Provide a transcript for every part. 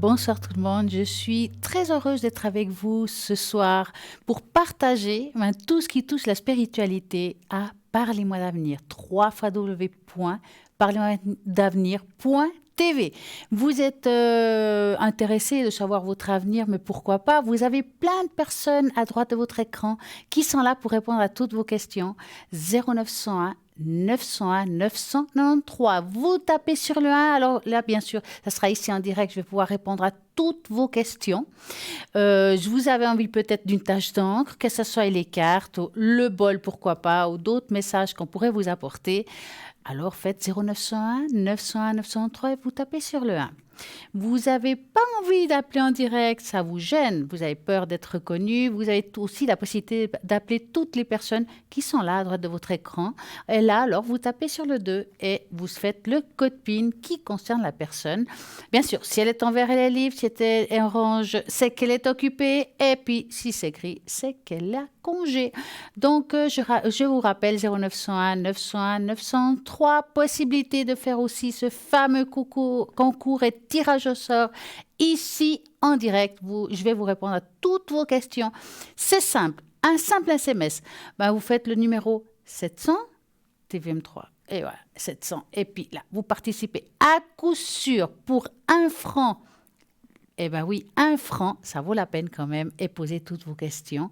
Bonsoir tout le monde, je suis très heureuse d'être avec vous ce soir pour partager tout ce qui touche la spiritualité à Parlez-moi d'avenir, www.parlez-moi-d'avenir.tv. Vous êtes intéressé de savoir votre avenir, mais pourquoi pas? Vous avez plein de personnes à droite de votre écran qui sont là pour répondre à toutes vos questions. 0901 901 993. Vous tapez sur le 1. Alors là, bien sûr, ça sera ici en direct. Je vais pouvoir répondre à toutes vos questions. Je vous avais envie peut-être d'une tâche d'encre, que ce soit les cartes, ou le bol, pourquoi pas, ou d'autres messages qu'on pourrait vous apporter. Alors faites 0901 901 903 et vous tapez sur le 1. Vous n'avez pas envie d'appeler en direct, ça vous gêne, vous avez peur d'être reconnu, vous avez aussi la possibilité d'appeler toutes les personnes qui sont là à droite de votre écran. Et là, alors, vous tapez sur le 2 et vous faites le code PIN qui concerne la personne. Bien sûr, si elle est en vert, elle est libre, si elle est orange, c'est qu'elle est occupée. Et puis, si c'est gris, c'est qu'elle a congé. Donc, je vous rappelle 0901 901 903, possibilité de faire aussi ce fameux concours et tirage au sort ici en direct. Je vais vous répondre à toutes vos questions. C'est simple, un simple SMS. Vous faites le numéro 700 TVM3. Et voilà, 700. Et puis là, vous participez à coup sûr pour 1 franc. Eh bien oui, 1 franc, ça vaut la peine quand même, et posez toutes vos questions.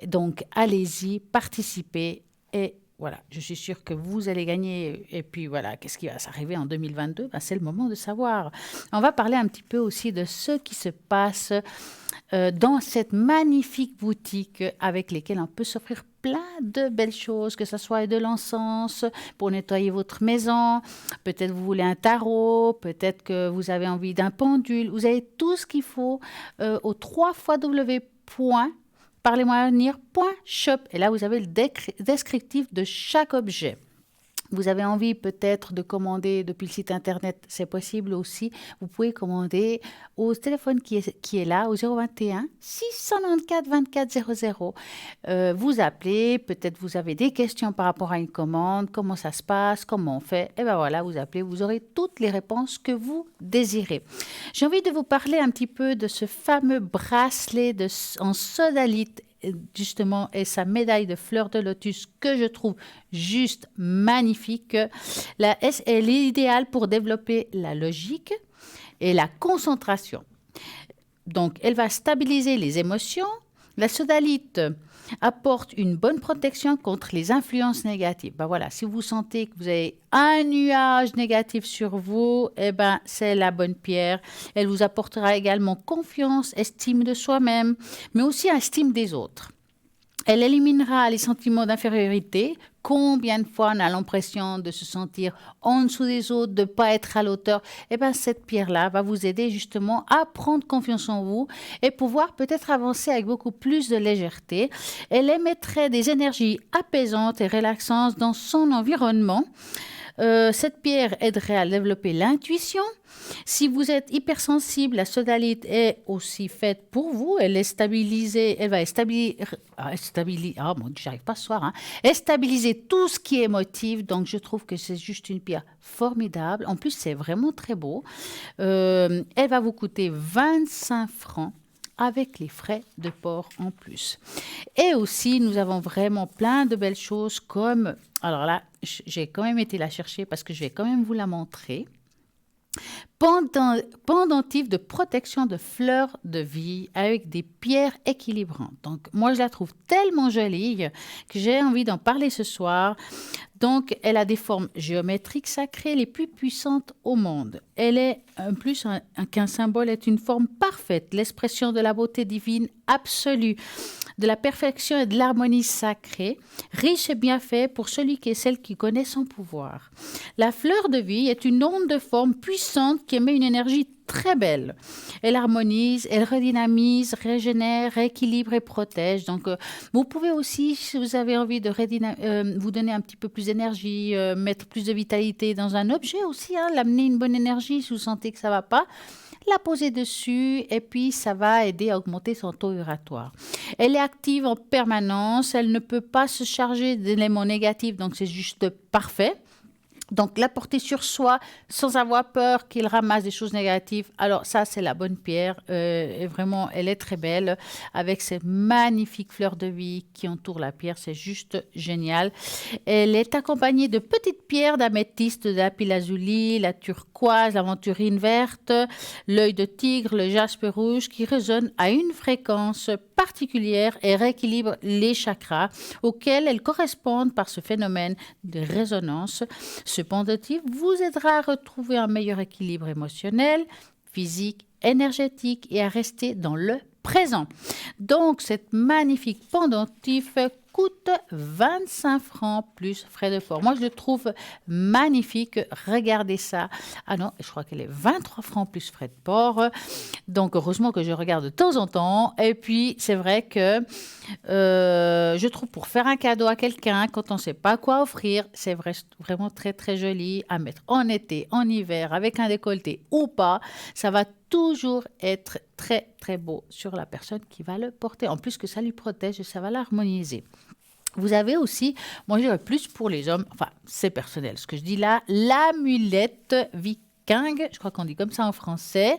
Donc, allez-y, participez, et voilà, je suis sûre que vous allez gagner. Et puis voilà, qu'est-ce qui va s'arriver en 2022 ? C'est le moment de savoir. On va parler un petit peu aussi de ce qui se passe dans cette magnifique boutique avec lesquelles on peut s'offrir plein de belles choses, que ce soit de l'encens pour nettoyer votre maison, peut-être vous voulez un tarot, peut-être que vous avez envie d'un pendule, vous avez tout ce qu'il faut au 3x.parlez-moi-d'avenir.shop. Et là, vous avez le descriptif de chaque objet. Vous avez envie peut-être de commander depuis le site internet, c'est possible aussi. Vous pouvez commander au téléphone qui est là, au 021 694 24 00. Vous appelez, peut-être vous avez des questions par rapport à une commande, comment ça se passe, comment on fait. Et bien voilà, vous appelez, vous aurez toutes les réponses que vous désirez. J'ai envie de vous parler un petit peu de ce fameux bracelet en sodalite, justement, et sa médaille de fleur de lotus que je trouve juste magnifique. La S, elle est idéale pour développer la logique et la concentration. Donc, elle va stabiliser les émotions. La sodalite apporte une bonne protection contre les influences négatives. Voilà, si vous sentez que vous avez un nuage négatif sur vous, c'est la bonne pierre. Elle vous apportera également confiance, estime de soi-même, mais aussi estime des autres. Elle éliminera les sentiments d'infériorité. Combien de fois on a l'impression de se sentir en dessous des autres, de ne pas être à l'auteur? Cette pierre-là va vous aider justement à prendre confiance en vous et pouvoir peut-être avancer avec beaucoup plus de légèreté. Elle émettrait des énergies apaisantes et relaxantes dans son environnement. Cette pierre aiderait à développer l'intuition. Si vous êtes hypersensible, la sodalite est aussi faite pour vous. Elle est stabilisée, elle va stabiliser tout ce qui est émotif. Donc, je trouve que c'est juste une pierre formidable. En plus, c'est vraiment très beau. Elle va vous coûter 25 francs avec les frais de port en plus. Et aussi, nous avons vraiment plein de belles choses comme... Alors là, j'ai quand même été la chercher parce que je vais quand même vous la montrer. Pendentif de protection de fleurs de vie avec des pierres équilibrantes. Donc, moi, je la trouve tellement jolie que j'ai envie d'en parler ce soir. Donc, elle a des formes géométriques sacrées les plus puissantes au monde. Elle est, en plus, qu'un symbole est une forme parfaite, l'expression de la beauté divine absolue, de la perfection et de l'harmonie sacrée, riche et bien fait pour celui et celle qui connaît son pouvoir. La fleur de vie est une onde de forme puissante qui émet une énergie très belle. Elle harmonise, elle redynamise, régénère, rééquilibre et protège. Donc, vous pouvez aussi, si vous avez envie de vous donner un petit peu plus d'énergie, mettre plus de vitalité dans un objet aussi, l'amener une bonne énergie si vous sentez que ça ne va pas, la poser dessus et puis ça va aider à augmenter son taux vibratoire. Elle est active en permanence, elle ne peut pas se charger d'éléments négatifs, donc c'est juste parfait. Donc, la porter sur soi sans avoir peur qu'il ramasse des choses négatives. Alors, ça, c'est la bonne pierre. Et vraiment, elle est très belle avec ces magnifiques fleurs de vie qui entourent la pierre. C'est juste génial. Elle est accompagnée de petites pierres d'améthyste, de lapis-lazuli, la turquoise, l'aventurine verte, l'œil de tigre, le jaspe rouge qui résonnent à une fréquence particulière et rééquilibrent les chakras auxquels elles correspondent par ce phénomène de résonance. Ce pendentif vous aidera à retrouver un meilleur équilibre émotionnel, physique, énergétique et à rester dans le présent. Donc, cette magnifique pendentif coûte 25 francs plus frais de port. Moi, je le trouve magnifique. Regardez ça. Ah non, je crois qu'elle est 23 francs plus frais de port. Donc, heureusement que je regarde de temps en temps. Et puis, c'est vrai que je trouve pour faire un cadeau à quelqu'un, quand on ne sait pas quoi offrir, c'est vraiment très, très joli à mettre en été, en hiver, avec un décolleté ou pas. Ça va toujours être très, très beau sur la personne qui va le porter. En plus que ça lui protège et ça va l'harmoniser. Vous avez aussi, moi je dirais plus pour les hommes, enfin c'est personnel ce que je dis là, l'amulette viking, je crois qu'on dit comme ça en français,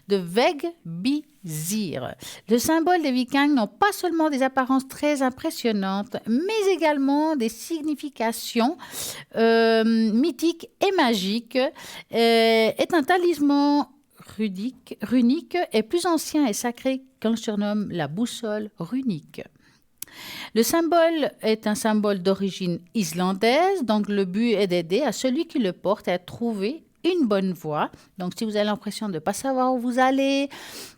de Vegbizir. Le symbole des Vikings n'ont pas seulement des apparences très impressionnantes, mais également des significations mythiques et magiques. Est un talisman runique est plus ancien et sacré qu'on le surnomme la boussole runique. Le symbole est un symbole d'origine islandaise, donc le but est d'aider à celui qui le porte à trouver une bonne voie. Donc, si vous avez l'impression de ne pas savoir où vous allez,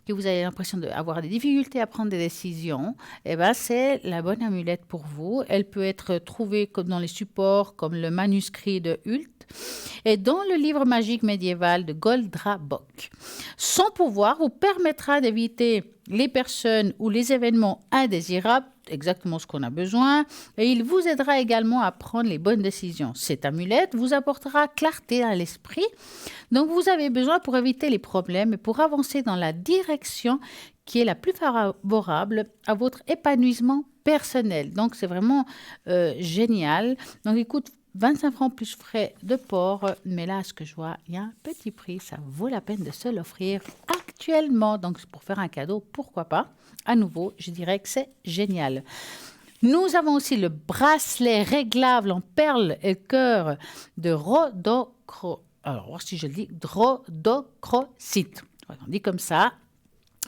que vous avez l'impression d'avoir des difficultés à prendre des décisions, eh ben, c'est la bonne amulette pour vous. Elle peut être trouvée comme dans les supports, comme le manuscrit de Hult et dans le livre magique médiéval de Goldrabok. Son pouvoir vous permettra d'éviter les personnes ou les événements indésirables, exactement ce qu'on a besoin, et il vous aidera également à prendre les bonnes décisions. Cette amulette vous apportera clarté à l'esprit, donc vous avez besoin pour éviter les problèmes et pour avancer dans la direction qui est la plus favorable à votre épanouissement personnel. Donc c'est vraiment génial. Donc écoute, 25 francs plus frais de port, mais là, à ce que je vois, il y a un petit prix, ça vaut la peine de se l'offrir actuellement. Donc, pour faire un cadeau, pourquoi pas? À nouveau, je dirais que c'est génial. Nous avons aussi le bracelet réglable en perles et cœur de alors, si je le dis, rhodochrosite. On dit comme ça.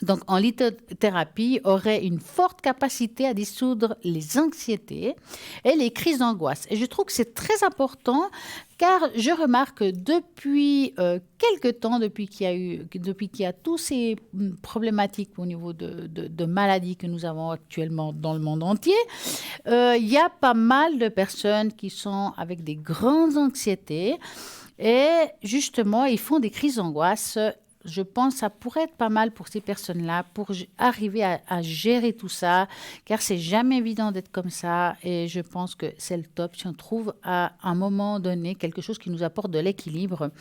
Donc, en lithothérapie, aurait une forte capacité à dissoudre les anxiétés et les crises d'angoisse. Et je trouve que c'est très important car je remarque depuis quelque temps, depuis qu'il y a tous ces problématiques au niveau de maladies que nous avons actuellement dans le monde entier, il y a pas mal de personnes qui sont avec des grandes anxiétés et justement, ils font des crises d'angoisse. Je pense que ça pourrait être pas mal pour ces personnes-là, pour arriver à gérer tout ça, car c'est jamais évident d'être comme ça. Et je pense que c'est le top si on trouve à un moment donné quelque chose qui nous apporte de l'équilibre.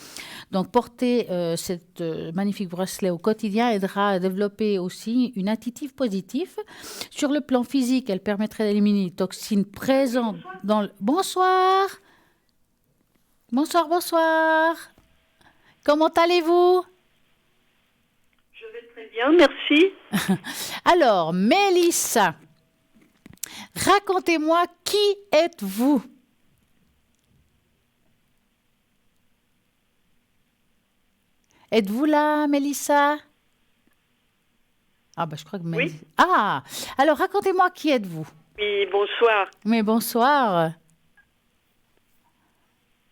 Donc, porter cette magnifique bracelet au quotidien aidera à développer aussi une attitude positive. Sur le plan physique, elle permettrait d'éliminer les toxines présentes dans le... Bonsoir. Bonsoir, bonsoir. Comment allez-vous? Très bien, merci. Alors, Mélissa, racontez-moi qui êtes-vous? Êtes-vous là, Mélissa? Ah, bah, je crois que Mélissa... Oui. Ah, alors racontez-moi qui êtes-vous? Oui, bonsoir. Mais bonsoir.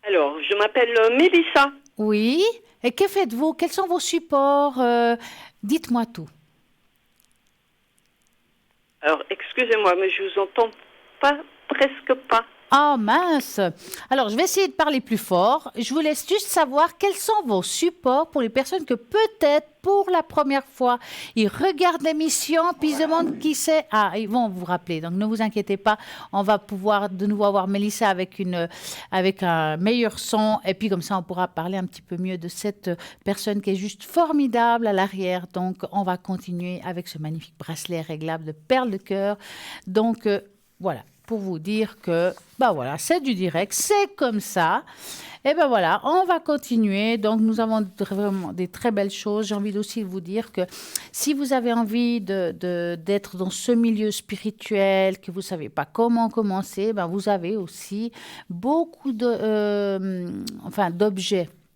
Alors, je m'appelle Mélissa. Oui. Et que faites-vous? Quels sont vos supports? Dites-moi tout. Alors, excusez-moi, mais je vous entends pas, presque pas. Ah mince! Alors, je vais essayer de parler plus fort. Je vous laisse juste savoir quels sont vos supports pour les personnes que peut-être pour la première fois, ils regardent l'émission puis ils se demandent qui c'est. Ah, ils vont vous rappeler. Donc, ne vous inquiétez pas. On va pouvoir de nouveau avoir Mélissa avec un meilleur son. Et puis, comme ça, on pourra parler un petit peu mieux de cette personne qui est juste formidable à l'arrière. Donc, on va continuer avec ce magnifique bracelet réglable de perles de cœur. Donc, voilà. pour vous dire que, bah voilà, c'est du direct, c'est comme ça. Et ben voilà, on va continuer. Donc, nous avons vraiment des très belles choses. J'ai envie aussi de vous dire que si vous avez envie d'être dans ce milieu spirituel, que vous ne savez pas comment commencer, ben vous avez aussi beaucoup d'objets.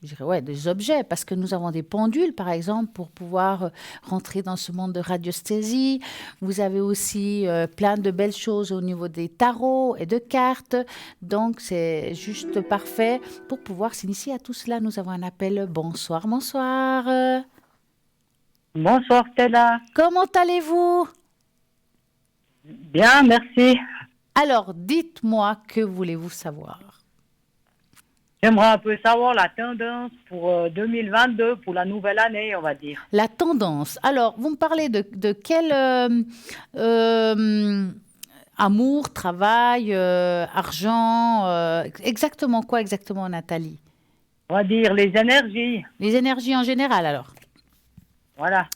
Je dirais, ouais, des objets, parce que nous avons des pendules, par exemple, pour pouvoir rentrer dans ce monde de radiesthésie. Vous avez aussi plein de belles choses au niveau des tarots et de cartes. Donc, c'est juste parfait pour pouvoir s'initier à tout cela. Nous avons un appel. Bonsoir, bonsoir. Bonsoir Stella. Comment allez-vous? Bien, merci. Alors, dites-moi, que voulez-vous savoir? J'aimerais un peu savoir la tendance pour 2022, pour la nouvelle année, on va dire. La tendance. Alors, vous me parlez de quel amour, travail, argent, exactement quoi exactement, Nathalie? On va dire les énergies. Les énergies en général, alors. Voilà.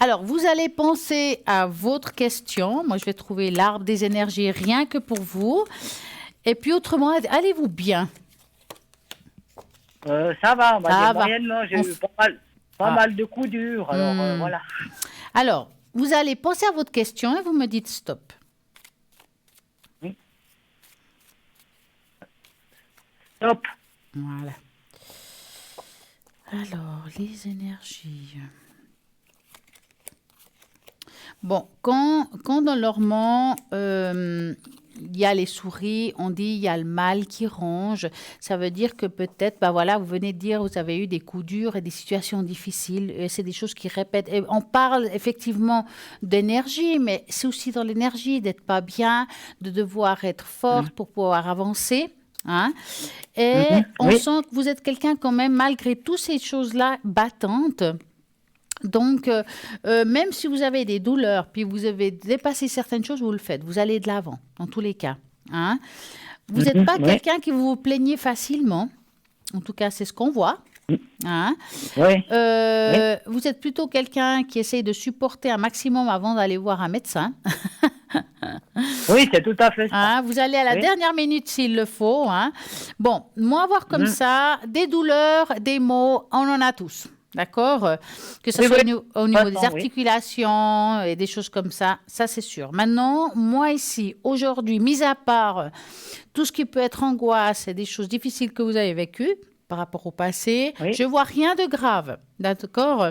Alors, vous allez penser à votre question. Moi, je vais trouver l'arbre des énergies rien que pour vous. Et puis, autrement, allez-vous bien? Ça va, on va Ça dire va. moyennement. J'ai eu pas mal de coups durs, alors voilà. Alors, vous allez penser à votre question et vous me dites stop. Oui. Stop. Voilà. Alors, les énergies. Bon, quand normalement il y a les souris, on dit il y a le mal qui ronge. Ça veut dire que peut-être, bah voilà, vous venez de dire, vous avez eu des coups durs et des situations difficiles. Et c'est des choses qui répètent. Et on parle effectivement d'énergie, mais c'est aussi dans l'énergie d'être pas bien, de devoir être forte pour pouvoir avancer. Hein? Et on oui. sent que vous êtes quelqu'un quand même, malgré toutes ces choses-là, battante. Donc, même si vous avez des douleurs, puis vous avez dépassé certaines choses, vous le faites. Vous allez de l'avant, dans tous les cas. Hein? Vous n'êtes pas quelqu'un qui vous plaignez facilement. En tout cas, c'est ce qu'on voit. Hein? Oui. Vous êtes plutôt quelqu'un qui essaye de supporter un maximum avant d'aller voir un médecin. Oui, c'est tout à fait ça. Hein? Vous allez à la dernière minute s'il le faut. Hein? Bon, moi, voir comme ça, des douleurs, des maux, on en a tous. D'accord? Que ce soit au niveau des articulations et des choses comme ça c'est sûr. Maintenant, moi ici, aujourd'hui, mis à part tout ce qui peut être angoisse et des choses difficiles que vous avez vécues par rapport au passé, je vois rien de grave. D'accord?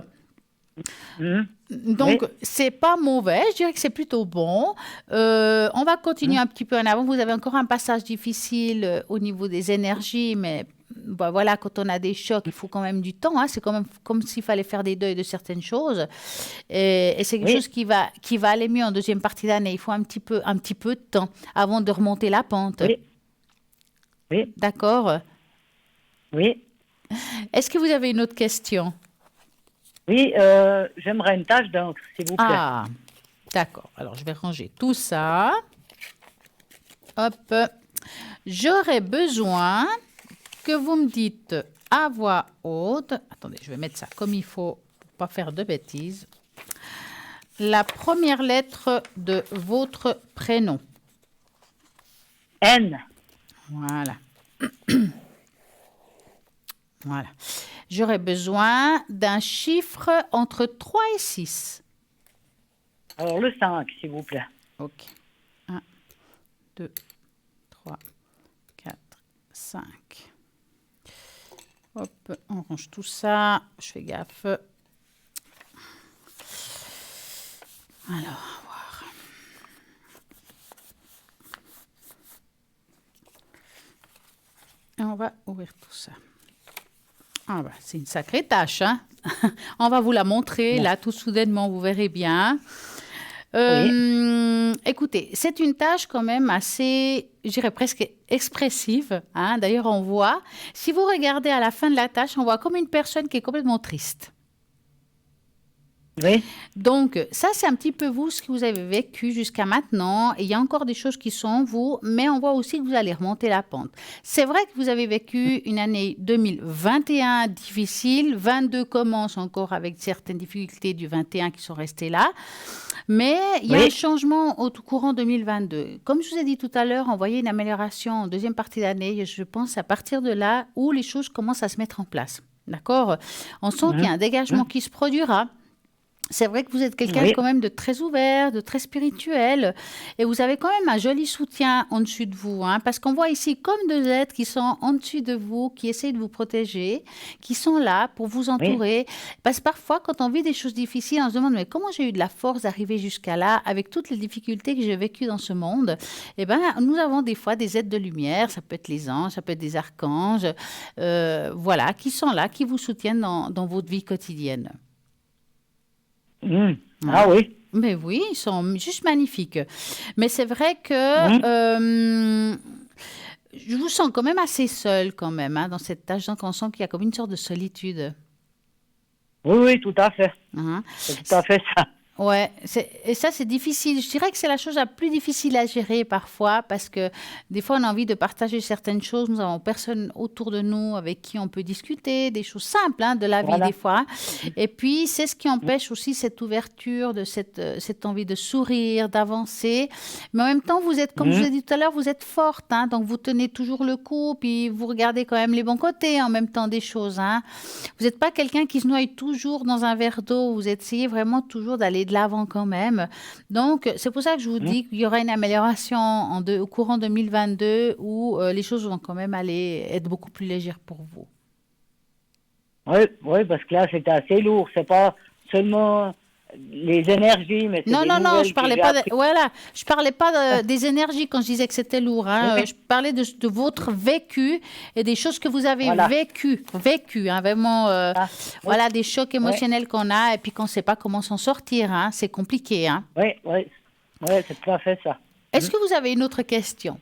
Donc, c'est pas mauvais, je dirais que c'est plutôt bon. On va continuer un petit peu en avant. Vous avez encore un passage difficile au niveau des énergies, mais bah, voilà, quand on a des chocs, il faut quand même du temps. Hein. C'est quand même comme s'il fallait faire des deuils de certaines choses. Et c'est quelque chose qui va aller mieux en deuxième partie d'année. Il faut un petit peu de temps avant de remonter la pente. Oui. D'accord? Oui. Est-ce que vous avez une autre question? Oui, j'aimerais une tache d'encre, s'il vous plaît. Ah, d'accord. Alors, je vais ranger tout ça. Hop. J'aurais besoin que vous me dites à voix haute. Attendez, je vais mettre ça comme il faut pour ne pas faire de bêtises. La première lettre de votre prénom. N. Voilà. Voilà. J'aurais besoin d'un chiffre entre 3 et 6. Alors, le 5, s'il vous plaît. OK. 1, 2, 3, 4, 5. Hop, on range tout ça. Je fais gaffe. Alors, on va voir. Et on va ouvrir tout ça. Ah bah, c'est une sacrée tâche, hein. On va vous la montrer, là, tout soudainement, vous verrez bien. Écoutez, c'est une tâche quand même assez, je dirais presque expressive. Hein. D'ailleurs, on voit, si vous regardez à la fin de la tâche, on voit comme une personne qui est complètement triste. Oui. Donc, ça, c'est un petit peu vous, ce que vous avez vécu jusqu'à maintenant. Et il y a encore des choses qui sont en vous, mais on voit aussi que vous allez remonter la pente. C'est vrai que vous avez vécu une année 2021 difficile. 22 commence encore avec certaines difficultés du 21 qui sont restées là. Mais il y a un Oui. changement au tout courant 2022. Comme je vous ai dit tout à l'heure, on voyait une amélioration en deuxième partie d'année. Et je pense à partir de là où les choses commencent à se mettre en place. D'accord? On sent qu'il y a un dégagement qui se produira. C'est vrai que vous êtes quelqu'un Oui. quand même de très ouvert, de très spirituel, et vous avez quand même un joli soutien en dessus de vous, hein, parce qu'on voit ici comme deux êtres qui sont en dessus de vous, qui essayent de vous protéger, qui sont là pour vous entourer. Parce que parfois, quand on vit des choses difficiles, on se demande, mais comment j'ai eu de la force d'arriver jusqu'à là, avec toutes les difficultés que j'ai vécues dans ce monde? Eh bien, nous avons des fois des êtres de lumière, ça peut être les anges, ça peut être des archanges, voilà, qui sont là, qui vous soutiennent dans votre vie quotidienne. Ah oui. Mais oui, ils sont juste magnifiques. Mais c'est vrai que je vous sens quand même assez seul quand même, hein, dans cette tâche. Donc on sent qu'il y a comme une sorte de solitude. Oui, oui, tout à fait. Hein. C'est tout à fait ça. Ouais, et ça c'est difficile. Je dirais que c'est la chose la plus difficile à gérer parfois parce que des fois on a envie de partager certaines choses. Nous avons personne autour de nous avec qui on peut discuter, des choses simples hein, de la vie Voilà. des fois. Et puis c'est ce qui empêche aussi cette ouverture, de cette envie de sourire, d'avancer. Mais en même temps, vous êtes, comme je vous ai dit tout à l'heure, vous êtes forte. Hein, donc vous tenez toujours le coup, puis vous regardez quand même les bons côtés en même temps des choses. Hein. Vous n'êtes pas quelqu'un qui se noie toujours dans un verre d'eau. Vous essayez vraiment toujours d'aller de l'avant quand même. Donc, c'est pour ça que je vous dis qu'il y aura une amélioration au courant 2022 où les choses vont quand même aller être beaucoup plus légères pour vous. Oui, oui, parce que là, c'était assez lourd. C'est pas seulement les énergies, mais c'est Non, des non, non, nouvelles je parlais que j'ai pas, apprises. voilà, je parlais pas des énergies quand je disais que c'était lourd. Hein. Oui. Je parlais de votre vécu et des choses que vous avez Voilà. vécues, hein, vraiment, Ah, voilà, des chocs émotionnels qu'on a et puis qu'on ne sait pas comment s'en sortir. Hein. C'est compliqué. Hein. oui, oui, oui, c'est tout à fait ça. Est-ce que vous avez une autre question?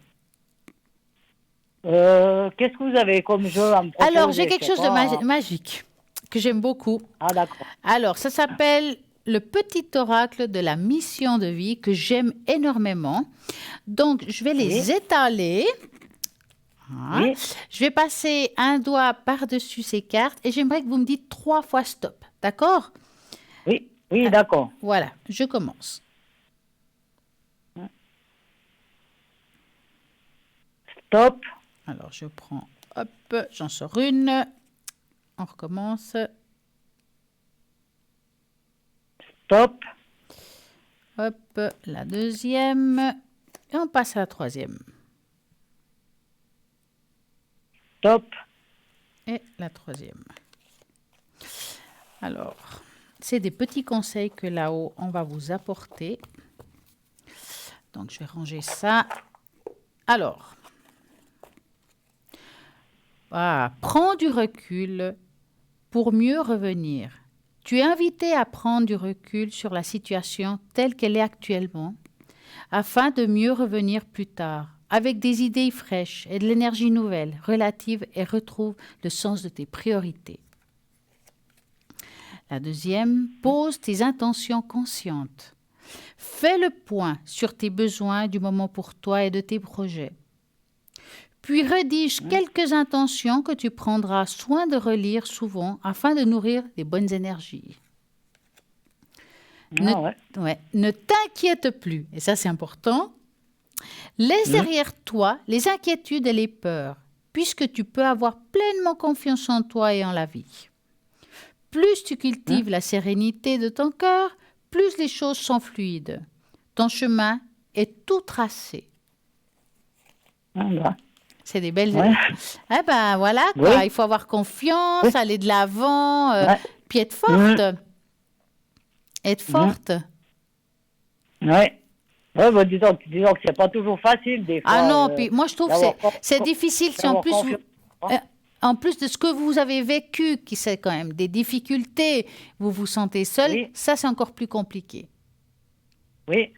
Qu'est-ce que vous avez comme jeu à me proposer? Alors, j'ai quelque Je sais chose de pas. magique que j'aime beaucoup. Ah, d'accord. Alors, ça s'appelle le petit oracle de la mission de vie que j'aime énormément. Donc, je vais les étaler. Hein. Oui. Je vais passer un doigt par-dessus ces cartes et j'aimerais que vous me dites 3 fois stop. D'accord? Oui, oui, d'accord. Voilà, je commence. Stop. Alors, je prends, hop, j'en sors une. On recommence. Stop. Hop, la deuxième. Et on passe à la troisième. Stop. Et la troisième. Alors, c'est des petits conseils que là-haut, on va vous apporter. Donc, je vais ranger ça. Alors, voilà, prends du recul pour mieux revenir. Tu es invité à prendre du recul sur la situation telle qu'elle est actuellement, afin de mieux revenir plus tard, avec des idées fraîches et de l'énergie nouvelle, relative et retrouve le sens de tes priorités. La deuxième, pose tes intentions conscientes. Fais le point sur tes besoins du moment pour toi et de tes projets. Puis rédige quelques intentions que tu prendras soin de relire souvent afin de nourrir les bonnes énergies. Ne t'inquiète plus, et ça c'est important. Laisse derrière toi les inquiétudes et les peurs, puisque tu peux avoir pleinement confiance en toi et en la vie. Plus tu cultives la sérénité de ton cœur, plus les choses sont fluides. Ton chemin est tout tracé. C'est des belles... Eh ben voilà, quoi. Il faut avoir confiance, aller de l'avant, puis être forte. Être forte. Oui. Oui, bah, disons que c'est pas toujours facile des fois. Ah non, puis moi je trouve que c'est difficile si en plus, en plus de ce que vous avez vécu, qui c'est quand même des difficultés, vous vous sentez seul, ça c'est encore plus compliqué. Oui.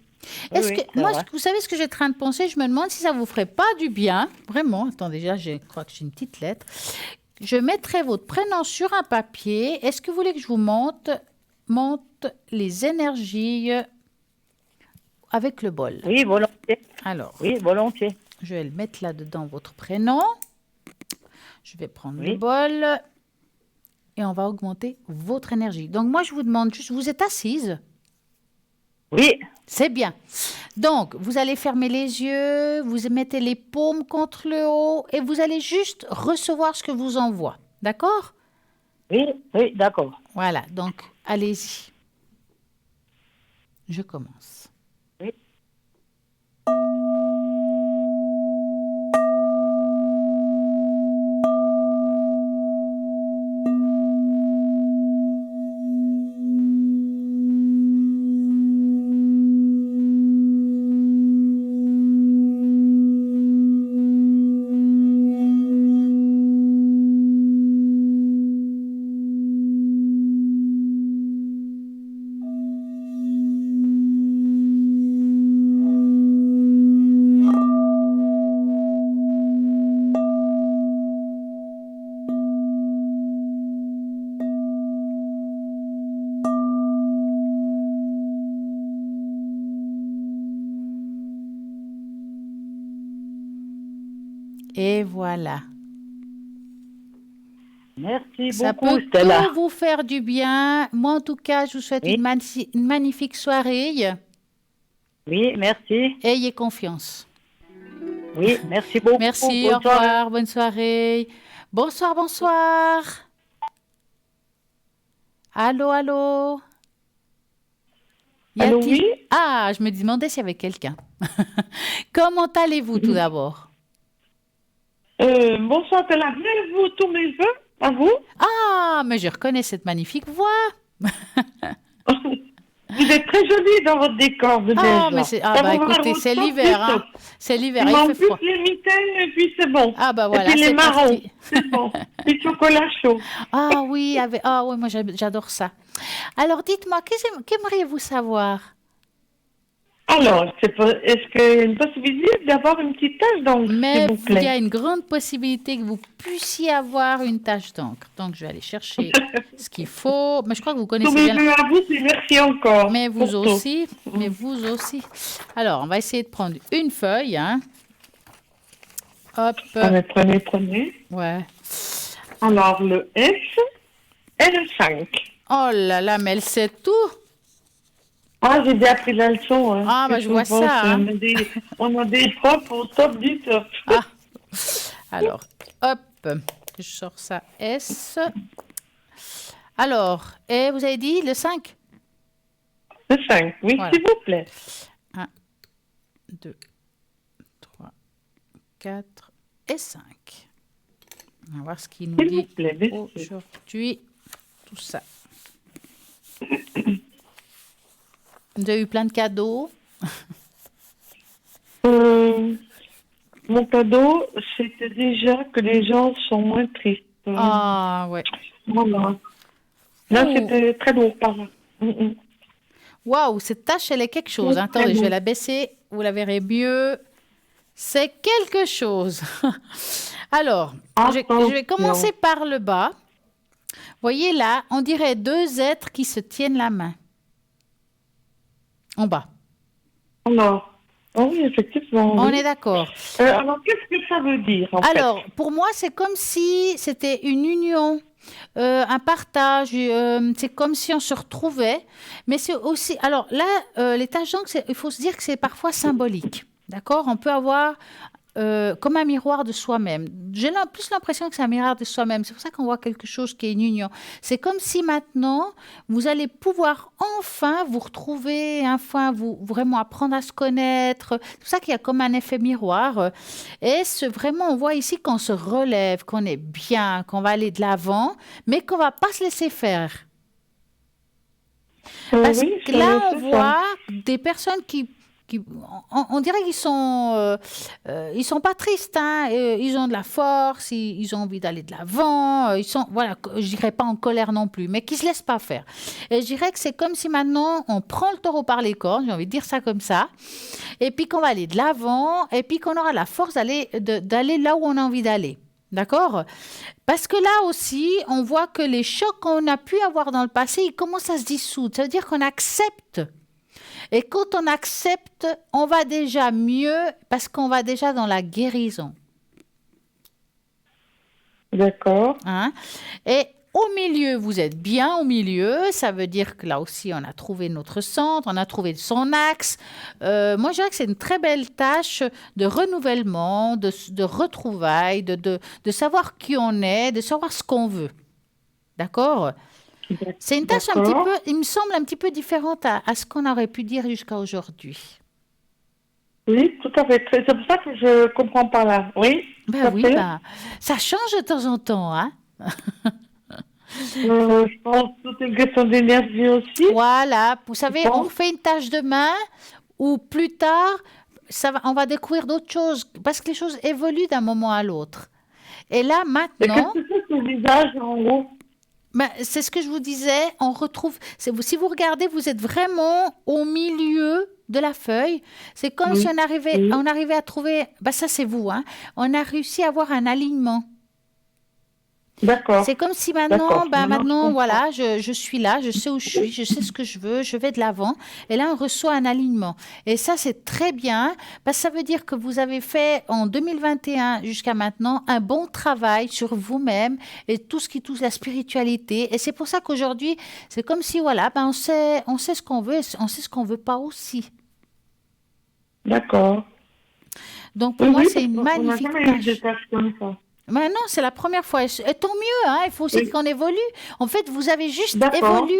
Est-ce que moi, vous savez ce que j'ai en train de penser? Je me demande si ça vous ferait pas du bien, vraiment. Attendez, déjà, je crois que j'ai une petite lettre. Je mettrai votre prénom sur un papier. Est-ce que vous voulez que je vous montre monte les énergies avec le bol. Oui, volontiers. Alors, Oui, volontiers. je vais le mettre là-dedans, votre prénom. Je vais prendre le Oui. bol et on va augmenter votre énergie. Donc, moi, je vous demande juste, vous êtes assise? Oui. C'est bien. Donc, vous allez fermer les yeux, vous mettez les paumes contre le haut et vous allez juste recevoir ce que vous envoie. D'accord? Oui, oui, d'accord. Voilà, donc allez-y. Je commence. Oui. Et voilà. Merci Ça beaucoup, peut Stella. tout vous faire du bien. Moi, en tout cas, je vous souhaite Oui. une magnifique soirée. Oui, merci. Ayez confiance. Oui, merci beaucoup. Merci, Bonne au soirée. revoir, bonne soirée. Bonsoir, bonsoir. Allô, allô. Y Allô, a-t-il- oui. Ah, je me demandais s'il y avait quelqu'un. Comment allez-vous tout d'abord? Bonsoir, Stella. Bien, tous mes vœux à vous. Ah, mais je reconnais cette magnifique voix. Vous êtes très jolie dans votre décor de Ah, neige. mais c'est... Ah, bah écoutez, c'est l'hiver, hein. C'est l'hiver, Il il manque fait froid. plus les mitaines et puis c'est bon. Ah, bah Et voilà, puis les c'est marrons, parti. c'est bon. Puis chocolat chaud. Ah oui, ah oui, moi j'adore ça. Alors dites-moi, qu'aimeriez-vous savoir? Alors, est-ce qu'il y a une possibilité d'avoir une petite tache d'encre, s'il Mais vous il y a plaît? une grande possibilité que vous puissiez avoir une tache d'encre. Donc je vais aller chercher ce qu'il faut. Mais je crois que vous Tous connaissez mes bien. vœux à vous, c'est merci encore. Mais pour vous tout. aussi, mais vous aussi. Alors, on va essayer de prendre une feuille, hein. Hop, Allez, prenez. ouais. Alors, le F et le 5. Oh là là, mais elle sait tout. Ah, j'ai bien appris la leçon. Hein. Ah, bah, je vois Souvent, ça, hein. On a des profs au top du top. Ah, alors, hop, je sors ça S. Alors, et vous avez dit le 5? Le 5, oui, Voilà. s'il vous plaît. 1, 2, 3, 4 et 5. On va voir ce qu'il nous S'il vous dit plaît, merci. aujourd'hui. Tout ça. Vous avez eu plein de cadeaux. Mon cadeau, c'était déjà que les gens sont moins tristes. Ah, ouais. Voilà. Là, Oh. c'était très lourd, pardon. Waouh, cette tâche, elle est quelque chose. Oui, Attendez, très je vais bon. la baisser. Vous la verrez mieux. C'est quelque chose. Alors, je vais commencer par le bas. Voyez là, on dirait deux êtres qui se tiennent la main. En bas. Alors, oh oui, effectivement. On oui. est d'accord. Alors, qu'est-ce que ça veut dire, en Alors, fait? pour moi, c'est comme si c'était une union, un partage. C'est comme si on se retrouvait. Mais c'est aussi... Alors là, les tâches d'encre, il faut se dire que c'est parfois symbolique. D'accord? On peut avoir comme un miroir de soi-même. J'ai plus l'impression que c'est un miroir de soi-même. C'est pour ça qu'on voit quelque chose qui est une union. C'est comme si maintenant, vous allez pouvoir enfin vous retrouver, enfin vous vraiment apprendre à se connaître. C'est pour ça qu'il y a comme un effet miroir. Et vraiment, on voit ici qu'on se relève, qu'on est bien, qu'on va aller de l'avant, mais qu'on va pas se laisser faire. Parce Oui, que ça- là, on c'est ça. voit des personnes qui on dirait qu'ils ils sont pas tristes, hein. Ils ont de la force, ils ont envie d'aller de l'avant, ils sont, voilà, je dirais pas en colère non plus, mais qui se laissent pas faire. Et je dirais que c'est comme si maintenant on prend le taureau par les cornes, j'ai envie de dire ça comme ça, et puis qu'on va aller de l'avant, et puis qu'on aura la force d'aller là où on a envie d'aller. D'accord? Parce que là aussi, on voit que les chocs qu'on a pu avoir dans le passé, ils commencent à se dissoudre. Ça veut dire qu'on accepte. Et quand on accepte, on va déjà mieux parce qu'on va déjà dans la guérison. D'accord. Hein? Et au milieu, vous êtes bien au milieu. Ça veut dire que là aussi, on a trouvé notre centre, on a trouvé son axe. Moi, je dirais que c'est une très belle tâche de renouvellement, de retrouvailles, de savoir qui on est, de savoir ce qu'on veut. D'accord? C'est une tâche un petit D'accord. peu, il me semble, un petit peu différente à ce qu'on aurait pu dire jusqu'à aujourd'hui. Oui, tout à fait. C'est pour ça que je comprends pas là. Oui, tout Ben à oui, fait. ben, ça change de temps en temps, hein? Je pense que c'est une question d'énergie aussi. Voilà, vous Je savez, on pense. fait une tâche demain ou plus tard, on va découvrir d'autres choses parce que les choses évoluent d'un moment à l'autre. Et là, Et qu'est-ce maintenant, que c'est ce visage en haut? ben, c'est ce que je vous disais, on retrouve, si vous regardez, vous êtes vraiment au milieu de la feuille. C'est comme si Oui, oui. on arrivait à trouver, ben ça c'est vous, hein, on a réussi à avoir un alignement. D'accord. C'est comme si D'accord. Maintenant, je maintenant, comprends. voilà, je suis là, je sais où je suis, je sais ce que je veux, je vais de l'avant. Et là, on reçoit un alignement. Et ça, c'est très bien, parce que ça veut dire que vous avez fait en 2021 jusqu'à maintenant un bon travail sur vous-même et tout ce qui touche la spiritualité. Et c'est pour ça qu'aujourd'hui, c'est comme si, voilà, on sait ce qu'on veut et on sait ce qu'on veut pas aussi. D'accord. Donc, pour Oui, moi, oui, c'est parce une qu'on n'a magnifique jamais eu de tâche. tâches comme ça. Maintenant, c'est la première fois. Et tant mieux, hein, il faut aussi Oui. qu'on évolue. En fait, vous avez juste D'accord. évolué.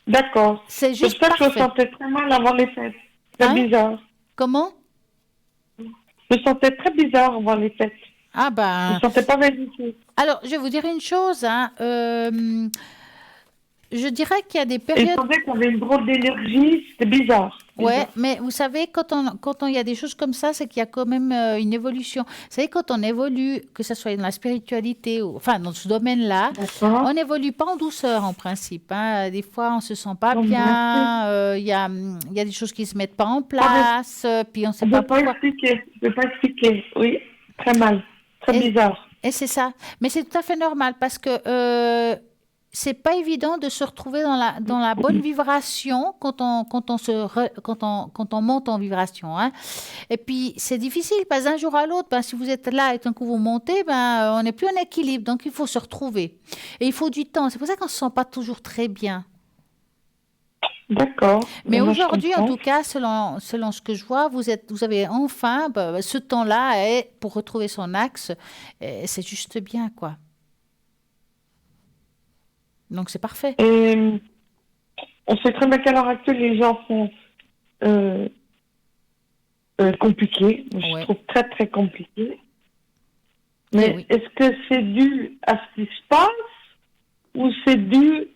D'accord. C'est C'est pour juste ça que je me parfait. sentais très mal avant les fêtes. Très Hein? bizarre. Comment? Je me sentais très bizarre avant les fêtes. Ah Je me ben, sentais pas bien du tout. alors je vais vous dire une chose, hein, je dirais qu'il y a des Et je périodes, sentais qu'on avait une drôle d'énergie. C'était bizarre. ouais, Bizarre. mais vous savez, il y a des choses comme ça, c'est qu'il y a quand même une évolution. Vous savez, quand on évolue, que ce soit dans la spiritualité ou, enfin, dans ce domaine-là, D'accord. on n'évolue pas en douceur en principe, hein. Des fois, on se sent pas Non, merci. bien, il y a des choses qui se mettent pas en Pas de- place, puis on ne sait On ne pas peut pas pourquoi. expliquer. Je ne peux pas expliquer. Oui. Très mal. Très Et, bizarre. et c'est ça. Mais c'est tout à fait normal parce que c'est pas évident de se retrouver dans la bonne vibration quand on monte en vibration, hein. Et puis, c'est difficile parce qu'un jour à l'autre, ben, si vous êtes là et d'un coup vous montez, ben, on n'est plus en équilibre. Donc, il faut se retrouver. Et il faut du temps. C'est pour ça qu'on ne se sent pas toujours très bien. D'accord. Mais Maintenant, je aujourd'hui, en comprends. tout cas, selon ce que je vois, vous avez enfin ce temps-là pour retrouver son axe. Et c'est juste bien, quoi. Donc, c'est parfait. Et on sait très bien qu'à l'heure actuelle, les gens sont euh, compliqués. Je Ouais. trouve très, très compliqués. Eh Mais oui. est-ce que c'est dû à ce qui se passe ou c'est dû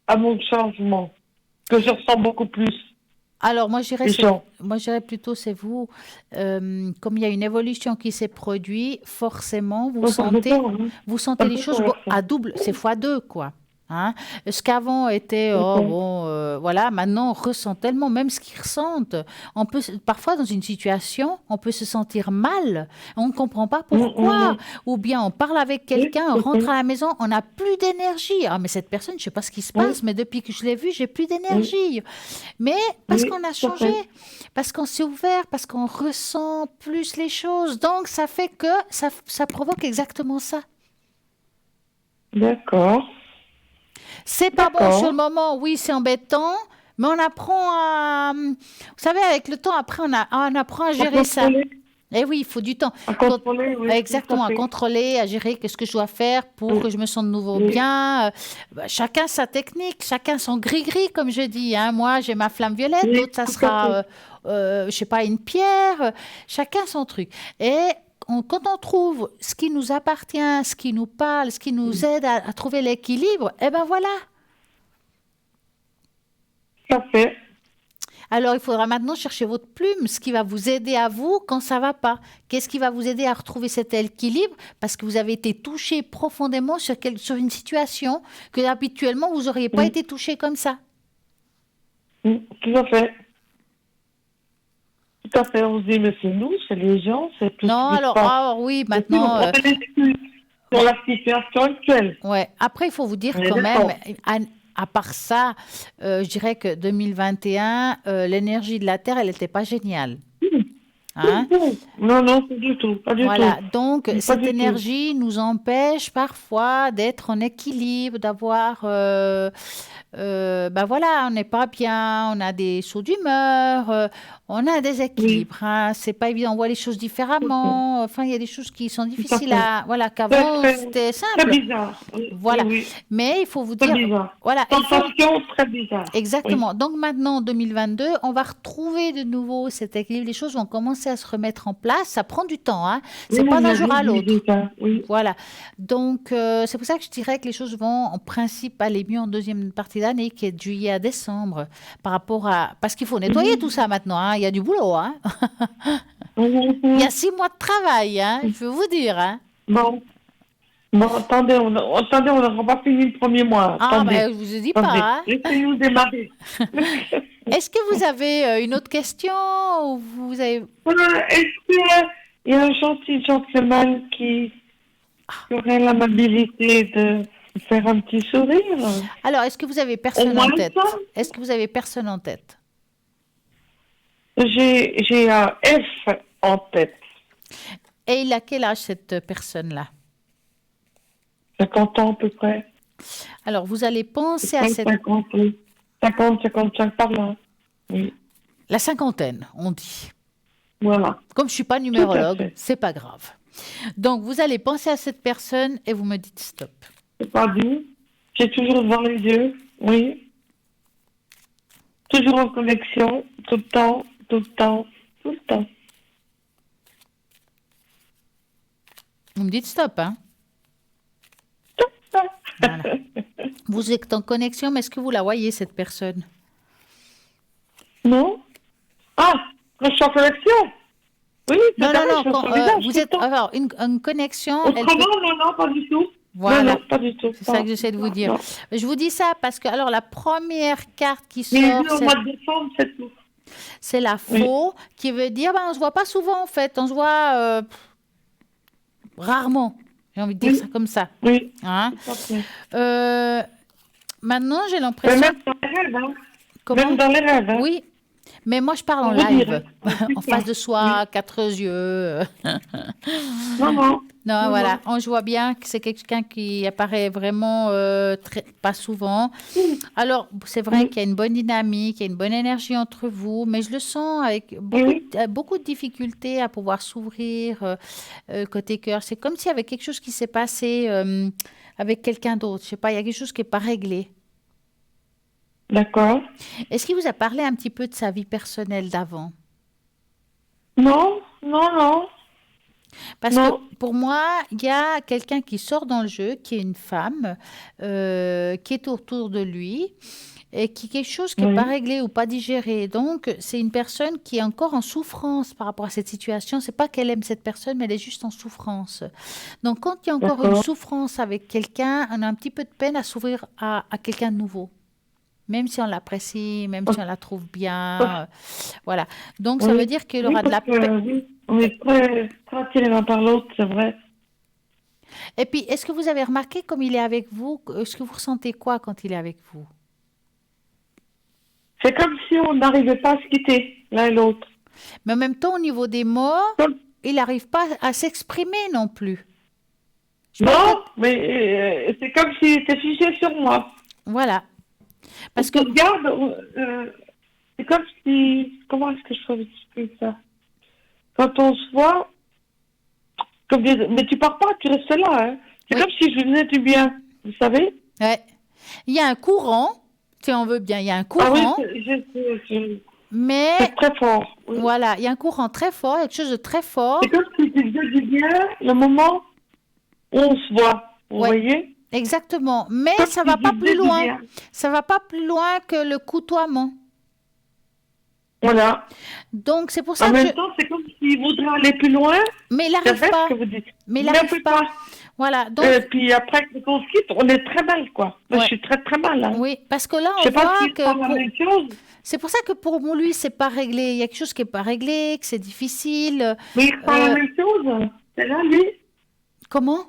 à mon changement que je ressens beaucoup plus Alors, les gens? moi, je dirais plutôt, c'est vous. Comme il y a une évolution qui s'est produite, forcément, Donc, ça fait peur, hein. vous Ça sentez me les fait choses peur, ça. à double, c'est fois deux, quoi. Hein? Ce qu'avant était, oh D'accord. bon, voilà, maintenant on ressent tellement même ce qu'ils ressentent. Parfois dans une situation, on peut se sentir mal, on ne comprend pas pourquoi. Mm. Ou bien on parle avec Oui, quelqu'un, on tout à rentre fait. à la maison, on n'a plus d'énergie. Ah, mais cette personne, je ne sais pas ce qui se Oui, passe, mais depuis que je l'ai vue, j'ai plus oui, d'énergie. Mais parce oui, qu'on a tout à changé, fait. parce qu'on s'est ouvert, parce qu'on ressent plus les choses. Donc ça fait que ça provoque exactement ça. D'accord. C'est pas bon sur le D'accord. moment, oui, c'est embêtant, mais on apprend à... Vous savez, avec le temps, après, on apprend à À gérer ça. contrôler. Eh oui, il faut du temps. À Quand- contrôler, oui, tout à Exactement, à fait. contrôler, à gérer qu'est-ce que je dois faire pour que Oui, je me sente de nouveau oui, bien. Chacun sa technique, chacun son gris-gris, comme je dis, hein. Moi, j'ai ma flamme violette, oui, d'autres, ça tout à sera, fait. je sais pas, une pierre. Chacun son truc. Et quand on trouve ce qui nous appartient, ce qui nous parle, ce qui nous aide à trouver l'équilibre, eh ben voilà. Tout à fait. Alors, il faudra maintenant chercher votre plume, ce qui va vous aider à vous quand ça va pas. Qu'est-ce qui va vous aider à retrouver cet équilibre? Parce que vous avez été touché profondément sur une situation que habituellement vous n'auriez pas Mm. été touché comme ça. Tout à fait. Tout à fait, on se dit, mais c'est nous, c'est les gens, c'est tout Non, ce qui se alors, passe. oui, Et puis, maintenant, on fait des excuses sur la situation actuelle. ouais. Après, il faut vous dire On est quand d'accord. même, à part ça, je dirais que 2021, l'énergie de la Terre, elle n'était pas géniale. Hein? Non, non, pas du tout, pas du tout. Voilà, donc Pas cette du tout. énergie nous empêche parfois d'être en équilibre, d'avoir, ben voilà, on n'est pas bien, on a des sauts d'humeur, on a un Oui, déséquilibre, hein, c'est pas évident, on voit les choses tout à fait. différemment, enfin il y a des choses qui sont Tout à difficiles fait. à, voilà, Très, qu'avant très, c'était très simple, bizarre. Oui, oui, voilà, oui. mais il faut vous Très dire, bizarre. voilà, il faut Sensation très bizarre. Oui. exactement. Donc maintenant, en 2022, on va retrouver de nouveau cet équilibre. Les choses vont commencer à se remettre en place. Ça prend du temps, hein. Oui, C'est on pas d'un jour m'avait à dit l'autre. ça. Oui. Voilà. Donc c'est pour ça que je dirais que les choses vont en principe aller mieux en deuxième partie d'année, qui est de juillet à décembre, par rapport à... Parce qu'il faut nettoyer tout ça maintenant, hein. Il y a du boulot, hein. Il y a 6 mois de travail, hein. Je peux vous dire, hein. Bon. Bon, attendez, attendez, on n'aura pas fini le premier mois. Ah, Attendez. ben, je vous ai dit Attendez. pas, hein. Laissez-nous démarrer. Est-ce que vous avez une autre question ou vous avez... Est-ce qu'il y a un gentil gentleman qui aurait l'amabilité de faire un petit sourire? Alors, est-ce que vous avez Au personne moins en tête? ça. Est-ce que vous avez personne en tête? J'ai un F en tête. Et il a quel âge cette personne-là? 50 ans à peu près. Alors, vous allez penser à 50, oui. 50, 55 par là. Oui. la cinquantaine, on dit. Voilà. Comme je suis pas Tout à numérologue, fait. c'est pas grave. Donc, vous allez penser à cette personne et vous me dites stop. C'est pas dit. J'ai toujours devant les yeux. Oui. Toujours en connexion. Tout le temps. Tout le temps. Tout le temps. Vous me dites stop, hein? Tout le temps. Voilà. Vous êtes en connexion, mais est-ce que vous la voyez, cette personne? Non? Ah, quand je suis en connexion? Oui, c'est Non, non, vrai, non. je suis Quand, sur le visage vous tout le êtes... temps. Alors, une connexion, elle peut... Autrement, non, non, pas du tout. Non, Voilà. non, pas du tout. C'est ça Non, que j'essaie de vous non, dire. non. Je vous dis ça parce que, alors, la première carte qui Mais sort, vu au mois de décembre, c'est tout. c'est la Oui. faux, qui veut dire, ben, on se voit pas souvent, en fait. On se voit rarement. J'ai envie de dire Oui. ça comme ça. Oui, Hein? tout à fait. Maintenant, j'ai Mais l'impression... même dans les rêves, hein. Comment? Même dans les rêves, hein. Oui, mais moi, je parle en Pour vous dire, live, hein. en face de soi, quatre yeux. Non, non. Non, Non, voilà, non. on je vois bien que c'est quelqu'un qui apparaît vraiment pas souvent. Alors, c'est vrai Oui. qu'il y a une bonne dynamique, il y a une bonne énergie entre vous, mais je le sens avec Oui. beaucoup de difficultés à pouvoir s'ouvrir côté cœur. C'est comme s'il y avait quelque chose qui s'est passé avec quelqu'un d'autre. Je sais pas, il y a quelque chose qui n'est pas réglé. D'accord. Est-ce qu'il vous a parlé un petit peu de sa vie personnelle d'avant? Non, non, non. Parce Non. que pour moi, il y a quelqu'un qui sort dans le jeu, qui est une femme, qui est autour de lui, et qui quelque chose qui n'est pas Oui. réglé ou pas digéré. Donc, c'est une personne qui est encore en souffrance par rapport à cette situation. C'est pas qu'elle aime cette personne, mais elle est juste en souffrance. Donc, quand il y a encore une D'accord. souffrance avec quelqu'un, on a un petit peu de peine à s'ouvrir à quelqu'un de nouveau. Même si on l'apprécie, même si on la trouve bien. Voilà. Donc, ça veut Oui. dire qu'il Oui, aura de la parce que, peine. oui, on est très, très attirés l'un par l'autre, c'est vrai. Et puis, est-ce que vous avez remarqué comme il est avec vous? Est-ce que vous ressentez quoi quand il est avec vous? C'est comme si on n'arrivait pas à se quitter, l'un et l'autre. Mais en même temps, au niveau des mots, Comme- il n'arrive pas à s'exprimer non plus. Je parle Non, mais c'est comme s'il était figé sur moi. Voilà. Parce On que, se regarde, c'est comme si... Comment est-ce que je peux expliquer ça? Quand on se voit, mais tu pars pas, tu restes là. Hein. C'est Oui. comme si je venais du bien, vous savez? ouais, il y a un courant, si on veut bien, il y a un Ah oui, courant, mais c'est très fort. Oui. voilà, il y a un courant très fort, quelque chose de très fort. C'est comme si tu faisais du bien le moment où on se voit. Vous Ouais. voyez? Exactement. Mais Comme ça si va tu pas faisais plus du loin. bien. Ça va pas plus loin que le coutoiement. Voilà. Donc, c'est pour ça En que même temps, c'est comme s'il voudrait aller plus loin. Mais il C'est n'arrive vrai pas. ce que vous dites. Mais il Ne n'arrive faites pas. Voilà, donc, Et puis après, quand on se quitte, on est très mal, quoi. Moi, Ouais. je suis très, très mal, hein. oui, parce que là, Je on sais pas voit si c'est la que même chose, c'est pour ça que pour lui, c'est pas réglé. Il y a quelque chose qui est pas réglé, que c'est difficile. mais il ressent la même chose. C'est là, lui. Comment?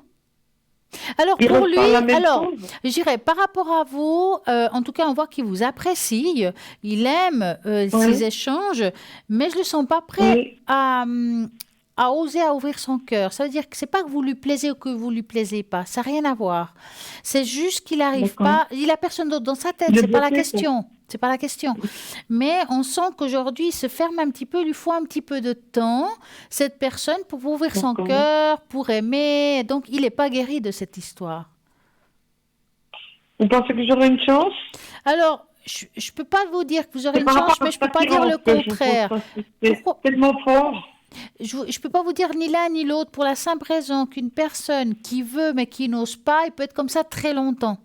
Alors Il pour ressent lui, la même alors chose. je dirais par rapport à vous, en tout cas on voit qu'il vous apprécie, il aime ces échanges, mais je le sens pas prêt Oui, à oser à ouvrir son cœur. Ça veut dire que c'est pas que vous lui plaisez ou que vous lui plaisez pas, ça n'a rien à voir. C'est juste qu'il n'arrive d'accord. pas, il a personne d'autre dans sa tête, Il est c'est pas la bloqué, quoi. question. C'est pas la question. Mais on sent qu'aujourd'hui, il se ferme un petit peu, il lui faut un petit peu de temps, cette personne, pour ouvrir son D'accord. cœur, pour aimer. Donc, il n'est pas guéri de cette histoire. Vous pensez que j'aurai une chance? Alors, je ne peux pas vous dire que vous aurez C'est une par chance, rapport à mais je ne peux pas dire le l'attirance que je vous contraire. pose ça. C'est Pourquoi? tellement fort. Je ne peux pas vous dire ni l'un ni l'autre pour la simple raison qu'une personne qui veut mais qui n'ose pas, il peut être comme ça très longtemps.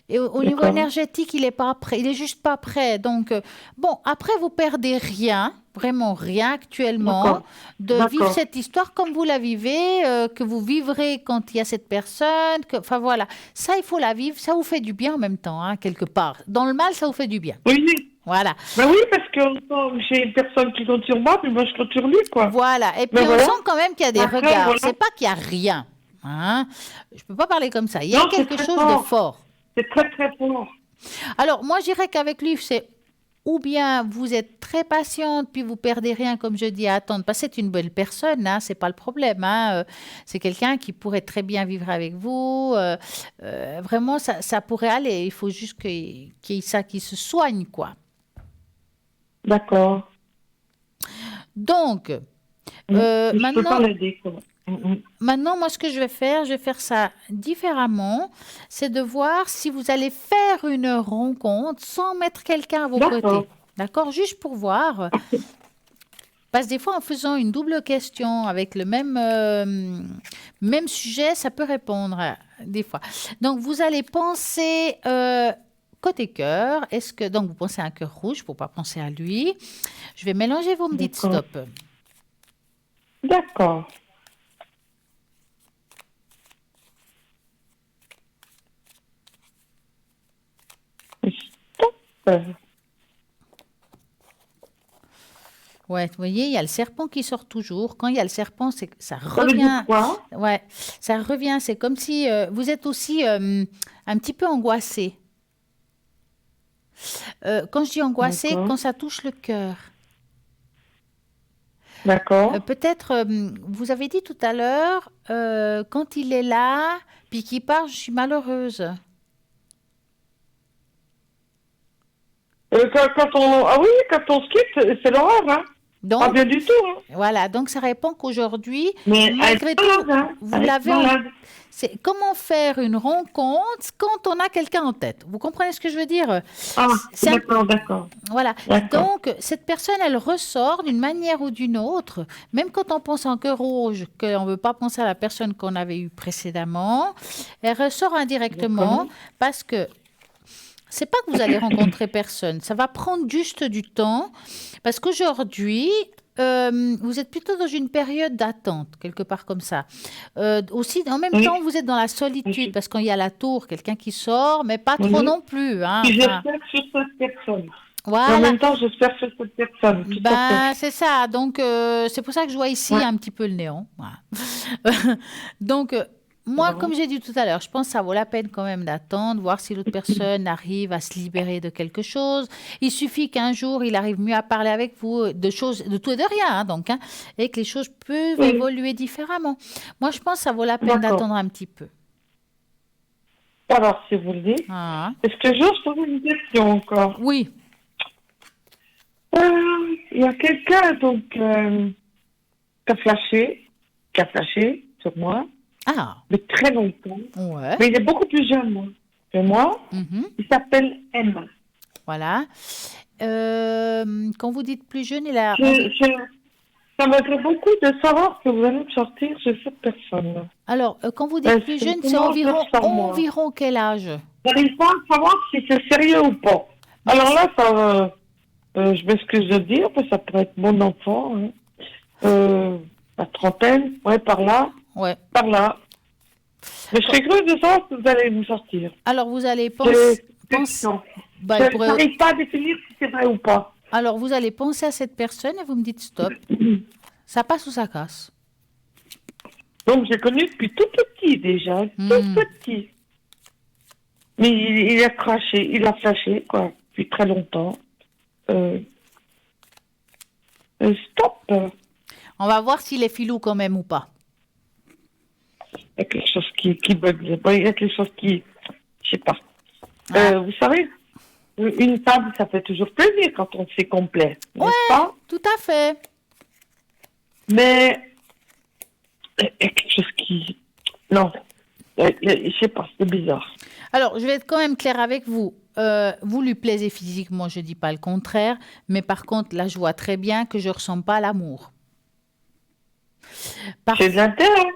Et au niveau D'accord. énergétique, il est pas prêt, il est juste pas prêt. Donc, bon, après, vous perdez rien, vraiment rien actuellement, D'accord. de vivre D'accord. cette histoire comme vous la vivez, que vous vivrez quand il y a cette personne. Enfin, voilà. Ça, il faut la vivre. Ça vous fait du bien en même temps, hein, quelque part. Dans le mal, ça vous fait du bien. Oui, oui. Voilà. Ben oui, parce que j'ai une personne qui compte sur moi, puis moi je compte sur lui, quoi. Voilà. Et puis, Ben on voilà. sent quand même qu'il y a des Après, regards. voilà. C'est pas qu'il y a rien. Hein. Je peux pas parler comme ça. Il y a Non, c'est quelque très chose de fort. fort. C'est très, très fort. Alors, moi, je dirais qu'avec lui, c'est ou bien vous êtes très patiente, puis vous perdez rien, comme je dis, à attendre. Parce que c'est une belle personne, hein, c'est pas le problème. Hein, c'est quelqu'un qui pourrait très bien vivre avec vous. Vraiment, ça pourrait aller. Il faut juste qu'il y ait ça qui se soigne, quoi. D'accord. Donc, Je peux maintenant, pas l'aider, quoi. Maintenant, moi, ce que je vais faire ça différemment, c'est de voir si vous allez faire une rencontre sans mettre quelqu'un à vos D'accord. côtés. D'accord? Juste pour voir. Parce que des fois, en faisant une double question avec le même sujet, ça peut répondre des fois. Donc, vous allez penser côté cœur. Donc, vous pensez à un cœur rouge pour ne pas penser à lui. Je vais mélanger, vous me dites D'accord. stop. D'accord. Stop. Ouais, vous voyez, il y a le serpent qui sort toujours. Quand il y a le serpent, c'est que ça Ça veut dire revient. quoi? Ouais, ça revient. C'est comme si vous êtes aussi un petit peu angoissé. Quand je dis angoissé, D'accord. quand ça touche le cœur. D'accord. Peut-être, vous avez dit tout à l'heure, quand il est là, puis qu'il part, je suis malheureuse. Ah oui, quand on se quitte, c'est l'horreur, hein. Pas Donc, bien du tout, hein. voilà. Donc, ça répond qu'aujourd'hui, Mais malgré elle est tout, malade, hein. vous Elle est l'avez en malade. C'est comment faire une rencontre quand on a quelqu'un en tête. Vous comprenez ce que je veux dire? Ah, C'est un- d'accord, d'accord. Voilà. D'accord. Donc, cette personne, elle ressort d'une manière ou d'une autre, même quand on pense en cœur rouge, qu'on ne veut pas penser à la personne qu'on avait eue précédemment, elle ressort indirectement D'accord. parce que c'est pas que vous allez rencontrer personne, ça va prendre juste du temps parce qu'aujourd'hui, vous êtes plutôt dans une période d'attente, quelque part comme ça. Aussi, en même Oui. temps, vous êtes dans la solitude Oui. parce qu'il y a la tour, quelqu'un qui sort, mais pas trop Oui. non plus. Hein, Puis enfin, j'espère sur cette personne. Et en voilà. même temps, j'espère sur cette personne. Tout à Ben, fait. c'est ça. Donc, c'est pour ça que je vois ici Ouais. un petit peu le néant. Voilà. Donc, moi, Ouais. comme j'ai dit tout à l'heure, je pense que ça vaut la peine quand même d'attendre, voir si l'autre personne arrive à se libérer de quelque chose. Il suffit qu'un jour, il arrive mieux à parler avec vous de choses, de tout et de rien, hein, donc, hein, et que les choses peuvent Oui. évoluer différemment. Moi, je pense que ça vaut la peine D'accord. d'attendre un petit peu. Alors, si vous le dites, Ah, est-ce que j'ose poser une question encore? oui. Il y a quelqu'un, donc, qui a flashé sur moi, Ah, de très longtemps. ouais. Mais il est beaucoup plus jeune, moi, que moi. Mhm. Il s'appelle Emma. Voilà. Quand vous dites plus jeune, il a... Ça m'aiderait beaucoup de savoir ce que vous allez me sortir sur cette personne. Alors, quand vous dites plus c'est jeune, c'est comment environ, faire ça, moi environ quel âge? J'arrive pas à savoir si c'est sérieux ou pas. Alors là, ça, je m'excuse de dire, mais ça pourrait être mon enfant. Hein. La trentaine, ouais, par là, Ouais. par là. Mais je serais curieuse de savoir ce que vous allez nous sortir. Alors, vous allez C'est penser... question. Bah, Je il pourrait- n'arrive pas à définir si c'est vrai ou pas. Alors, vous allez penser à cette personne et vous me dites stop. Ça passe ou ça casse? Donc, j'ai connu depuis tout petit déjà, Hmm. tout petit. Mais il a craché, il a flashé, quoi, depuis très longtemps. Stop. On va voir s'il est filou quand même ou pas. Il y a quelque chose qui bug. Il y a quelque chose qui... Je sais pas. Ah. Vous savez, une table, ça fait toujours plaisir quand on c'est complet, n'est-ce pas? Tout à fait. Mais il y a quelque chose qui... Non. Je sais pas, c'est bizarre. Alors, je vais être quand même claire avec vous. Vous lui plaisez physiquement, je ne dis pas le contraire, mais par contre, là, je vois très bien que je ne ressens pas l'amour. C'est de l'intérêt.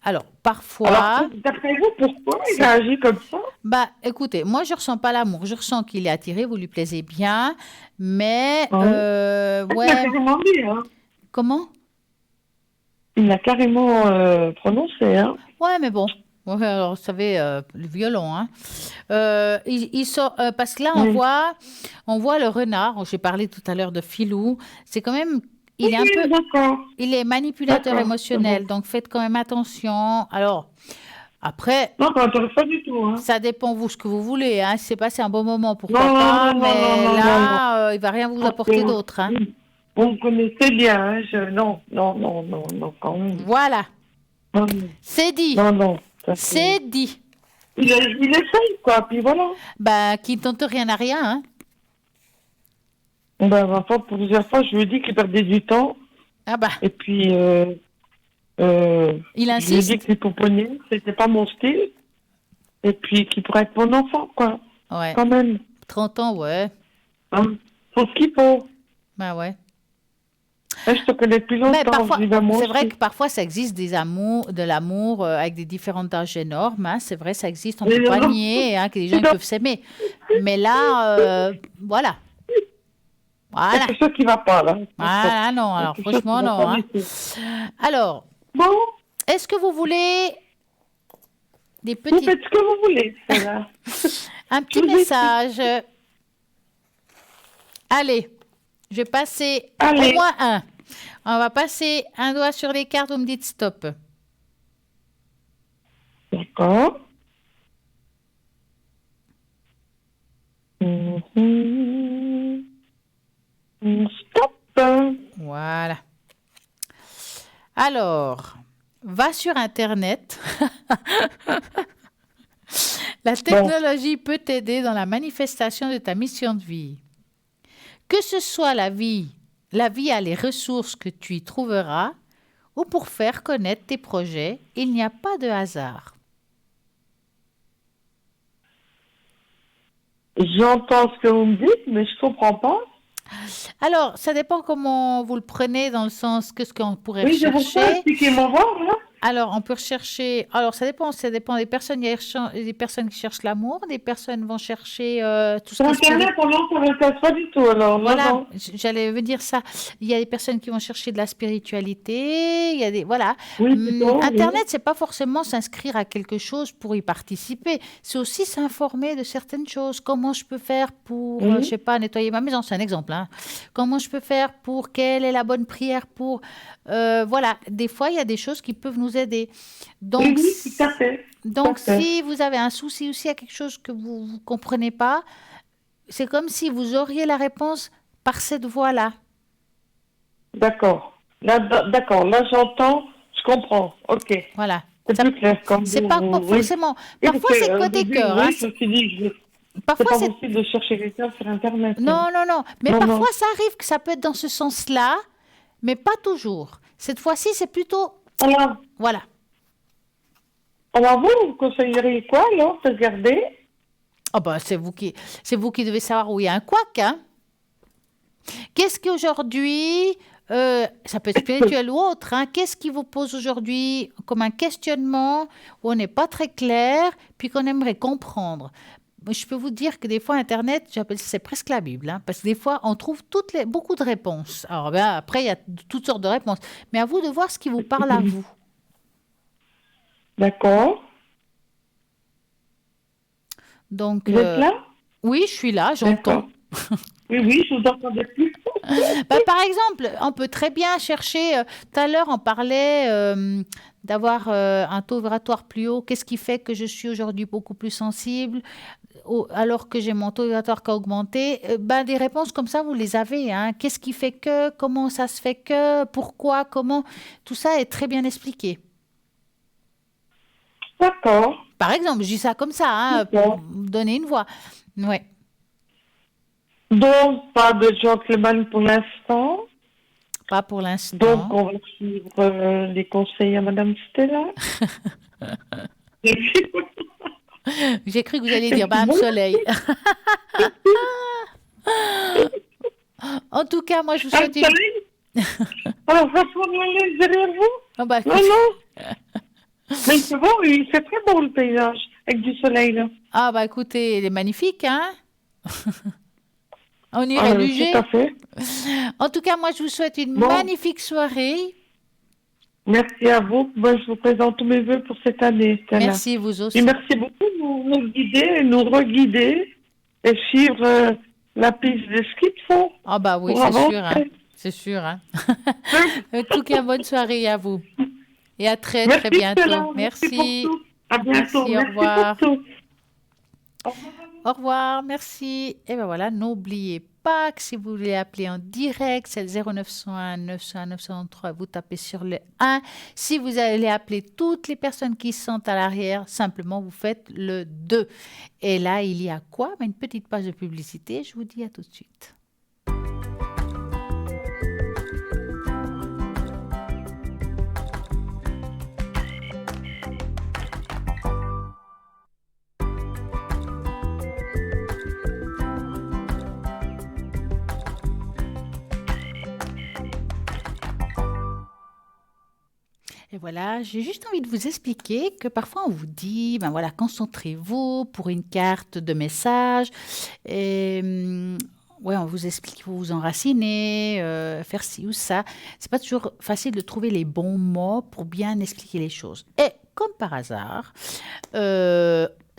Alors, parfois, Alors, d'après vous, pourquoi il a agi comme ça? bah, écoutez, moi, je ne ressens pas l'amour. Je ressens qu'il est attiré, vous lui plaisez bien, mais, Il l'a ouais, carrément dit, hein. comment? Il l'a carrément prononcé, hein. Ouais, mais bon. Ouais, alors, vous savez, le violon, hein. Il sort, parce que là, Oui. on voit le renard. J'ai parlé tout à l'heure de Filou. C'est quand même, il est un Oui, peu, d'accord. il est manipulateur D'accord, émotionnel. Donc, faites quand même attention. Alors, après, Non, ça m'intéresse pas du tout, hein. ça dépend vous ce que vous voulez. Hein. Si c'est passé un bon moment, pourquoi Non, non, pas. non, non, Mais non, non, là, il va rien vous apporter Parce que d'autre. Hein. Vous me connaissez bien, hein. Non, non, non, non, non, quand même. Voilà, Non, c'est dit. non, non. Ça, C'est dit. il essaye, quoi, puis voilà. Bah, qui ne tente rien à rien. Hein. Ben, ma foi, pour plusieurs fois, je lui ai dit qu'il perdait du temps. Ah bah, Et puis, il je lui ai insiste. dit que les pouponniers, c'était pas mon style. Et puis, qu'il pourrait être mon enfant, quoi. Ouais, Quand même. 30 ans, ouais. Hein. Faut ce qu'il faut. Bah ouais. Hein, je te connais depuis Mais longtemps, parfois, évidemment. c'est vrai aussi. que parfois ça existe de l'amour avec des différents âges énormes. Hein, c'est vrai, ça existe, on ne Mais peut pas non. nier hein, que les gens ils peuvent s'aimer. Mais là, voilà. Il y a Voilà. quelque chose qui va pas, là. Ah non, alors Quelque chose qui franchement, va non. pas Hein. du tout. Alors, Bon, est-ce que vous voulez des vous petits, faites ce que vous voulez, Sarah. un petit Je vous écoute. message? Allez, je vais passer Allez. au moins un. On va passer un doigt sur les cartes, vous me dites stop. D'accord. Mhm. Stop. Voilà. Alors, va sur Internet. La technologie peut t'aider dans la manifestation de ta mission de vie. Que ce soit la vie a les ressources que tu y trouveras, ou pour faire connaître tes projets, il n'y a pas de hasard. J'entends ce que vous me dites, mais je comprends pas. Alors, ça dépend comment vous le prenez, dans le sens que ce qu'on pourrait Oui, je vous rechercher. expliquez-moi voir, là. Alors, on peut rechercher. Alors, ça dépend des personnes. Il y a des personnes qui cherchent l'amour, des personnes vont chercher tout ce Sur qui est Internet, on ne m'intéresse pas du tout, alors. Voilà, Non, non. j'allais vous dire ça. Il y a des personnes qui vont chercher de la spiritualité. Il y a des voilà. Oui, plutôt, oui. Internet, c'est pas forcément s'inscrire à quelque chose pour y participer. C'est aussi s'informer de certaines choses. Comment je peux faire pour, Oui. je sais pas, nettoyer ma maison, c'est un exemple. Hein. Comment je peux faire pour quelle est la bonne prière pour, voilà. Des fois, il y a des choses qui peuvent nous aider. Donc, Oui, oui, tout à fait. donc, Tout à fait. si vous avez un souci aussi à quelque chose que vous ne comprenez pas, c'est comme si vous auriez la réponse par cette voie-là. D'accord. Là, d'accord. Là, j'entends, je comprends. OK. Voilà. C'est Ça- plus clair. Comme C'est vous- pas vous- oui. forcément. Oui, Parfois, parce que, c'est au côté début, cœur. oui, Hein. je me suis dit, c'est Parfois, pas c'est. possible de chercher quelqu'un sur Internet. Non, non, non. Mais Non, parfois, non. ça arrive que ça peut être dans ce sens-là, mais pas toujours. Cette fois-ci, c'est plutôt. Voilà. Alors, vous conseilleriez quoi, alors, de regarder? Oh ben, c'est vous qui devez savoir où il y a un couac. Hein. Qu'est-ce qu'aujourd'hui, ça peut être spirituel ou autre, hein, qu'est-ce qui vous pose aujourd'hui comme un questionnement où on n'est pas très clair, puis qu'on aimerait comprendre? Je peux vous dire que des fois, Internet, j'appelle c'est presque la Bible, hein, parce que des fois, on trouve beaucoup de réponses. Alors, ben, après, il y a toutes sortes de réponses. Mais à vous de voir ce qui vous parle à vous. D'accord. Donc, Vous êtes là? oui, je suis là, j'entends. D'accord. Oui, je vous entendais plus. Bah, par exemple, on peut très bien chercher, tout à l'heure on parlait d'avoir un taux vibratoire plus haut. Qu'est-ce qui fait que je suis aujourd'hui beaucoup plus sensible alors que j'ai mon taux vibratoire qui a augmenté? Ben, des réponses comme ça, vous les avez, hein. Qu'est-ce qui fait que, comment ça se fait que, pourquoi, comment, tout ça est très bien expliqué. D'accord. Par exemple, je dis ça comme ça, hein, pour D'accord. me donner une voix. Ouais. Donc, pas de gentleman pour l'instant. Pas pour Donc, l'instant. on va suivre les conseils à Madame Stella. Et puis, J'ai cru que vous alliez et dire puis Madame voilà. Soleil. En tout cas, moi, je vous Ah, souhaite vous une... savez, alors, franchement, on est derrière vous? Ah bah, Non, non. Mais c'est bon, il fait très beau le paysage, avec du soleil, là. ah bah écoutez, il est magnifique, hein? On Ah, irait tout à luger. fait. En tout cas, moi, je vous souhaite une Bon, magnifique soirée. merci à vous. Moi, je vous présente tous mes voeux pour cette année, Stella. Merci, vous Et aussi. merci beaucoup de nous guider, nous reguider et suivre la piste de ski de fond Ah bah oui, pour c'est sûr, hein. avancer. C'est sûr, hein. En tout cas, bonne soirée à vous. Et à très, très Merci, bientôt. Stella. Merci pour Merci. tout. À bientôt. Merci, au Merci pour revoir. tout. Au revoir. Au revoir, merci. Et ben voilà, n'oubliez pas que si vous voulez appeler en direct, c'est le 0901 901 903, vous tapez sur le 1. Si vous allez appeler toutes les personnes qui sont à l'arrière, simplement vous faites le 2. Et là, il y a quoi? Ben, une petite page de publicité. Je vous dis à tout de suite. Et voilà, j'ai juste envie de vous expliquer que parfois on vous dit, ben voilà, concentrez-vous pour une carte de message. Et ouais, on vous explique, il faut vous enraciner, faire ci ou ça. C'est pas toujours facile de trouver les bons mots pour bien expliquer les choses. Et comme par hasard,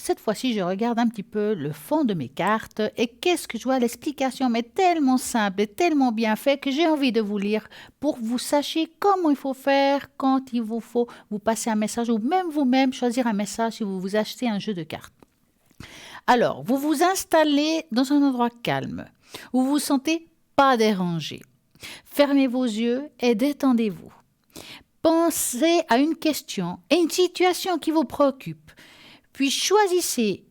cette fois-ci, je regarde un petit peu le fond de mes cartes et qu'est-ce que je vois? L'explication mais tellement simple et tellement bien fait que j'ai envie de vous lire pour que vous sachiez comment il faut faire quand il vous faut vous passer un message ou même vous-même choisir un message si vous vous achetez un jeu de cartes. Alors, vous vous installez dans un endroit calme où vous vous sentez pas dérangé. Fermez vos yeux et détendez-vous. Pensez à une question et une situation qui vous préoccupe. Puis choisissez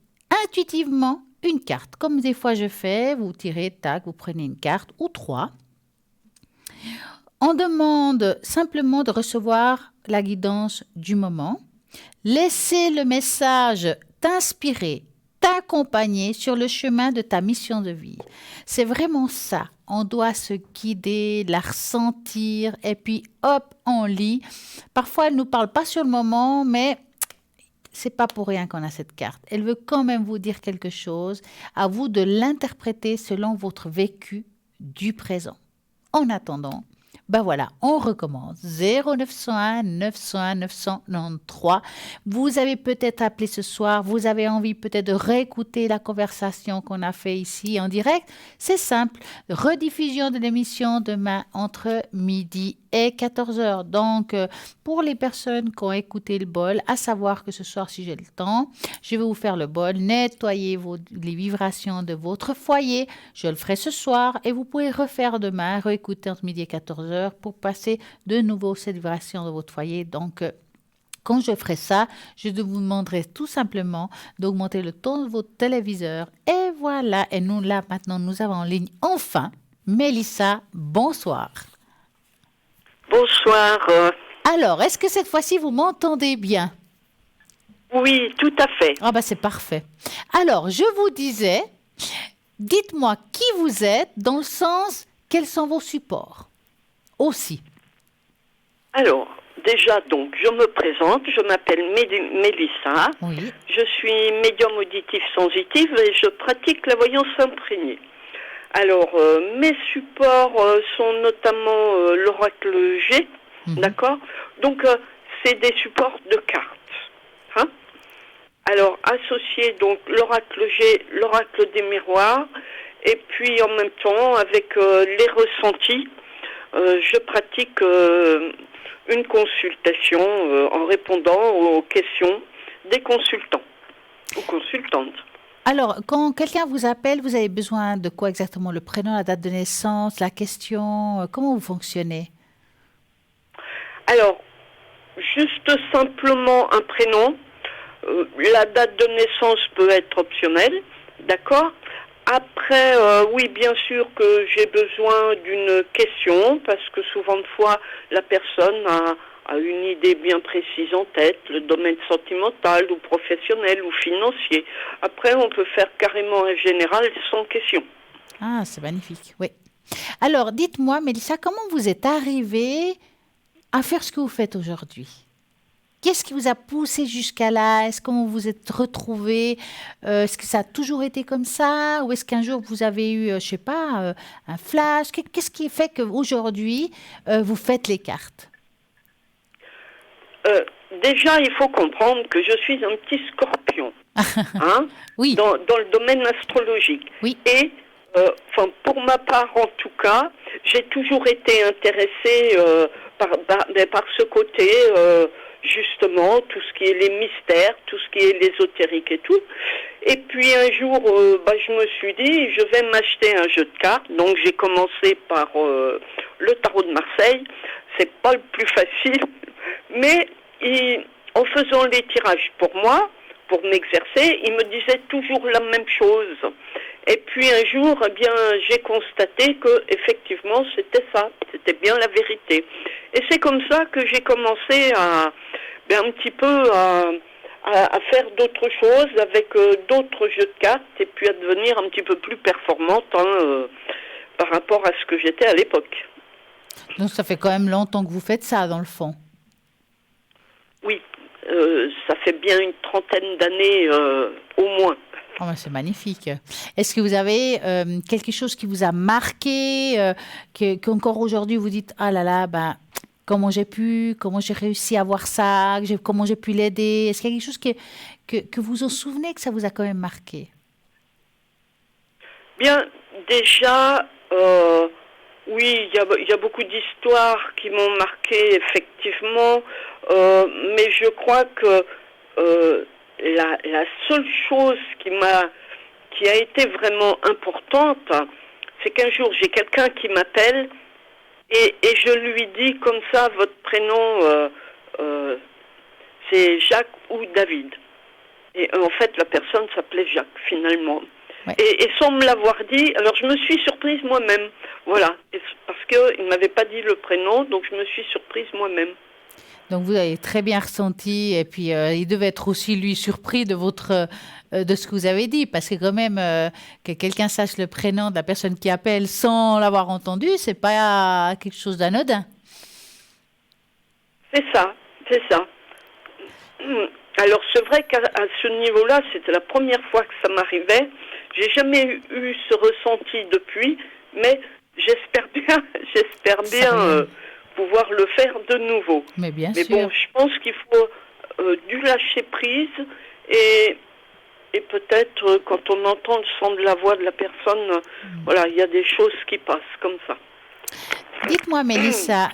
intuitivement une carte. Comme des fois je fais, vous tirez, tac, vous prenez une carte ou 3. On demande simplement de recevoir la guidance du moment. Laissez le message t'inspirer, t'accompagner sur le chemin de ta mission de vie. C'est vraiment ça. On doit se guider, la ressentir et puis hop, on lit. Parfois, elle ne nous parle pas sur le moment, mais c'est pas pour rien qu'on a cette carte. Elle veut quand même vous dire quelque chose. À vous de l'interpréter selon votre vécu du présent. En attendant, ben voilà, on recommence. 0901 901 993. Vous avez peut-être appelé ce soir, vous avez envie peut-être de réécouter la conversation qu'on a fait ici en direct. C'est simple, rediffusion de l'émission demain entre midi et 14 heures. Donc, pour les personnes qui ont écouté le bol, à savoir que ce soir, si j'ai le temps, je vais vous faire le bol, nettoyer les vibrations de votre foyer. Je le ferai ce soir et vous pouvez refaire demain, réécouter entre midi et 14 heures pour passer de nouveau cette vibration de votre foyer. Donc, quand je ferai ça, je vous demanderai tout simplement d'augmenter le ton de votre téléviseur. Et voilà, et nous là maintenant, nous avons en ligne enfin Mélissa. Bonsoir. Bonsoir. Alors, est-ce que cette fois-ci vous m'entendez bien? Oui, tout à fait. Ah bah c'est parfait. Alors, je vous disais, dites-moi qui vous êtes dans le sens quels sont vos supports aussi. Alors, déjà, donc, je me présente. Je m'appelle Mélissa. Oui. Je suis médium auditif sensitive et je pratique la voyance imprégnée. Alors, mes supports sont notamment l'oracle G, d'accord? Donc, c'est des supports de cartes. hein. Alors, associer donc l'oracle G, l'oracle des miroirs, et puis en même temps, avec les ressentis, je pratique une consultation en répondant aux questions des consultants ou consultantes. Alors, quand quelqu'un vous appelle, vous avez besoin de quoi exactement? Le prénom, la date de naissance, la question, comment vous fonctionnez? Alors, juste simplement un prénom. La date de naissance peut être optionnelle, d'accord? Après, oui, bien sûr que j'ai besoin d'une question, parce que souvent de fois, la personne a une idée bien précise en tête, le domaine sentimental ou professionnel ou financier. Après, on peut faire carrément un général sans question. Ah, c'est magnifique, oui. Alors, dites-moi, Mélissa, comment vous êtes arrivée à faire ce que vous faites aujourd'hui? Qu'est-ce qui vous a poussé jusqu'à là? Est-ce comment vous vous êtes retrouvée? Est-ce que ça a toujours été comme ça? Ou est-ce qu'un jour vous avez eu, je sais pas, un flash? Qu'est-ce qui fait qu'aujourd'hui, vous faites les cartes? Déjà, il faut comprendre que je suis un petit scorpion, hein, Oui, dans le domaine astrologique. oui. Et, pour ma part, en tout cas, j'ai toujours été intéressée par ce côté, justement, tout ce qui est les mystères, tout ce qui est l'ésotérique et tout. Et puis un jour, je me suis dit, je vais m'acheter un jeu de cartes. Donc j'ai commencé par le tarot de Marseille. C'est pas le plus facile, mais en faisant les tirages pour moi, pour m'exercer, il me disait toujours la même chose. Et puis un jour, eh bien, j'ai constaté que effectivement c'était ça, c'était bien la vérité. Et c'est comme ça que j'ai commencé un petit peu à faire d'autres choses avec d'autres jeux de cartes et puis à devenir un petit peu plus performante par rapport à ce que j'étais à l'époque. Donc ça fait quand même longtemps que vous faites ça, dans le fond. Oui, ça fait bien une trentaine d'années au moins. Oh, ben, c'est magnifique. Est-ce que vous avez quelque chose qui vous a marqué, qu'encore aujourd'hui vous dites, ah là là, ben, comment j'ai réussi à voir ça, comment j'ai pu l'aider? Est-ce qu'il y a quelque chose que vous en souvenez, que ça vous a quand même marqué? Bien, déjà, oui, il y a beaucoup d'histoires qui m'ont marqué, effectivement, mais je crois que la seule chose qui a été vraiment importante, c'est qu'un jour, j'ai quelqu'un qui m'appelle et je lui dis comme ça, votre prénom, c'est Jacques ou David. Et en fait, la personne s'appelait Jacques, finalement. Ouais. Et sans me l'avoir dit, alors je me suis surprise moi-même. Voilà. Parce qu'il ne m'avait pas dit le prénom, donc je me suis surprise moi-même. Donc vous avez très bien ressenti, et puis il devait être aussi lui surpris de de ce que vous avez dit, parce que quand même que quelqu'un sache le prénom de la personne qui appelle sans l'avoir entendu, c'est pas quelque chose d'anodin. C'est ça, c'est ça. Alors c'est vrai qu'à ce niveau-là, c'était la première fois que ça m'arrivait. J'ai jamais eu ce ressenti depuis, mais j'espère bien pouvoir le faire de nouveau. Mais bien sûr. Bon, je pense qu'il faut du lâcher prise et peut-être quand on entend le son de la voix de la personne, voilà, il y a des choses qui passent comme ça. Dites-moi, Mélissa,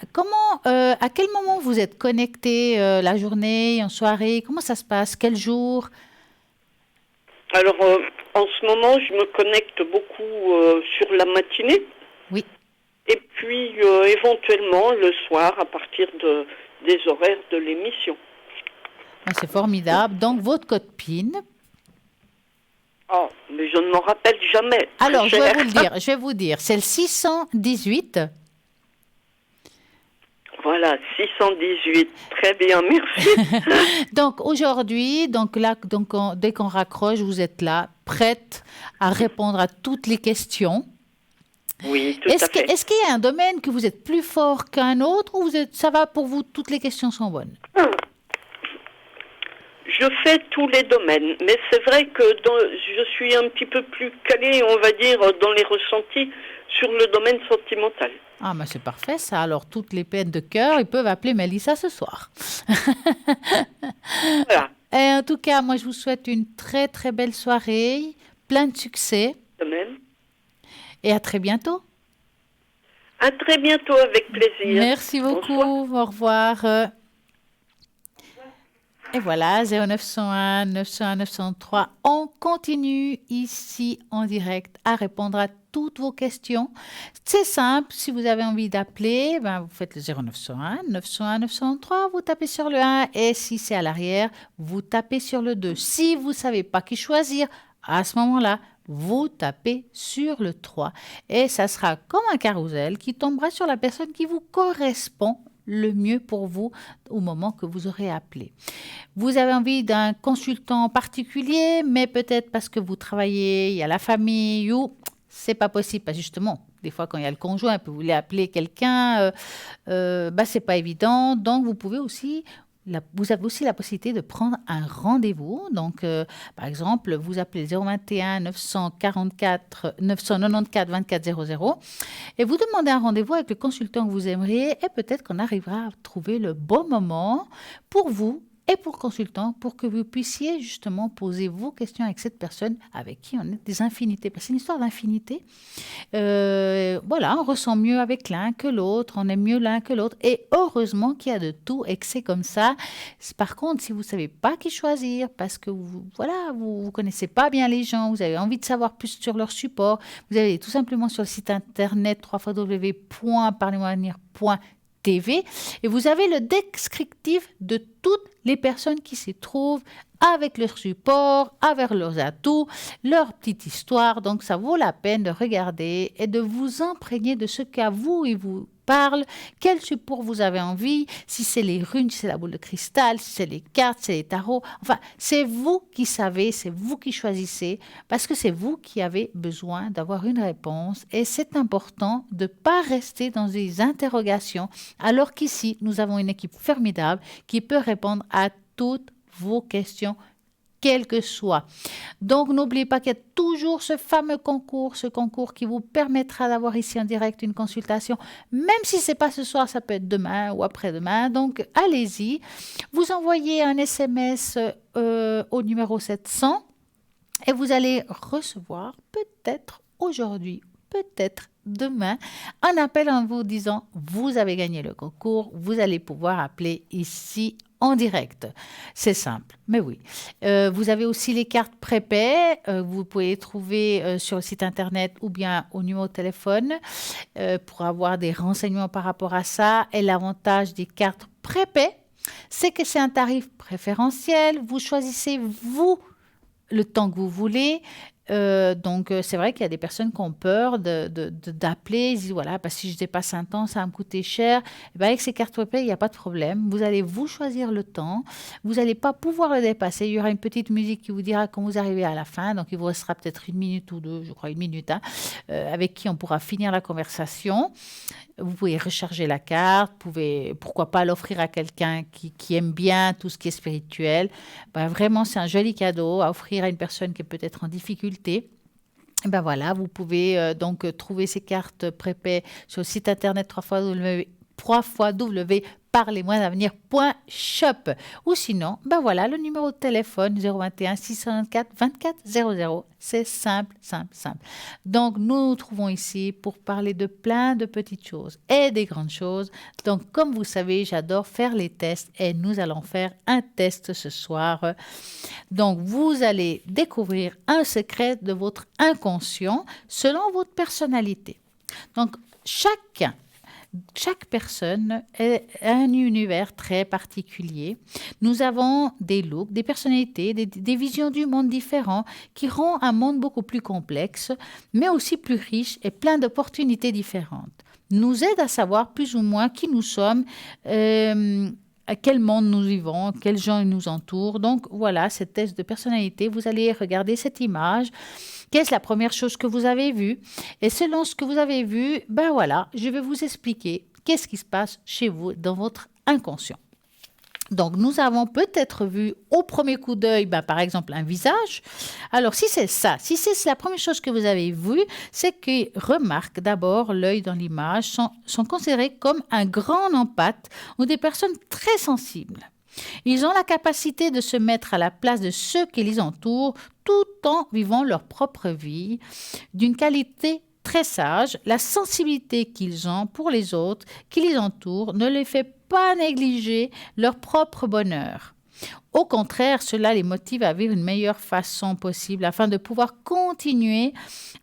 à quel moment vous êtes connectée, la journée, en soirée? Comment ça se passe? Quel jour? Alors, en ce moment, je me connecte beaucoup sur la matinée. Oui. Et puis, éventuellement, le soir, à partir des horaires de l'émission. C'est formidable. Donc, votre code PIN? Oh, mais je ne m'en rappelle jamais. Alors, je vais vous dire. C'est le 618. Voilà, 618. Très bien, merci. Donc, aujourd'hui, dès qu'on raccroche, vous êtes là, prête à répondre à toutes les questions. Oui, tout à fait. Est-ce qu'il y a un domaine que vous êtes plus fort qu'un autre ou ça va pour vous, toutes les questions sont bonnes? Je fais tous les domaines, mais c'est vrai que je suis un petit peu plus calée, on va dire, dans les ressentis sur le domaine sentimental. Ah, mais c'est parfait ça. Alors, toutes les peines de cœur, ils peuvent appeler Mélissa ce soir. Voilà. Et en tout cas, moi, je vous souhaite une très, très belle soirée, plein de succès De même. et à très bientôt. À très bientôt, avec plaisir. Merci beaucoup. Bonsoir. Au revoir. Et voilà, 0901 901 903. On continue ici en direct à répondre à toutes vos questions. C'est simple, si vous avez envie d'appeler, ben vous faites le 0901 901 903, vous tapez sur le 1 et si c'est à l'arrière, vous tapez sur le 2. Si vous ne savez pas qui choisir, à ce moment-là, vous tapez sur le 3 et ça sera comme un carrousel qui tombera sur la personne qui vous correspond le mieux pour vous au moment que vous aurez appelé. Vous avez envie d'un consultant particulier, mais peut-être parce que vous travaillez, il y a la famille ou c'est pas possible, parce que justement, des fois quand il y a le conjoint, vous voulez appeler quelqu'un, c'est pas évident. Donc vous pouvez aussi vous avez aussi la possibilité de prendre un rendez-vous. Donc, par exemple, vous appelez 021 944 994 24 00 et vous demandez un rendez-vous avec le consultant que vous aimeriez et peut-être qu'on arrivera à trouver le bon moment pour vous et pour le consultant pour que vous puissiez justement poser vos questions avec cette personne avec qui on est des infinités. Parce que c'est une histoire d'infinité. Voilà, on ressent mieux avec l'un que l'autre, on aime mieux l'un que l'autre. Et heureusement qu'il y a de tout et que c'est comme ça. Par contre, si vous ne savez pas qui choisir, parce que vous ne connaissez pas bien les gens, vous avez envie de savoir plus sur leur support, vous allez tout simplement sur le site internet www.parlez-moi-avenir.tv et vous avez le descriptif de toutes les personnes qui s'y trouvent avec leur support, avec leurs atouts, leur petite histoire. Donc, ça vaut la peine de regarder et de vous imprégner de ce qu'à vous il vous parle, quel support vous avez envie, si c'est les runes, si c'est la boule de cristal, si c'est les cartes, si c'est les tarots. Enfin, c'est vous qui savez, c'est vous qui choisissez, parce que c'est vous qui avez besoin d'avoir une réponse. Et c'est important de ne pas rester dans des interrogations, alors qu'ici, nous avons une équipe formidable qui peut répondre à toutes vos questions, quel que soit. Donc, n'oubliez pas qu'il y a toujours ce fameux concours, ce concours qui vous permettra d'avoir ici en direct une consultation, même si ce n'est pas ce soir, ça peut être demain ou après-demain. Donc, allez-y. Vous envoyez un SMS au numéro 700 et vous allez recevoir peut-être aujourd'hui, peut-être demain, un appel en vous disant « Vous avez gagné le concours, vous allez pouvoir appeler ici en direct. » C'est simple, mais oui. Vous avez aussi les cartes prépaies. Vous pouvez les trouver sur le site internet ou bien au numéro de téléphone pour avoir des renseignements par rapport à ça. Et l'avantage des cartes prépaies, c'est que c'est un tarif préférentiel. Vous choisissez, vous, le temps que vous voulez. Donc, c'est vrai qu'il y a des personnes qui ont peur d'appeler. Ils disent, voilà, parce que si je dépasse un temps, ça va me coûter cher. Et bien, avec ces cartes prépaies, il n'y a pas de problème. Vous allez vous choisir le temps. Vous n'allez pas pouvoir le dépasser. Il y aura une petite musique qui vous dira quand vous arrivez à la fin. Donc, il vous restera peut-être 1 minute ou 2, je crois 1 minute, avec qui on pourra finir la conversation. Vous pouvez recharger la carte, vous pouvez, pourquoi pas, l'offrir à quelqu'un qui aime bien tout ce qui est spirituel. Ben, vraiment, c'est un joli cadeau à offrir à une personne qui est peut-être en difficulté. Et ben voilà, vous pouvez donc trouver ces cartes prépaies sur le site internet www.parlez-moi-avenir.shop ou sinon, ben voilà, le numéro de téléphone 021 694 24 00. C'est simple, simple, simple. Donc, nous nous trouvons ici pour parler de plein de petites choses et des grandes choses. Donc, comme vous savez, j'adore faire les tests et nous allons faire un test ce soir. Donc, vous allez découvrir un secret de votre inconscient selon votre personnalité. Donc, chaque personne a un univers très particulier. Nous avons des looks, des personnalités, des visions du monde différents qui rendent un monde beaucoup plus complexe, mais aussi plus riche et plein d'opportunités différentes. Nous aide à savoir plus ou moins qui nous sommes, à quel monde nous vivons, quels gens nous entourent. Donc voilà, ce test de personnalité, vous allez regarder cette image. Qu'est-ce la première chose que vous avez vue? Et selon ce que vous avez vu, ben voilà, je vais vous expliquer qu'est-ce qui se passe chez vous dans votre inconscient. Donc, nous avons peut-être vu au premier coup d'œil, par exemple, un visage. Alors, si c'est ça, si c'est la première chose que vous avez vue, c'est que, remarque d'abord, l'œil dans l'image sont considérés comme un grand empathe ou des personnes très sensibles. Ils ont la capacité de se mettre à la place de ceux qui les entourent tout en vivant leur propre vie d'une qualité très sage. La sensibilité qu'ils ont pour les autres qui les entourent ne les fait pas négliger leur propre bonheur. Au contraire, cela les motive à vivre une meilleure façon possible afin de pouvoir continuer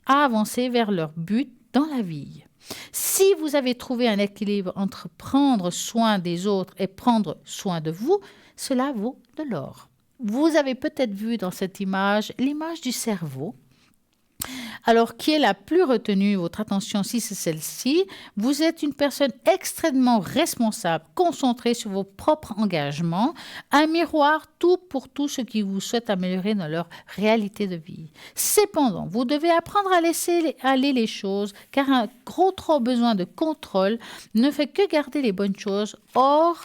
à avancer vers leur but dans la vie. Si vous avez trouvé un équilibre entre prendre soin des autres et prendre soin de vous, cela vaut de l'or. Vous avez peut-être vu dans cette image l'image du cerveau. Alors, qui est la plus retenue, votre attention, si c'est celle-ci, vous êtes une personne extrêmement responsable, concentrée sur vos propres engagements, un miroir tout pour tous ceux qui vous souhaitent améliorer dans leur réalité de vie. Cependant, vous devez apprendre à laisser aller les choses, car un trop besoin de contrôle ne fait que garder les bonnes choses. Or,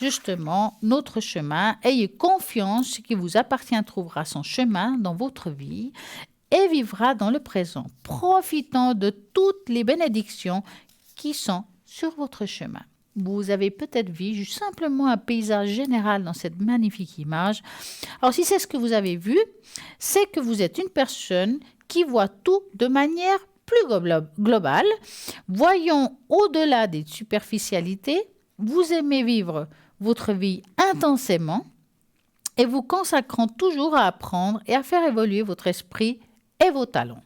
justement, notre chemin, ayez confiance, ce qui vous appartient trouvera son chemin dans votre vie et vivra dans le présent, profitant de toutes les bénédictions qui sont sur votre chemin. Vous avez peut-être vu juste simplement un paysage général dans cette magnifique image. Alors, si c'est ce que vous avez vu, c'est que vous êtes une personne qui voit tout de manière plus globale. Voyons au-delà des superficialités. Vous aimez vivre votre vie intensément et vous consacrant toujours à apprendre et à faire évoluer votre esprit et vos talents.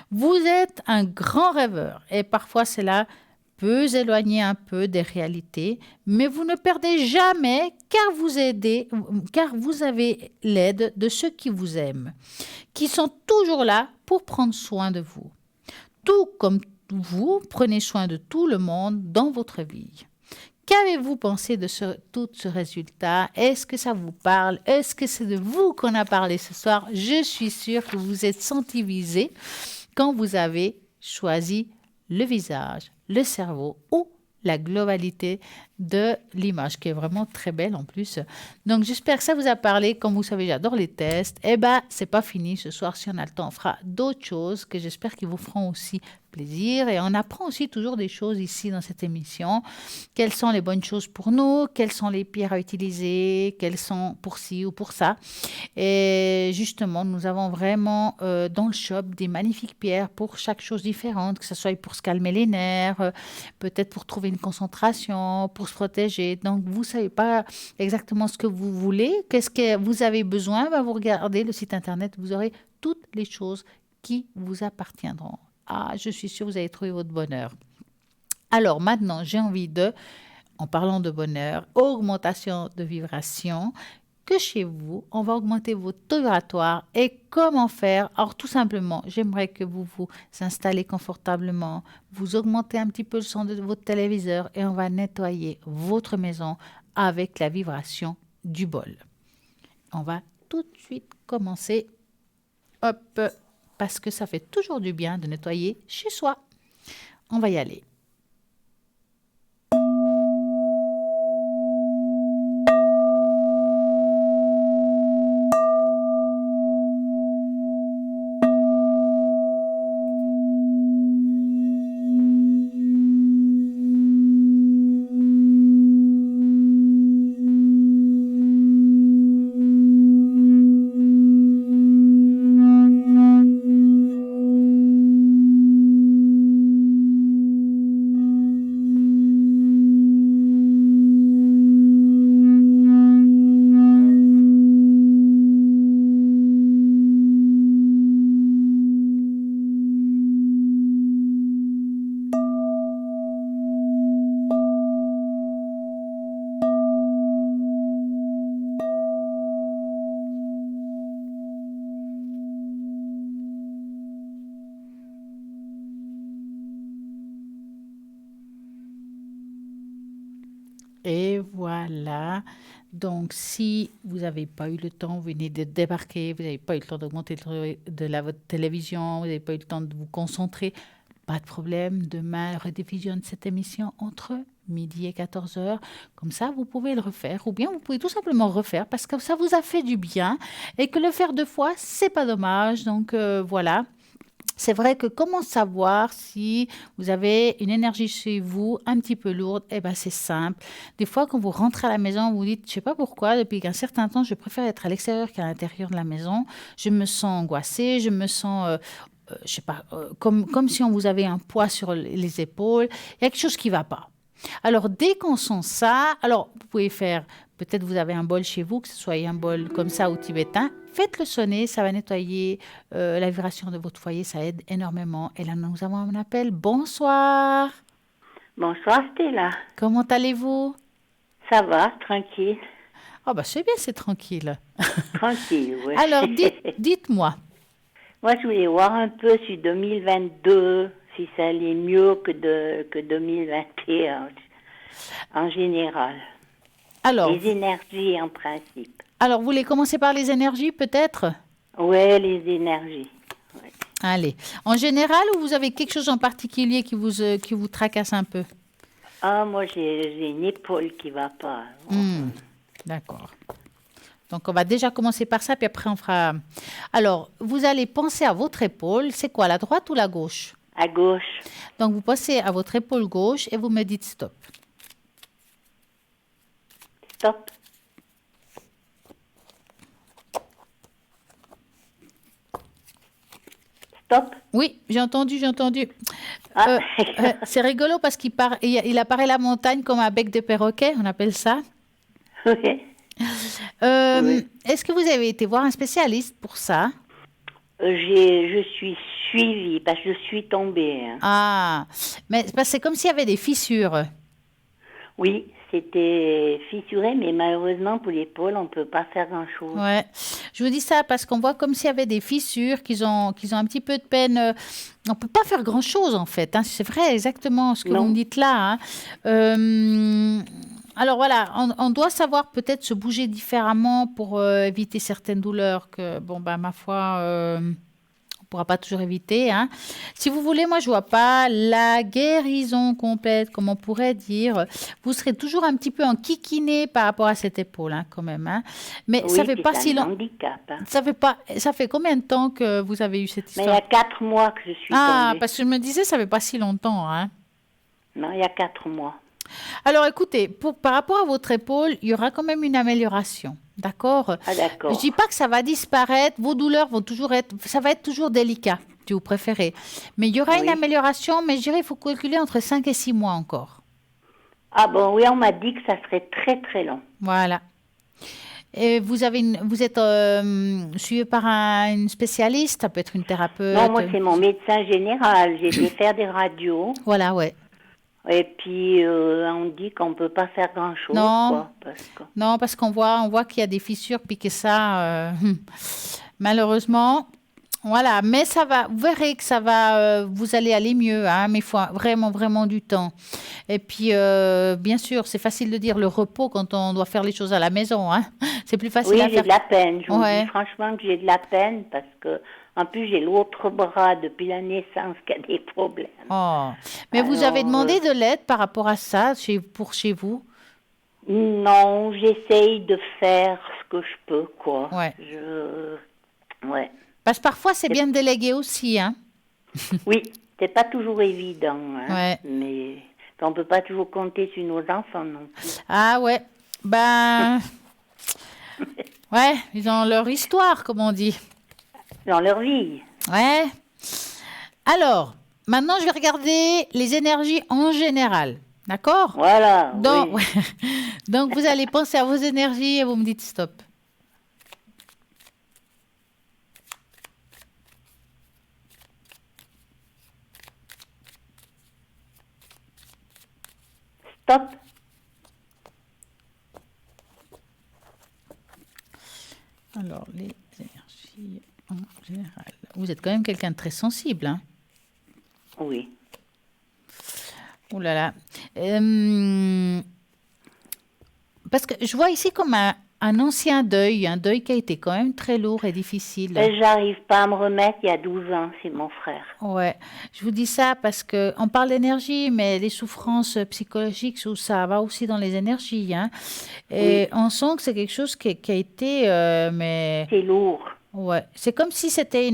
Vous êtes un grand rêveur et parfois cela peut éloigner un peu des réalités, mais vous ne perdez jamais car vous avez l'aide de ceux qui vous aiment, qui sont toujours là pour prendre soin de vous. Tout comme vous prenez soin de tout le monde dans votre vie. Qu'avez-vous pensé de tout ce résultat? Est-ce que ça vous parle? Est-ce que c'est de vous qu'on a parlé ce soir? Je suis sûre que vous êtes senti visé quand vous avez choisi le visage, le cerveau ou la globalité de l'image, qui est vraiment très belle en plus. Donc, j'espère que ça vous a parlé. Comme vous savez, j'adore les tests. Eh bien, c'est pas fini. Ce soir, si on a le temps, on fera d'autres choses que j'espère qu'ils vous feront aussi plaisir. Et on apprend aussi toujours des choses ici dans cette émission. Quelles sont les bonnes choses pour nous? Quelles sont les pierres à utiliser? Quelles sont pour ci ou pour ça? Et justement, nous avons vraiment dans le shop des magnifiques pierres pour chaque chose différente, que ce soit pour se calmer les nerfs, peut-être pour trouver une concentration, pour se protéger. Donc, vous ne savez pas exactement ce que vous voulez, qu'est-ce que vous avez besoin, vous regardez le site internet, vous aurez toutes les choses qui vous appartiendront. Ah, je suis sûre que vous allez trouver votre bonheur. Alors maintenant, j'ai envie en parlant de bonheur, augmentation de vibration, que chez vous, on va augmenter votre taux vibratoire. Et comment faire? Alors tout simplement, j'aimerais que vous vous installez confortablement, vous augmentez un petit peu le son de votre téléviseur et on va nettoyer votre maison avec la vibration du bol. On va tout de suite commencer, parce que ça fait toujours du bien de nettoyer chez soi. On va y aller. Et voilà. Donc, si vous n'avez pas eu le temps, vous venez de débarquer, vous n'avez pas eu le temps d'augmenter votre télévision, vous n'avez pas eu le temps de vous concentrer, pas de problème. Demain, rediffusionne cette émission entre midi et 14 heures. Comme ça, vous pouvez le refaire. Ou bien, vous pouvez tout simplement refaire parce que ça vous a fait du bien. Et que le faire 2 fois, c'est pas dommage. Donc, voilà. C'est vrai que comment savoir si vous avez une énergie chez vous un petit peu lourde? Eh ben, c'est simple. Des fois, quand vous rentrez à la maison, vous vous dites, je sais pas pourquoi, depuis un certain temps, je préfère être à l'extérieur qu'à l'intérieur de la maison. Je me sens angoissée, je me sens, je sais pas, comme si on vous avait un poids sur les épaules. Il y a quelque chose qui va pas. Alors, dès qu'on sent ça, alors vous pouvez faire, peut-être vous avez un bol chez vous, que ce soit un bol comme ça ou tibétain, faites-le sonner, ça va nettoyer la vibration de votre foyer, ça aide énormément. Et là, nous avons un appel. Bonsoir, Bonsoir Stella. comment allez-vous? Ça va, tranquille. Ah bah c'est bien, c'est tranquille. Tranquille, oui. Alors, dites-moi. Moi, je voulais voir un peu sur 2022, si ça allait mieux que 2021, en général. Alors, Les énergies, en principe. vous voulez commencer par les énergies, peut-être? Ouais, les énergies. Ouais. Allez. En général, ou vous avez quelque chose en particulier qui vous tracasse un peu? Ah, moi, j'ai une épaule qui va pas. D'accord. Donc, on va déjà commencer par ça, puis après, on fera... Alors, vous allez penser à votre épaule. C'est quoi, la droite ou la gauche? À gauche. Donc, vous pensez à votre épaule gauche et vous me dites stop. Stop. Stop. Oui, j'ai entendu. Ah. C'est rigolo parce il apparaît la montagne comme un bec de perroquet, on appelle ça. Oui. Oui. Est-ce que vous avez été voir un spécialiste pour ça? Je suis suivie parce que je suis tombée. Hein. Ah, mais parce que c'est comme s'il y avait des fissures. Oui, c'était fissuré, mais malheureusement pour l'épaule, on ne peut pas faire grand-chose. Ouais, je vous dis ça parce qu'on voit comme s'il y avait des fissures, qu'ils ont un petit peu de peine. On ne peut pas faire grand-chose en fait. Hein. C'est vrai, exactement ce que vous me dites là. Hein. Alors voilà, on doit savoir peut-être se bouger différemment pour éviter certaines douleurs que, ma foi, on ne pourra pas toujours éviter. Hein. Si vous voulez, moi, je ne vois pas la guérison complète, comme on pourrait dire. Vous serez toujours un petit peu enquiquiné par rapport à cette épaule, hein, quand même. Hein. Mais oui, ça fait pas si longtemps. Hein. Ça fait combien de temps que vous avez eu cette histoire? Mais il y a 4 mois que je suis tombée. Parce que je me disais, ça fait pas si longtemps. Hein. Non, il y a 4 mois. Alors, écoutez, par rapport à votre épaule, il y aura quand même une amélioration. D'accord? Ah, d'accord. Je dis pas que ça va disparaître. Vos douleurs vont toujours ça va être toujours délicat, si vous préférez. Mais il y aura une amélioration, mais je dirais qu'il faut calculer entre 5 et 6 mois encore. Ah bon, oui, on m'a dit que ça serait très, très long. Voilà. Et vous êtes suivi par une spécialiste, ça peut être une thérapeute. Non, moi, c'est mon médecin général. J'ai été faire des radios. Voilà, ouais. Et puis, on dit qu'on ne peut pas faire grand-chose. Non, quoi, non, parce qu'on voit qu'il y a des fissures, puis que ça, malheureusement, voilà. Mais ça va, vous verrez que ça va, vous allez aller mieux, hein, mais il faut vraiment, vraiment du temps. Et puis, bien sûr, c'est facile de dire le repos quand on doit faire les choses à la maison. Hein. C'est plus facile à faire. Oui, j'ai de la peine. Je vous dis franchement que j'ai de la peine parce que... En plus, j'ai l'autre bras depuis la naissance qui a des problèmes. Oh. Mais vous avez demandé de l'aide par rapport à ça, pour chez vous? Non, j'essaye de faire ce que je peux, quoi. Ouais. Ouais. Parce que parfois, c'est bien de déléguer aussi, hein? Oui, c'est pas toujours évident, hein, ouais. Mais on ne peut pas toujours compter sur nos enfants non plus. Ah ouais, ben... ouais, ils ont leur histoire, comme on dit. Dans leur vie. Ouais. Alors, maintenant, je vais regarder les énergies en général. D'accord? Voilà. Donc, donc, vous allez penser à vos énergies et vous me dites stop. Stop. Alors, les énergies... en général. Vous êtes quand même quelqu'un de très sensible, hein? Oui. Oh là là. Parce que je vois ici comme un ancien deuil, un deuil qui a été quand même très lourd et difficile. J'arrive pas à me remettre il y a 12 ans, c'est mon frère. Ouais, je vous dis ça parce qu'on parle d'énergie, mais les souffrances psychologiques, ça va aussi dans les énergies. Hein? Et on sent que c'est quelque chose qui a été... mais... C'est lourd. Ouais, c'est comme si c'était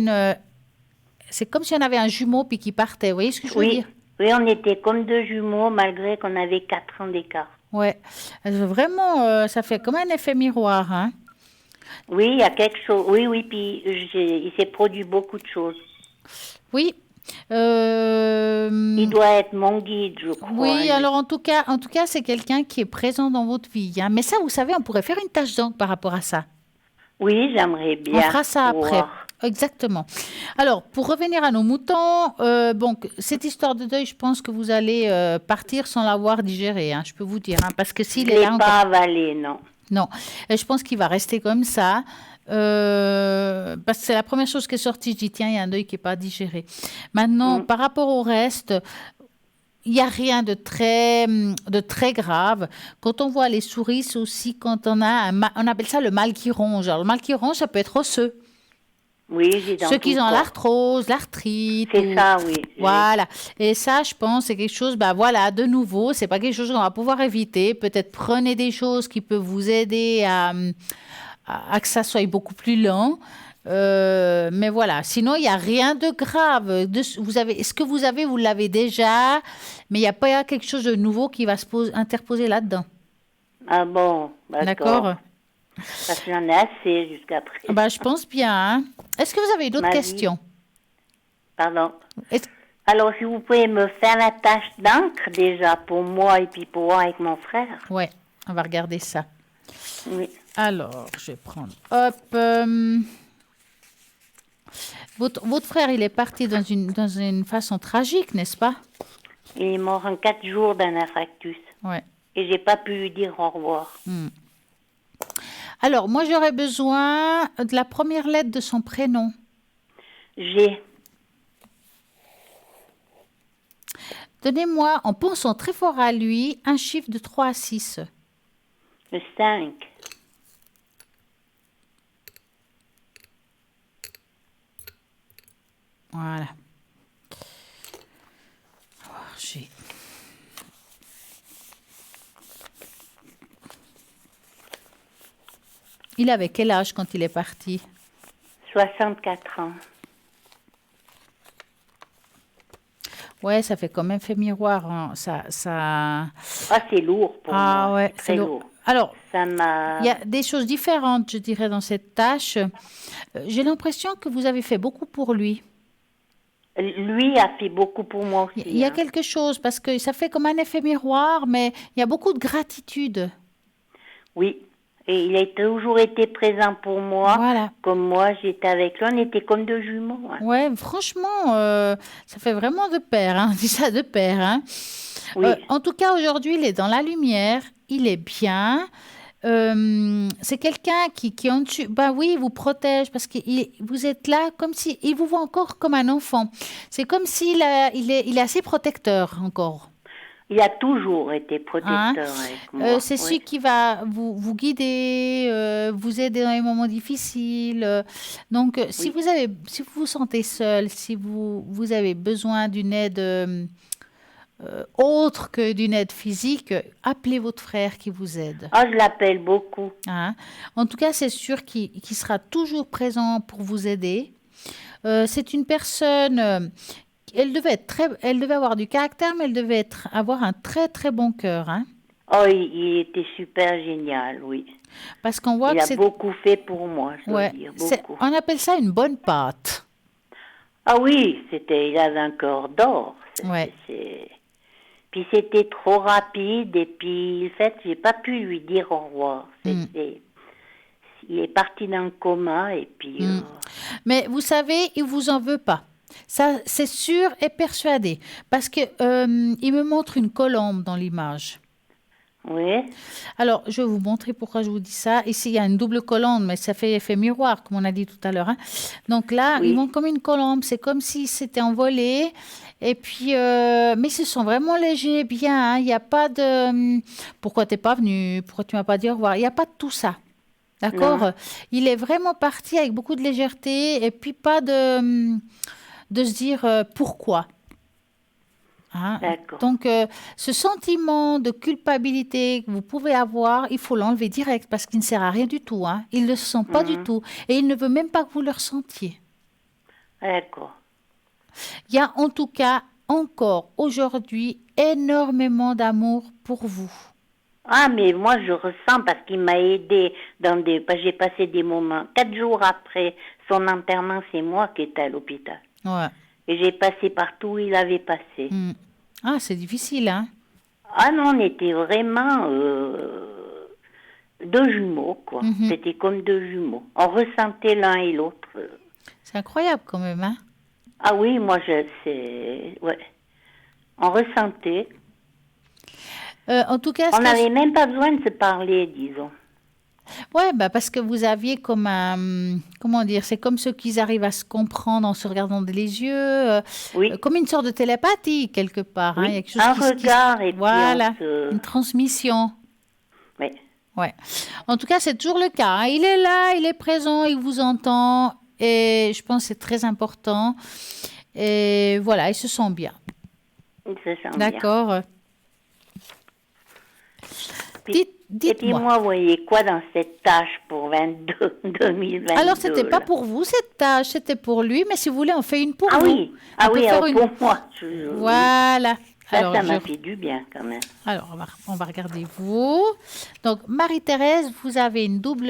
C'est comme si on avait un jumeau puis qui partait. Vous voyez ce que je veux Oui, dire? oui, on était comme deux jumeaux malgré qu'on avait 4 ans d'écart. Ouais. Vraiment, ça fait comme un effet miroir, hein. Oui, il y a quelque chose. Oui, oui, puis il s'est produit beaucoup de choses. Oui. Il doit être mon guide, je crois. Oui, lui. alors en tout cas, c'est quelqu'un qui est présent dans votre vie, hein. Mais ça, vous savez, on pourrait faire une tâche d'encre par rapport à ça. Oui, j'aimerais bien. On fera ça pour après. voir. Exactement. Alors, pour revenir à nos moutons, cette histoire de deuil, je pense que vous allez partir sans l'avoir digéré, hein, je peux vous dire, hein, parce que Je s'il ne est l'ai là encore... pas avalé, non. Non, et je pense qu'il va rester comme ça. Parce que c'est la première chose qui est sortie. Je dis, tiens, il y a un deuil qui n'est pas digéré. Maintenant, par rapport au reste, il n'y a rien de très grave. Quand on voit les souris, c'est aussi quand on a on appelle ça le mal qui ronge. Alors, le mal qui ronge, ça peut être osseux. Oui, j'ai dans Ceux tout qui le ont corps. l'arthrose, l'arthrite. C'est ça, oui. Voilà. Et ça, je pense, c'est quelque chose, voilà, de nouveau, c'est pas quelque chose qu'on va pouvoir éviter. Peut-être prenez des choses qui peuvent vous aider à que ça soit beaucoup plus lent. Mais voilà. Sinon, il n'y a rien de grave. Ce que vous avez, vous l'avez déjà. Mais il n'y a pas quelque chose de nouveau qui va interposer là-dedans. Ah bon, d'accord. D'accord? Parce que j'en ai assez jusqu'à présent. Je pense bien, hein. Est-ce que vous avez d'autres Ma vie. questions? Pardon. Est-ce- Alors, si vous pouvez me faire la tâche d'encre déjà pour moi et puis pour voir avec mon frère. Ouais, on va regarder ça. Oui. Alors, je vais prendre. Hop. Votre frère, il est parti dans une façon tragique, n'est-ce pas? Il est mort en 4 jours d'un infarctus. Ouais. Et j'ai pas pu lui dire au revoir. Alors, moi, j'aurais besoin de la première lettre de son prénom. J'ai. Donnez-moi, en pensant très fort à lui, un chiffre de 3 à 6. Le 5. Voilà. J'ai... Il avait quel âge quand il est parti? 64 ans. Ouais, ça fait quand même fait miroir, hein. Ça... Ah, c'est lourd pour moi. ouais, Très lourd. Alors, Ça m'a... il y a des choses différentes, je dirais, dans cette tâche. J'ai l'impression que vous avez fait beaucoup pour lui. Lui a fait beaucoup pour moi aussi. Il y a hein. quelque chose, parce que ça fait comme un effet miroir, mais il y a beaucoup de gratitude. Oui. Et il a toujours été présent pour moi. Voilà. Comme moi, j'étais avec lui. On était comme deux jumeaux. hein. Ouais, franchement, ça fait vraiment de pair, hein. On dit ça de pair, hein. Oui. En tout cas, aujourd'hui, il est dans la lumière, il est bien. C'est quelqu'un qui en dessus, oui, il vous protège parce que vous êtes là comme si il vous voit encore comme un enfant. C'est comme s'il il est assez protecteur encore. Il a toujours été protecteur avec moi. C'est oui. celui qui va vous guider, vous aider dans les moments difficiles. Donc, si vous vous sentez seul, si vous avez besoin d'une aide autre que d'une aide physique, appelez votre frère qui vous aide. Ah, je l'appelle beaucoup. Hein. En tout cas, c'est sûr qu'il sera toujours présent pour vous aider. C'est une personne, elle devait avoir du caractère, mais elle devait avoir un très très bon cœur. Hein. Oh, il était super génial, oui. Parce qu'on voit Il que a c'est... beaucoup fait pour moi, je dois Ouais, dire, beaucoup. on appelle ça une bonne pâte. Ah oui, il avait un cœur d'or. Ouais. Puis c'était trop rapide et puis, en fait, j'ai pas pu lui dire au revoir. Il est parti dans le coma et puis... Mais vous savez, il vous en veut pas. Ça, c'est sûr et persuadé. Parce que il me montre une colombe dans l'image. Oui. Alors, je vais vous montrer pourquoi je vous dis ça. Ici, il y a une double colombe, mais ça fait effet miroir, comme on a dit tout à l'heure. Hein. Donc là, Oui. il montre comme une colombe. C'est comme s'il s'était envolé. Et puis, mais ils se sont vraiment légers, bien. Hein. Il n'y a pas de... pourquoi tu n'es pas venu? Pourquoi tu ne m'as pas dit au revoir? Il n'y a pas de tout ça. D'accord? Non. Il est vraiment parti avec beaucoup de légèreté et puis pas de se dire pourquoi. Hein? D'accord. Donc, ce sentiment de culpabilité que vous pouvez avoir, il faut l'enlever direct parce qu'il ne sert à rien du tout. Hein? Il ne le sent pas du tout. Et il ne veut même pas que vous le ressentiez. D'accord. Il y a en tout cas encore aujourd'hui énormément d'amour pour vous. Ah, mais moi, je ressens parce qu'il m'a aidé parce que j'ai passé des moments. 4 jours après son enterrement, c'est moi qui étais à l'hôpital. Ouais. Et j'ai passé partout où il avait passé. Mm. Ah, c'est difficile, hein? Ah non, on était vraiment deux jumeaux, quoi. Mhm. C'était comme deux jumeaux. On ressentait l'un et l'autre. C'est incroyable quand même, hein? Ah oui, moi, ouais. On ressentait. En tout cas, On n'avait même pas besoin de se parler, disons. ouais, bah parce que vous aviez comme un, comment dire, c'est comme ceux qui arrivent à se comprendre en se regardant dans les yeux, Oui. comme une sorte de télépathie quelque part, hein. Oui, Il y a quelque chose un qui se- regard et puis voilà, on se... une transmission. Oui. Ouais. En tout cas, c'est toujours le cas, hein. Il est là, il est présent, il vous entend, et je pense que c'est très important. Et voilà, il se sent bien. Il se sent bien. D'accord. Puis- Et puis Dites-moi. moi, vous voyez quoi dans cette tâche pour 2022 Alors, c'était pas là? pour vous cette tâche, c'était pour lui, mais si vous voulez, on fait une pour Ah vous. oui, On peut faire alors une- pour moi. Voilà. Ça, Alors, ça m'a je- fait du bien quand même. Alors, on va regarder vous. Donc, Marie-Thérèse, vous avez une double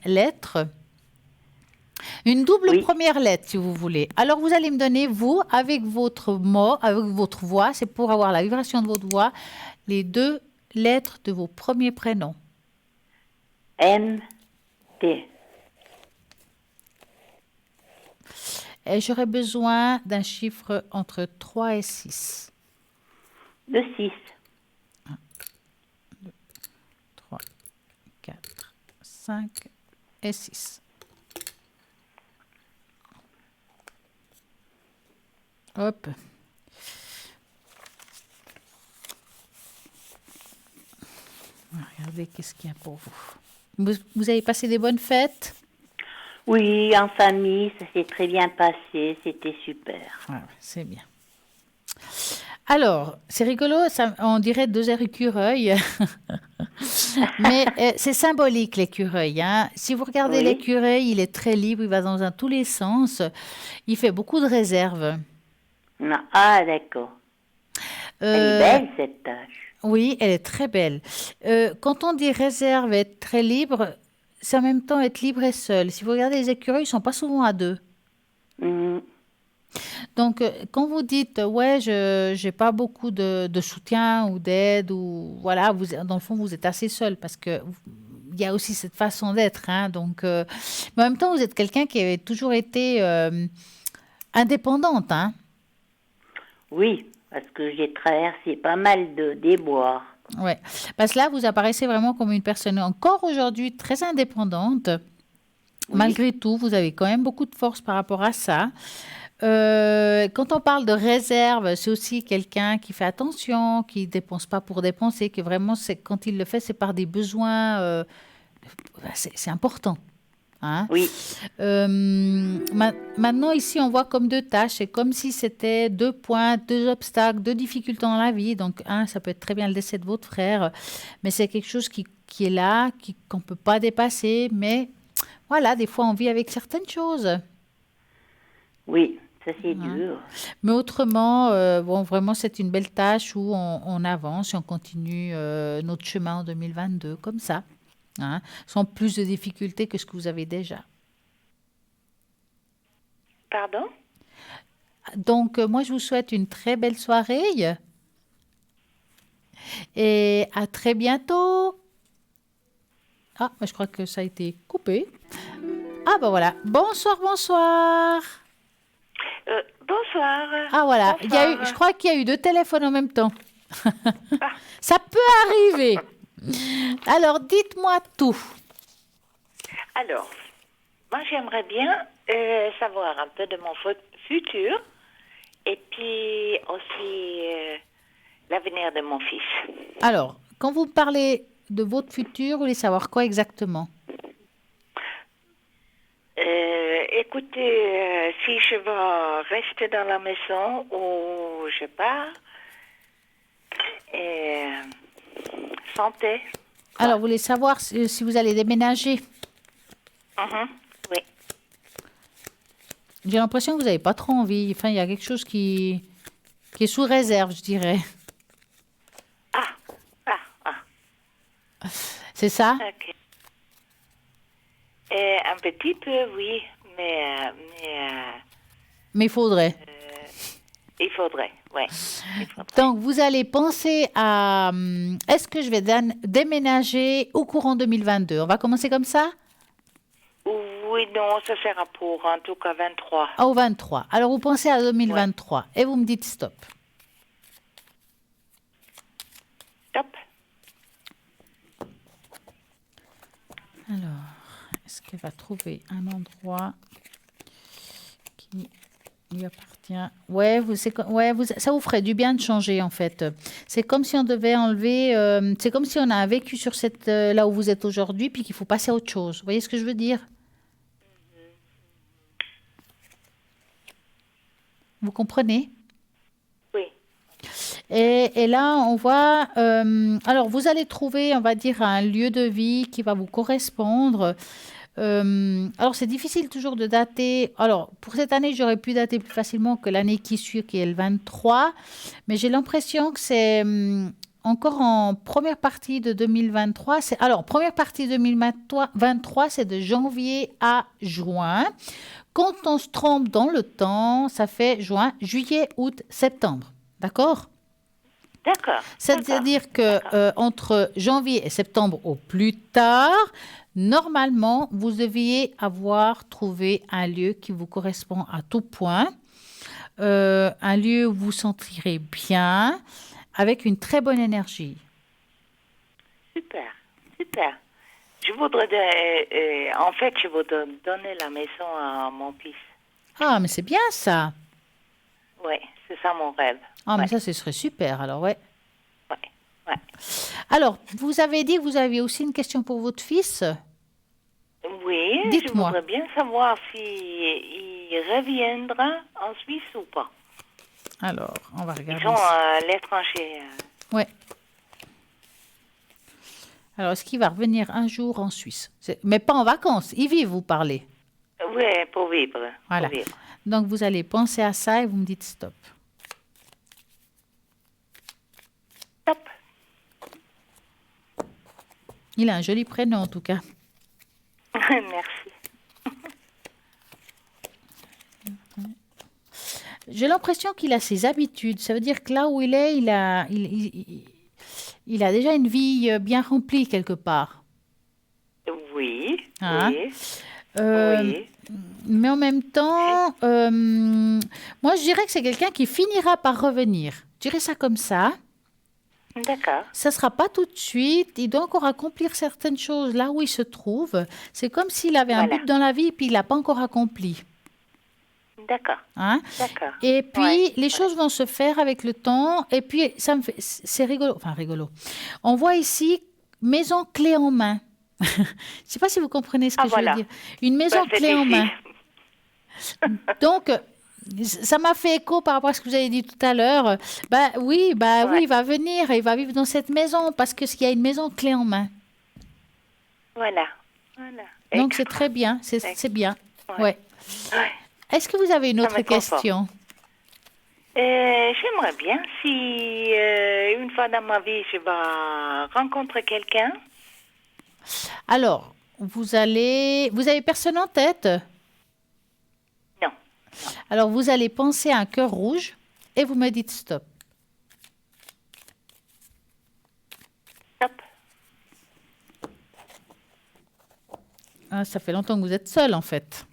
lettre. Une double Oui. première lettre, si vous voulez. Alors, vous allez me donner, vous, avec votre mot, avec votre voix, c'est pour avoir la vibration de votre voix, les 2 lettres de vos premiers prénoms. M-T. Et j'aurais besoin d'un chiffre entre 3 et 6. Le 6. 3, 4, 5 et 6. Hop. Regardez qu'est-ce qu'il y a pour vous. Vous avez passé des bonnes fêtes? Oui, en famille, ça s'est très bien passé. C'était super. Ouais, c'est bien. Alors, c'est rigolo, ça, on dirait 2 écureuils. Mais c'est symbolique, l'écureuil, hein. Si vous regardez Oui. l'écureuil, il est très libre, il va dans tous les sens. Il fait beaucoup de réserves. Non. Ah, d'accord. Elle est belle, cette tâche. Oui, elle est très belle. Quand on dit réserve, être très libre, c'est en même temps être libre et seul. Si vous regardez les écureuils, ils ne sont pas souvent à 2. Mhm. Donc, quand vous dites, ouais, je n'ai pas beaucoup de soutien ou d'aide, ou voilà, vous, dans le fond, vous êtes assez seul parce que il y a aussi cette façon d'être, hein. Donc, mais en même temps, vous êtes quelqu'un qui avait toujours été indépendante, hein. Oui, parce que j'ai traversé pas mal de déboires. Ouais. Parce que là, vous apparaissez vraiment comme une personne encore aujourd'hui très indépendante. Oui. Malgré tout, vous avez quand même beaucoup de force par rapport à ça. Quand on parle de réserve, c'est aussi quelqu'un qui fait attention, qui ne dépense pas pour dépenser, que vraiment, quand il le fait, c'est par des besoins. C'est important. Hein. Oui. Maintenant, ici, on voit comme 2 tâches. C'est comme si c'était 2 points, 2 obstacles, 2 difficultés dans la vie. Donc, ça peut être très bien le décès de votre frère, mais c'est quelque chose qui est là, qu'on ne peut pas dépasser. Mais voilà, des fois, on vit avec certaines choses. Oui, ça c'est Hein. dur. Mais autrement, bon, vraiment, c'est une belle tâche où on avance et on continue notre chemin en 2022, comme ça. Hein, sans plus de difficultés que ce que vous avez déjà. Pardon? Donc, moi, je vous souhaite une très belle soirée et à très bientôt. Ah, je crois que ça a été coupé. Ah, ben voilà. Bonsoir, bonsoir. Bonsoir. Ah, voilà. Bonsoir. Je crois qu'il y a eu 2 téléphones en même temps. Ça peut arriver. Alors, dites-moi tout. Alors, moi j'aimerais bien savoir un peu de mon futur et puis aussi l'avenir de mon fils. Alors, quand vous parlez de votre futur, vous voulez savoir quoi exactement? Écoutez, si je vais rester dans la maison ou je pars, santé. Alors, vous voulez savoir si vous allez déménager? Oui. J'ai l'impression que vous n'avez pas trop envie. Enfin, il y a quelque chose qui est sous réserve, je dirais. Ah, ah, ah. C'est ça? Ok. Un petit peu, oui, mais Mais il faudrait. il faudrait, ouais. Il faudrait. Donc, vous allez penser à est-ce que je vais déménager au courant 2022? On va commencer comme ça? Oui, non, ça sera pour en tout cas 23. Ah, au 23. Alors, vous pensez à 2023 et vous me dites stop. Top. Alors, est-ce qu'elle va trouver un endroit qui lui appartient? Ouais, ça vous ferait du bien de changer en fait. C'est comme si on devait enlever, c'est comme si on a vécu sur cette là où vous êtes aujourd'hui, puis qu'il faut passer à autre chose. Vous voyez ce que je veux dire? Vous comprenez? Oui. Et là, on voit. Alors, vous allez trouver, on va dire, un lieu de vie qui va vous correspondre. Alors, c'est difficile toujours de dater. Alors, pour cette année, j'aurais pu dater plus facilement que l'année qui suit, qui est le 23. Mais j'ai l'impression que c'est encore en première partie de 2023. Alors, première partie 2023, c'est de janvier à juin. Quand on se trompe dans le temps, ça fait juin, juillet, août, septembre. D'accord? D'accord. C'est-à-dire que entre janvier et septembre au plus tard, normalement, vous deviez avoir trouvé un lieu qui vous correspond à tout point, un lieu où vous vous sentirez bien, avec une très bonne énergie. Super, super. Je voudrais, en fait, je voudrais donner la maison à mon fils. Ah, mais c'est bien ça. Oui, c'est ça mon rêve. Ah, mais Ouais. ça, ce serait super, alors, ouais. Ouais, ouais. Alors, vous avez dit que vous aviez aussi une question pour votre fils. Oui, je Dites-moi. voudrais bien savoir s'il reviendra en Suisse ou pas. Alors, on va Ils regarder. sont ça. à l'étranger. Ouais. Alors, est-ce qu'il va revenir un jour en Suisse? Mais pas en vacances, il vit, vous parlez. Oui, pour vivre. Voilà. Pour vivre. Donc, vous allez penser à ça et vous me dites stop. Top. Il a un joli prénom, en tout cas. Merci. J'ai l'impression qu'il a ses habitudes. Ça veut dire que là où il est, il a déjà une vie bien remplie quelque part. Oui, Hein? oui, Euh, oui. Mais en même temps, moi, je dirais que c'est quelqu'un qui finira par revenir. Je dirais ça comme ça. D'accord, Ça ne sera pas tout de suite. Il doit encore accomplir certaines choses là où il se trouve. C'est comme s'il avait un Voilà. but dans la vie et puis il l'a pas encore accompli. d'accord, Hein? d'accord. Et puis, Ouais, les choses vont se faire avec le temps. Et puis, c'est rigolo. Enfin, rigolo. On voit ici maison clé en main. Je ne sais pas si vous comprenez ce que Ah, je voilà. veux dire. Une maison Bah, c'est clé en ici. main. Donc, ça m'a fait écho par rapport à ce que vous avez dit tout à l'heure. Oui, Ouais. il va venir et il va vivre dans cette maison parce qu'il y a une maison clé en main. Voilà, voilà. Donc, c'est Extra. très bien. C'est bien. Ouais. Ouais. Ouais. Est-ce que vous avez une Ça autre me conforte. question? J'aimerais bien si une fois dans ma vie je vais rencontrer quelqu'un. Alors, vous avez personne en tête? Non. Alors, vous allez penser à un cœur rouge et vous me dites stop. Top. Ah, ça fait longtemps que vous êtes seul, en fait.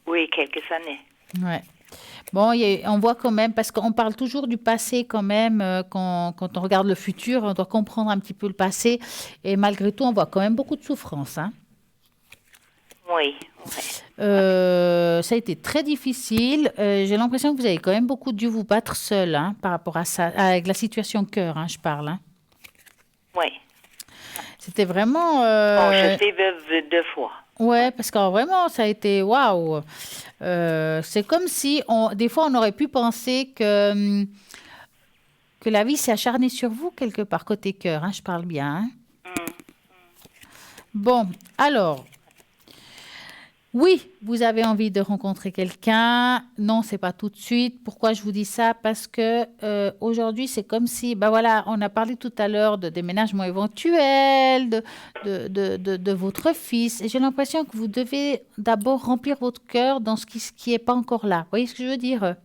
Oui, quelques années. Ouais. Bon, on voit quand même, parce qu'on parle toujours du passé quand même, quand on regarde le futur, on doit comprendre un petit peu le passé. Et malgré tout, on voit quand même beaucoup de souffrance. Hein. Oui. Ouais. Ça a été très difficile. J'ai l'impression que vous avez quand même beaucoup dû vous battre seul hein, par rapport à ça, avec la situation cœur, hein, je parle. Hein. Oui. C'était vraiment... Bon, je suis veuve 2 fois. Ouais, parce que vraiment, ça a été waouh. C'est comme si, des fois, on aurait pu penser que la vie s'est acharnée sur vous quelque part, côté cœur, hein, je parle bien. Hein. Bon, alors, Oui, vous avez envie de rencontrer quelqu'un. Non, c'est pas tout de suite. Pourquoi je vous dis ça? Parce que aujourd'hui, c'est comme si, ben voilà, on a parlé tout à l'heure de déménagement éventuel, de votre fils. Et j'ai l'impression que vous devez d'abord remplir votre cœur dans ce qui est pas encore là. Vous voyez ce que je veux dire?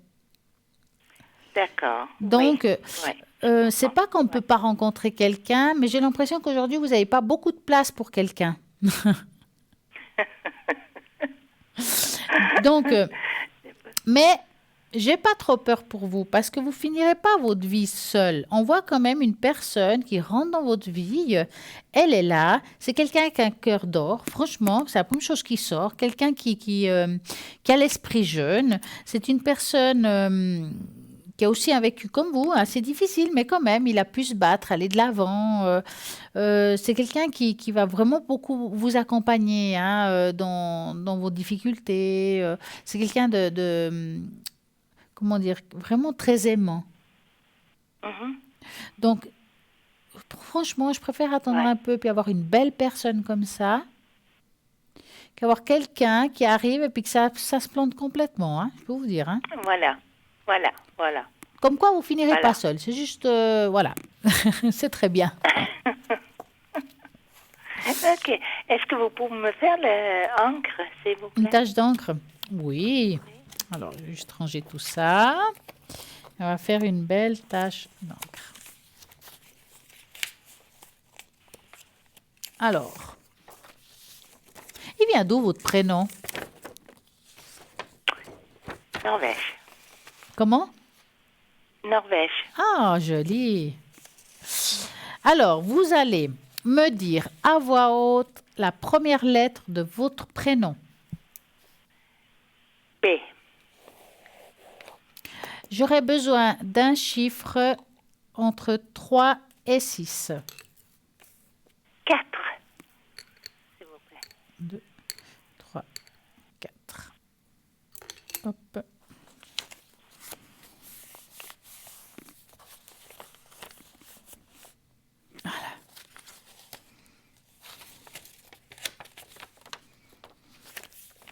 D'accord. Donc, Oui. c'est pas qu'on ne peut pas rencontrer quelqu'un, mais j'ai l'impression qu'aujourd'hui, vous n'avez pas beaucoup de place pour quelqu'un. Donc, mais j'ai pas trop peur pour vous parce que vous finirez pas votre vie seule. On voit quand même une personne qui rentre dans votre vie. Elle est là. C'est quelqu'un avec un cœur d'or. Franchement, c'est la première chose qui sort. Quelqu'un qui a l'esprit jeune. C'est une personne qui a aussi un vécu comme vous, assez difficile, mais quand même, il a pu se battre, aller de l'avant. C'est quelqu'un qui va vraiment beaucoup vous accompagner hein, dans vos difficultés. C'est quelqu'un comment dire, vraiment très aimant. Mhm. Donc, franchement, je préfère attendre Ouais. un peu puis avoir une belle personne comme ça qu'avoir quelqu'un qui arrive et puis que ça se plante complètement, hein, je peux vous dire. Hein. Voilà. Comme quoi, vous finirez Voilà. pas seul. C'est juste, voilà, c'est très bien. Ok. Est-ce que vous pouvez me faire l'encre, s'il vous Une plaît? tache d'encre. Oui. Alors, je vais juste ranger tout ça. On va faire une belle tache d'encre. Alors, il vient d'où votre prénom? Norvège. Comment? Norvège. Ah, joli. Alors, vous allez me dire à voix haute la première lettre de votre prénom. P. J'aurais besoin d'un chiffre entre 3 et 6. 4. S'il vous plaît. 2, 3, 4. Hop.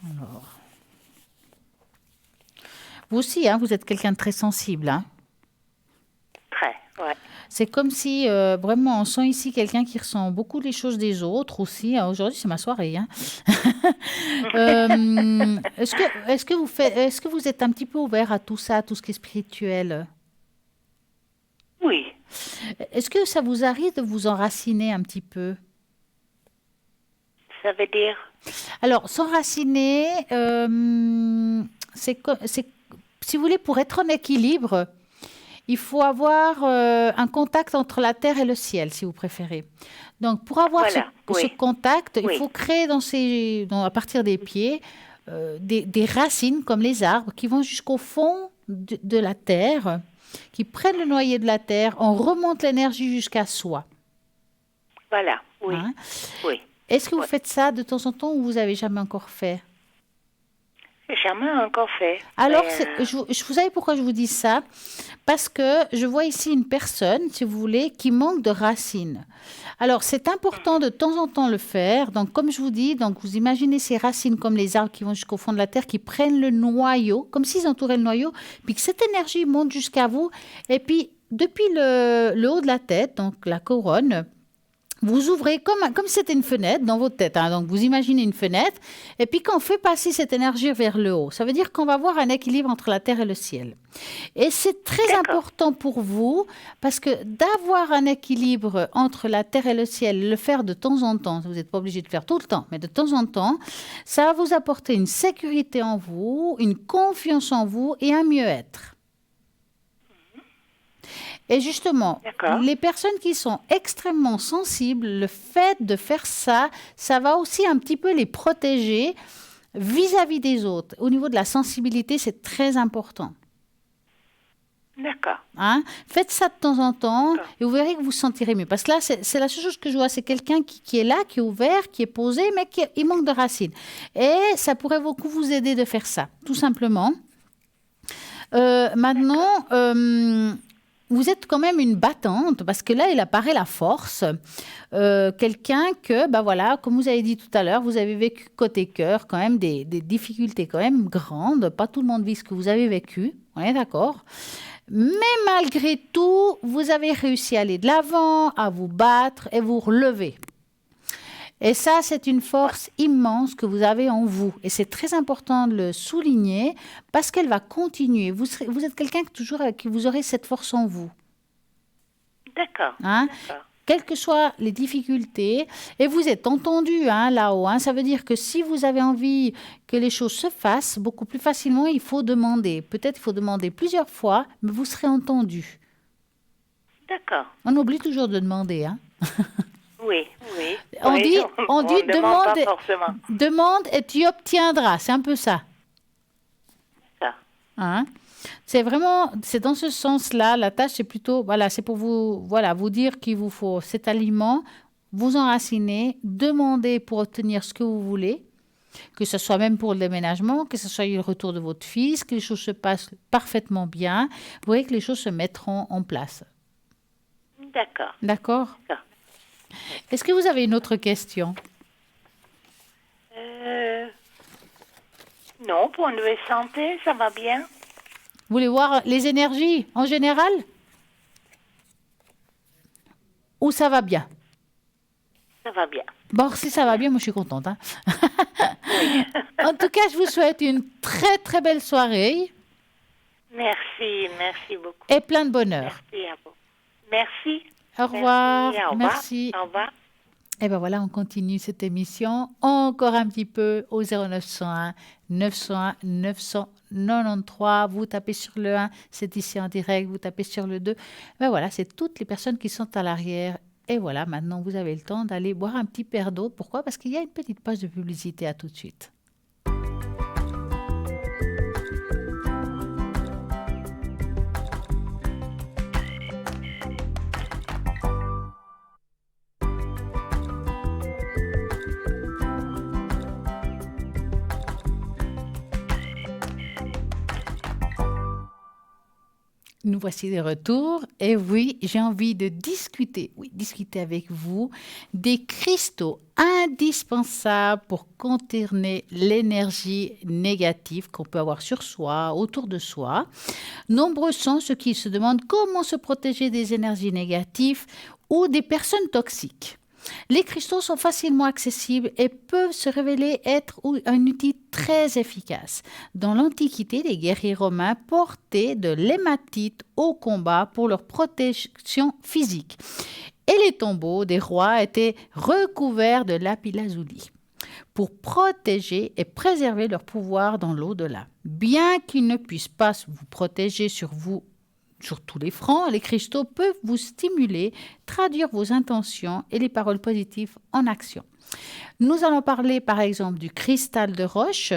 Alors. Vous aussi, hein, vous êtes quelqu'un de très sensible. Hein. Très, ouais. C'est comme si, vraiment, on sent ici quelqu'un qui ressent beaucoup les choses des autres aussi. Hein. Aujourd'hui, c'est ma soirée. Hein. Est-ce que vous êtes un petit peu ouvert à tout ça, à tout ce qui est spirituel? Oui. Est-ce que ça vous arrive de vous enraciner un petit peu? Ça veut dire? Alors, s'enraciner, si vous voulez, pour être en équilibre, il faut avoir un contact entre la terre et le ciel, si vous préférez. Donc, pour avoir Voilà, ce oui. contact, il Oui. faut créer à partir des pieds des racines comme les arbres qui vont jusqu'au fond de la terre, qui prennent le noyer de la terre, on remonte l'énergie jusqu'à soi. Voilà, oui. Hein. Oui. Est-ce que vous Ouais. faites ça de temps en temps ou vous avez jamais encore fait? Jamais encore fait. Alors, Mais, vous savez pourquoi je vous dis ça? Parce que je vois ici une personne, si vous voulez, qui manque de racines. Alors, c'est important de temps en temps le faire. Donc, comme je vous dis, donc vous imaginez ces racines comme les arbres qui vont jusqu'au fond de la terre, qui prennent le noyau, comme s'ils entouraient le noyau, puis que cette énergie monte jusqu'à vous. Et puis, depuis le haut de la tête, donc la couronne, vous ouvrez comme si c'était une fenêtre dans votre tête. Hein. Donc, vous imaginez une fenêtre. Et puis, quand on fait passer cette énergie vers le haut, ça veut dire qu'on va avoir un équilibre entre la terre et le ciel. Et c'est très D'accord. important pour vous parce que d'avoir un équilibre entre la terre et le ciel, le faire de temps en temps, vous n'êtes pas obligé de le faire tout le temps, mais de temps en temps, ça va vous apporter une sécurité en vous, une confiance en vous et un mieux-être. Et justement, D'accord. les personnes qui sont extrêmement sensibles, le fait de faire ça, ça va aussi un petit peu les protéger vis-à-vis des autres. Au niveau de la sensibilité, c'est très important. D'accord. Hein? Faites ça de temps en temps D'accord. et vous verrez que vous vous sentirez mieux. Parce que là, c'est la seule chose que je vois, c'est quelqu'un qui est là, qui est ouvert, qui est posé, mais il manque de racines. Et ça pourrait beaucoup vous aider de faire ça, tout simplement. Maintenant, vous êtes quand même une battante, parce que là, il apparaît la force. Quelqu'un que, voilà, comme vous avez dit tout à l'heure, vous avez vécu côté cœur quand même des difficultés quand même grandes. Pas tout le monde vit ce que vous avez vécu, on est d'accord. Mais malgré tout, vous avez réussi à aller de l'avant, à vous battre et vous relever. Et ça, c'est une force immense que vous avez en vous. Et c'est très important de le souligner parce qu'elle va continuer. Vous êtes quelqu'un qui vous aurez cette force en vous. D'accord. Hein? D'accord. Quelles que soient les difficultés, et vous êtes entendu là-haut. Ça veut dire que si vous avez envie que les choses se fassent beaucoup plus facilement, il faut demander. Peut-être il faut demander plusieurs fois, mais vous serez entendu. D'accord. On oublie toujours de demander. Oui. On dit demande demande et tu obtiendras. C'est un peu ça. Ça. C'est dans ce sens-là. La tâche, c'est plutôt, c'est pour vous dire qu'il vous faut cet aliment, vous enraciner, demander pour obtenir ce que vous voulez, que ce soit même pour le déménagement, que ce soit le retour de votre fils, que les choses se passent parfaitement bien. Vous voyez que les choses se mettront en place. D'accord. D'accord. Est-ce que vous avez une autre question? Non, pour une santé, ça va bien. Vous voulez voir les énergies en général? Ou ça va bien? Ça va bien. Bon, si ça va bien, moi je suis contente. En tout cas, je vous souhaite une très très belle soirée. Merci beaucoup. Et plein de bonheur. Merci à vous. Merci. Au revoir. Merci. Au revoir. Merci. Au revoir. Et bien voilà, on continue cette émission encore un petit peu au 0901 901 993. Vous tapez sur le 1, c'est ici en direct. Vous tapez sur le 2. Ben voilà, c'est toutes les personnes qui sont à l'arrière. Et voilà, maintenant vous avez le temps d'aller boire un petit verre d'eau. Pourquoi? Parce qu'il y a une petite page de publicité. À tout de suite. Nous voici de retour et oui, j'ai envie de discuter avec vous des cristaux indispensables pour contourner l'énergie négative qu'on peut avoir sur soi, autour de soi. Nombreux sont ceux qui se demandent comment se protéger des énergies négatives ou des personnes toxiques. Les cristaux sont facilement accessibles et peuvent se révéler être un outil très efficace. Dans l'Antiquité, les guerriers romains portaient de l'hématite au combat pour leur protection physique. Et les tombeaux des rois étaient recouverts de lapis-lazuli pour protéger et préserver leur pouvoir dans l'au-delà. Bien qu'ils ne puissent pas vous protéger sur tous les fronts, les cristaux peuvent vous stimuler, traduire vos intentions et les paroles positives en action. Nous allons parler par exemple du cristal de roche,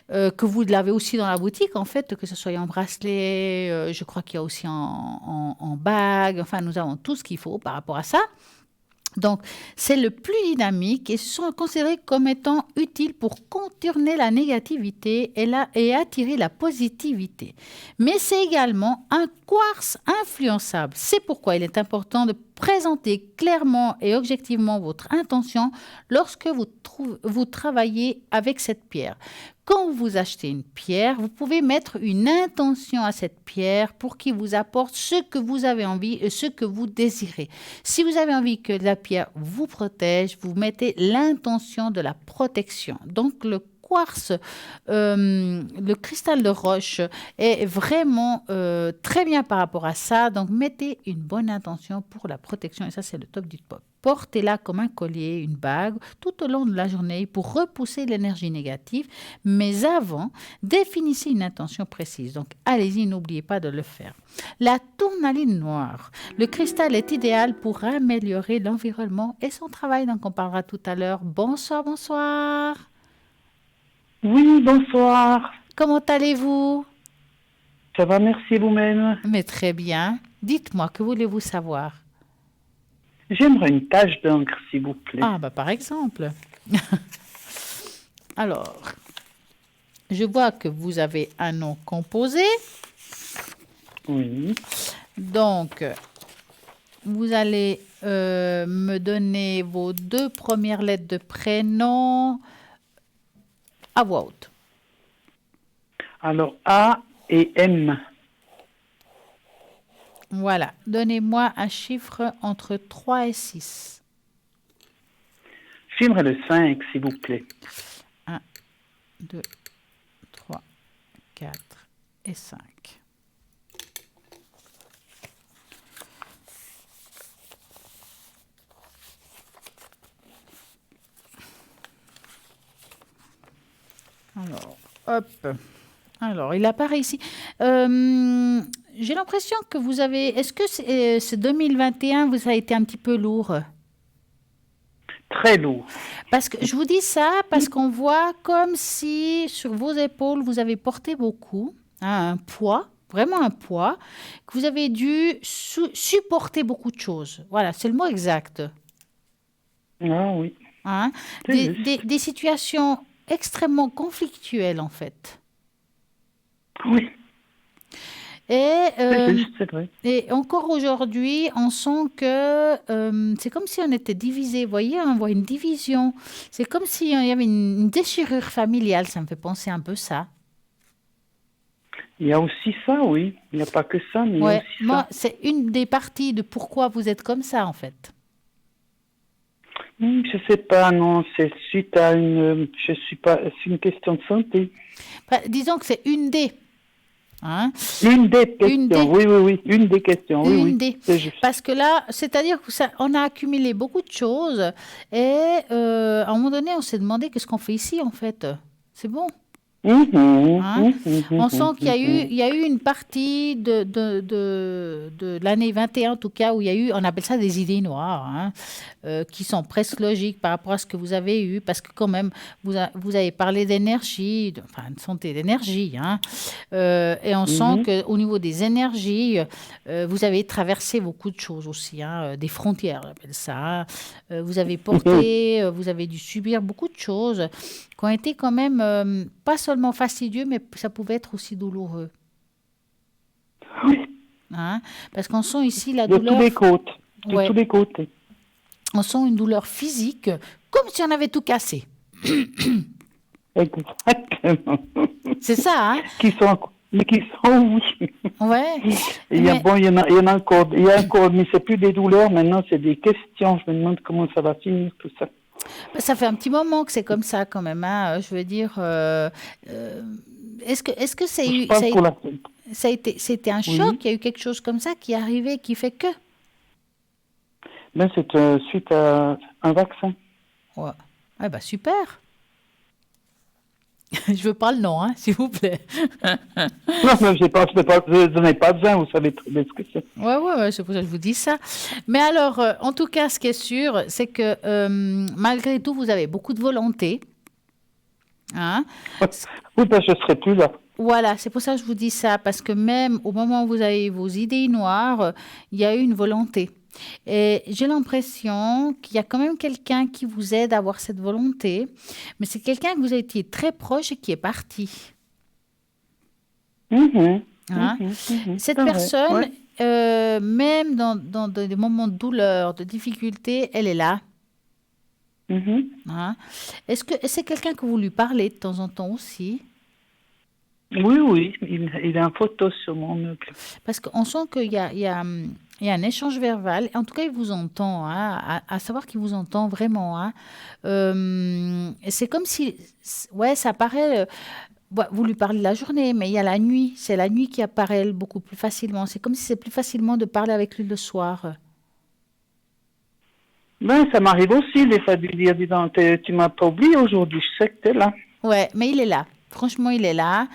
que vous l'avez aussi dans la boutique en fait, que ce soit en bracelet, je crois qu'il y a aussi en bague, enfin nous avons tout ce qu'il faut par rapport à ça. Donc, c'est le plus dynamique et sont considérés comme étant utiles pour contourner la négativité et attirer la positivité. Mais c'est également un quartz influençable. C'est pourquoi il est important de présenter clairement et objectivement votre intention lorsque vous travaillez avec cette pierre. Quand vous achetez une pierre, vous pouvez mettre une intention à cette pierre pour qu'il vous apporte ce que vous avez envie et ce que vous désirez. Si vous avez envie que la pierre vous protège, vous mettez l'intention de la protection. Donc, le quartz, le cristal de roche est vraiment très bien par rapport à ça. Donc, mettez une bonne intention pour la protection et ça, c'est le top du top. Portez-la comme un collier, une bague, tout au long de la journée pour repousser l'énergie négative. Mais avant, définissez une intention précise. Donc, allez-y, n'oubliez pas de le faire. La tourmaline noire. Le cristal est idéal pour améliorer l'environnement et son travail. Donc, on parlera tout à l'heure. Bonsoir. Oui, bonsoir. Comment allez-vous? Ça va, merci vous-même. Mais très bien. Dites-moi, que voulez-vous savoir? J'aimerais une tache d'encre, s'il vous plaît. Ah, par exemple. Alors, je vois que vous avez un nom composé. Oui. Donc, vous allez me donner vos 2 premières lettres de prénom à voix haute. Alors, A et M. Voilà. Donnez-moi un chiffre entre 3 et 6. J'aimerais le 5, s'il vous plaît. 1, 2, 3, 4 et 5. Alors, hop. Alors, il apparaît ici. J'ai l'impression que vous avez... Est-ce que ce 2021 vous a été un petit peu lourd? Très lourd. Parce que je vous dis ça parce qu'on voit comme si sur vos épaules, vous avez porté beaucoup, hein, un poids, vraiment un poids, que vous avez dû supporter beaucoup de choses. Voilà, c'est le mot exact. Ah oui. Hein. C'est juste. Des situations extrêmement conflictuelles, en fait. Oui, Et, c'est juste, c'est vrai. et encore aujourd'hui, on sent que c'est comme si on était divisé. Vous voyez, on voit une division. C'est comme s'il y avait une déchirure familiale. Ça me fait penser un peu ça. Il y a aussi ça, oui. Il n'y a pas que ça, mais il y a Ouais, aussi moi, ça. c'est une des parties de pourquoi vous êtes comme ça, en fait. Je sais pas, non, c'est suite à une... Je suis pas... C'est une question de santé. Enfin, disons que c'est une des. Hein, Une des questions, Une des. oui. Une des questions, oui, une oui. des. C'est juste. Parce que là, c'est-à-dire que ça, on a accumulé beaucoup de choses et à un moment donné, on s'est demandé qu'est-ce qu'on fait ici, en fait. C'est bon. Hein. On sent qu'il y a eu une partie de l'année 21, en tout cas, où il y a eu, on appelle ça des idées noires, hein, qui sont presque logiques par rapport à ce que vous avez eu, parce que quand même, vous avez parlé d'énergie, enfin, de santé d'énergie, hein, et on sent qu'au niveau des énergies, vous avez traversé beaucoup de choses aussi, hein, des frontières, on appelle ça. Vous avez porté, vous avez dû subir beaucoup de choses qui ont été quand même pas seulement fastidieux, mais ça pouvait être aussi douloureux. Oui, Hein, parce qu'on sent ici la de douleur. tous les côtés. De Ouais. tous les côtés. On sent une douleur physique, comme si on avait tout cassé. Exactement. C'est ça, hein? Mais qui sont, oui. Ouais. Il y a, Mais- bon, il y en a encore, mais c'est plus des douleurs, maintenant, c'est des questions. Je me demande comment ça va finir, tout ça. Ça fait un petit moment que c'est comme ça quand même, hein. Je veux dire, est-ce que Je parle pour la... c'était un Oui. choc? Il y a eu quelque chose comme ça qui est arrivé, qui fait que? Ben, c'est suite à un vaccin. Ouais. Ah bah super. Je veux pas le nom, hein, s'il vous plaît. Non, mais je n'ai pas besoin, vous savez très bien ce que c'est. Ouais, c'est pour ça que je vous dis ça. Mais alors, en tout cas, ce qui est sûr, c'est que malgré tout, vous avez beaucoup de volonté. Hein? Oui, ben, je ne serai plus là. Voilà, c'est pour ça que je vous dis ça, parce que même au moment où vous avez vos idées noires, il y a eu une volonté. Et j'ai l'impression qu'il y a quand même quelqu'un qui vous aide à avoir cette volonté, mais c'est quelqu'un que vous avez été très proche et qui est parti. Hein? Cette C'est vrai, personne, ouais. même dans des moments de douleur, de difficulté, elle est là. Hein? Est-ce que c'est quelqu'un que vous lui parlez de temps en temps aussi? Oui, il a une photo sur mon meuble. Parce qu'on sent qu'il y a un échange verbal. En tout cas, il vous entend, hein, à savoir qu'il vous entend vraiment. Hein. C'est comme si, ouais, ça paraît. Vous lui parlez la journée, mais il y a la nuit. C'est la nuit qui apparaît beaucoup plus facilement. C'est comme si c'est plus facilement de parler avec lui le soir. Ben, ça m'arrive aussi, des fois, de lui dire, dis donc, tu m'as pas oublié aujourd'hui, je sais que tu es là. Ouais, mais il est là. Franchement, il est là.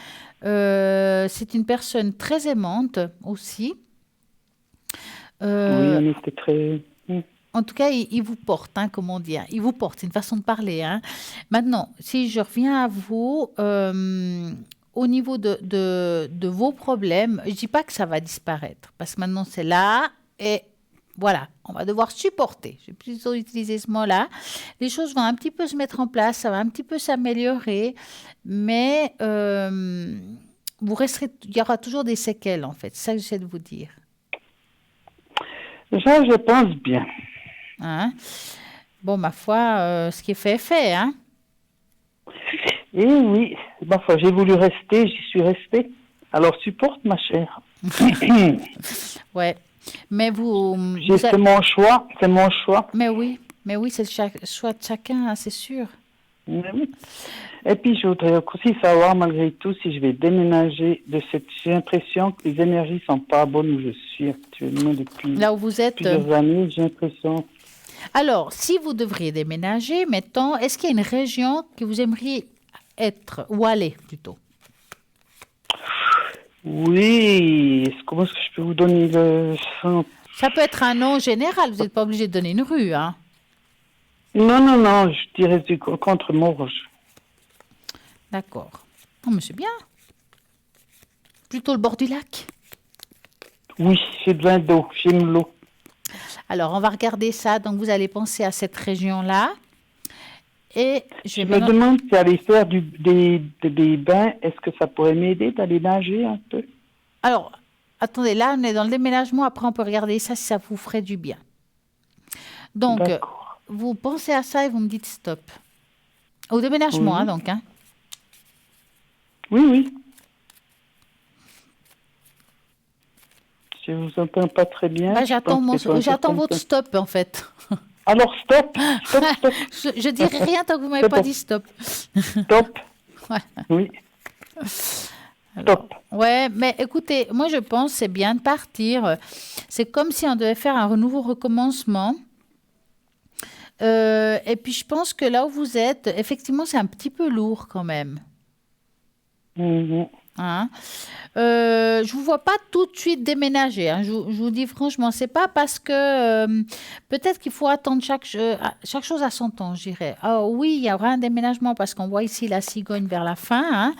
C'est une personne très aimante aussi. Oui, on était très... En tout cas, il vous porte, hein, comme on dit. Hein. Il vous porte, c'est une façon de parler. Hein. Maintenant, si je reviens à vous, au niveau de vos problèmes, je ne dis pas que ça va disparaître, parce que maintenant, c'est là et voilà, on va devoir supporter. Je vais plutôt utiliser ce mot-là. Les choses vont un petit peu se mettre en place, ça va un petit peu s'améliorer, mais vous resterez, il y aura toujours des séquelles, en fait. C'est ça que j'essaie de vous dire. Ça, je pense bien. Hein? Bon, ma foi, ce qui est fait est fait. Hein? Et oui, ma foi, j'ai voulu rester, j'y suis restée. Alors supporte, ma chère. Ouais. Mais C'est mon choix, c'est mon choix. Mais oui, c'est le choix de chacun, hein, c'est sûr. Mais oui. Et puis, je voudrais aussi savoir, malgré tout, si je vais déménager de cette... J'ai l'impression que les énergies sont pas bonnes où je suis actuellement depuis Là où vous êtes. plusieurs années, j'ai l'impression. Alors, si vous devriez déménager, mettons, est-ce qu'il y a une région que vous aimeriez être ou aller plutôt? Oui, comment est-ce que je peux vous donner le... Ça peut être un nom général, vous n'êtes pas obligé de donner une rue, hein? Non, je dirais du contre Morges. D'accord. Oh, mais c'est bien. Plutôt le bord du lac. Oui, j'ai besoin d'eau, j'aime l'eau. Alors, on va regarder ça. Donc, vous allez penser à cette région-là. Et je me demande si aller faire des bains, est-ce que ça pourrait m'aider d'aller nager un peu? Alors, attendez, là, on est dans le déménagement. Après, on peut regarder ça si ça vous ferait du bien. Donc, vous pensez à ça et vous me dites stop. Au déménagement, hein, donc. Hein. Oui. Je vous entends pas très bien. Bah, j'attends votre stop, en fait. Alors, stop. Je dirai rien tant que vous ne m'avez pas dit stop. Stop. Voilà. Oui. Alors, stop. Ouais, mais écoutez, moi je pense que c'est bien de partir. C'est comme si on devait faire un nouveau recommencement. Et puis je pense que là où vous êtes, effectivement, c'est un petit peu lourd quand même. Hein? Je vous vois pas tout de suite déménager. Hein. Je vous dis franchement, c'est pas parce que peut-être qu'il faut attendre chaque chose à son temps, je dirais. Ah oui, il y aura un déménagement parce qu'on voit ici la cigogne vers la fin, hein.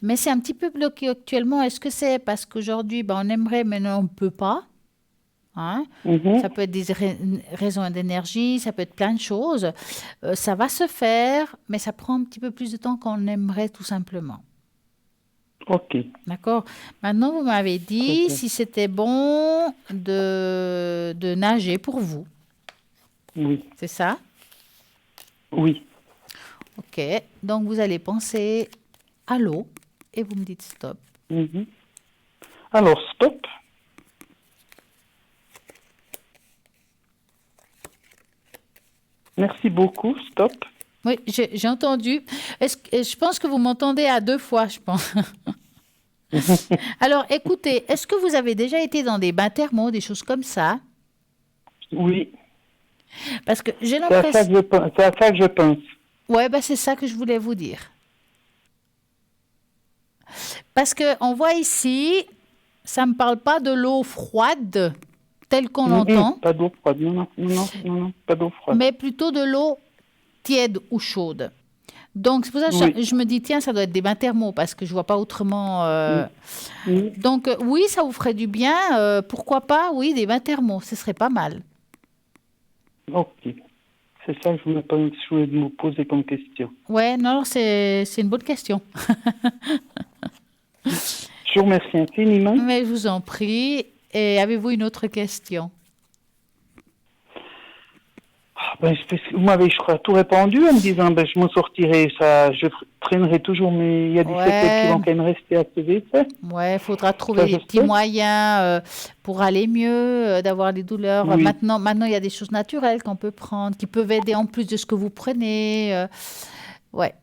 Mais c'est un petit peu bloqué actuellement. Est-ce que c'est parce qu'aujourd'hui, on aimerait, mais non, on ne peut pas? Hein? Ça peut être des raisons d'énergie, ça peut être plein de choses. Ça va se faire, mais ça prend un petit peu plus de temps qu'on aimerait tout simplement. Ok. D'accord. Maintenant, vous m'avez dit si c'était bon de nager pour vous. Oui. C'est ça? Oui. Ok. Donc, vous allez penser à l'eau et vous me dites stop. Alors, stop. Merci beaucoup. Stop. Oui, j'ai entendu. Je pense que vous m'entendez à 2 fois, je pense. Alors, écoutez, est-ce que vous avez déjà été dans des bains thermaux, des choses comme ça? Oui. Parce que j'ai l'impression... C'est à ça que je pense. Oui, c'est ça que je voulais vous dire. Parce qu'on voit ici, ça ne me parle pas de l'eau froide, telle qu'on l'entend. Pas d'eau froide, non, pas d'eau froide. Mais plutôt de l'eau tiède ou chaude. Donc, c'est pour ça que je me dis, tiens, ça doit être des bains thermaux, parce que je ne vois pas autrement. Donc, oui, ça vous ferait du bien. Pourquoi pas, oui, des bains thermaux, ce serait pas mal. Ok. C'est ça que je voulais me poser comme question. Ouais, non, c'est une bonne question. Je vous remercie infiniment. Mais je vous en prie. Et avez-vous une autre question? Vous m'avez, je crois, tout répondu en me disant je m'en sortirai, je traînerai toujours, mais il y a des séquelles qui vont quand même rester assez vite. Ouais, il faudra trouver des petits moyens pour aller mieux, d'avoir des douleurs. Oui. Maintenant, il y a des choses naturelles qu'on peut prendre, qui peuvent aider en plus de ce que vous prenez. Ouais.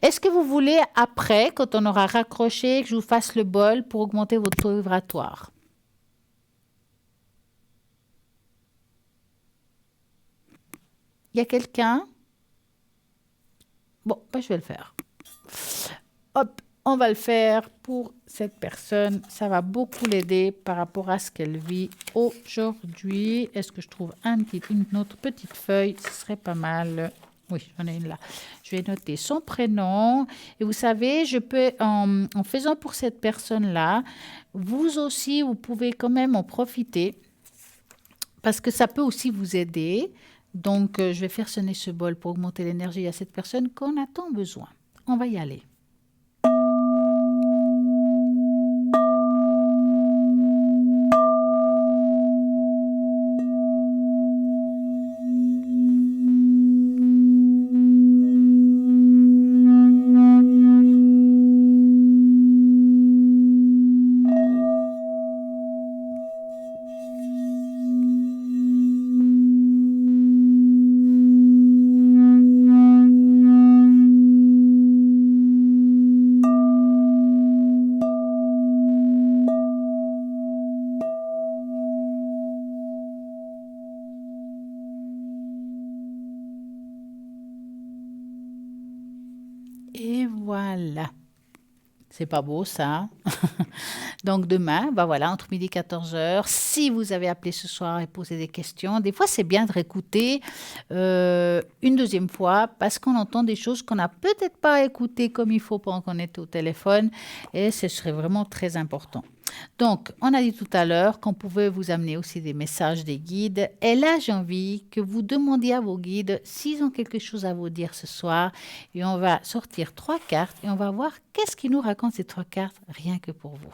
Est-ce que vous voulez, après, quand on aura raccroché, que je vous fasse le bol pour augmenter votre taux vibratoire? Il y a quelqu'un? Bon, je vais le faire. Hop, on va le faire pour cette personne. Ça va beaucoup l'aider par rapport à ce qu'elle vit aujourd'hui. Est-ce que je trouve une autre petite feuille? Ce serait pas mal. Oui, j'en ai une là. Je vais noter son prénom. Et vous savez, je peux, en faisant pour cette personne-là, vous aussi, vous pouvez quand même en profiter parce que ça peut aussi vous aider. Donc, je vais faire sonner ce bol pour augmenter l'énergie à cette personne qu'on a tant besoin. On va y aller. Voilà. C'est pas beau, ça. Donc, demain, voilà, entre midi et 14h, si vous avez appelé ce soir et posé des questions, des fois, c'est bien de réécouter une deuxième fois parce qu'on entend des choses qu'on n'a peut-être pas écoutées comme il faut pendant qu'on était au téléphone et ce serait vraiment très important. Donc, on a dit tout à l'heure qu'on pouvait vous amener aussi des messages des guides. Et là, j'ai envie que vous demandiez à vos guides s'ils ont quelque chose à vous dire ce soir. Et on va sortir 3 cartes et on va voir qu'est-ce qu'ils nous racontent ces 3 cartes, rien que pour vous.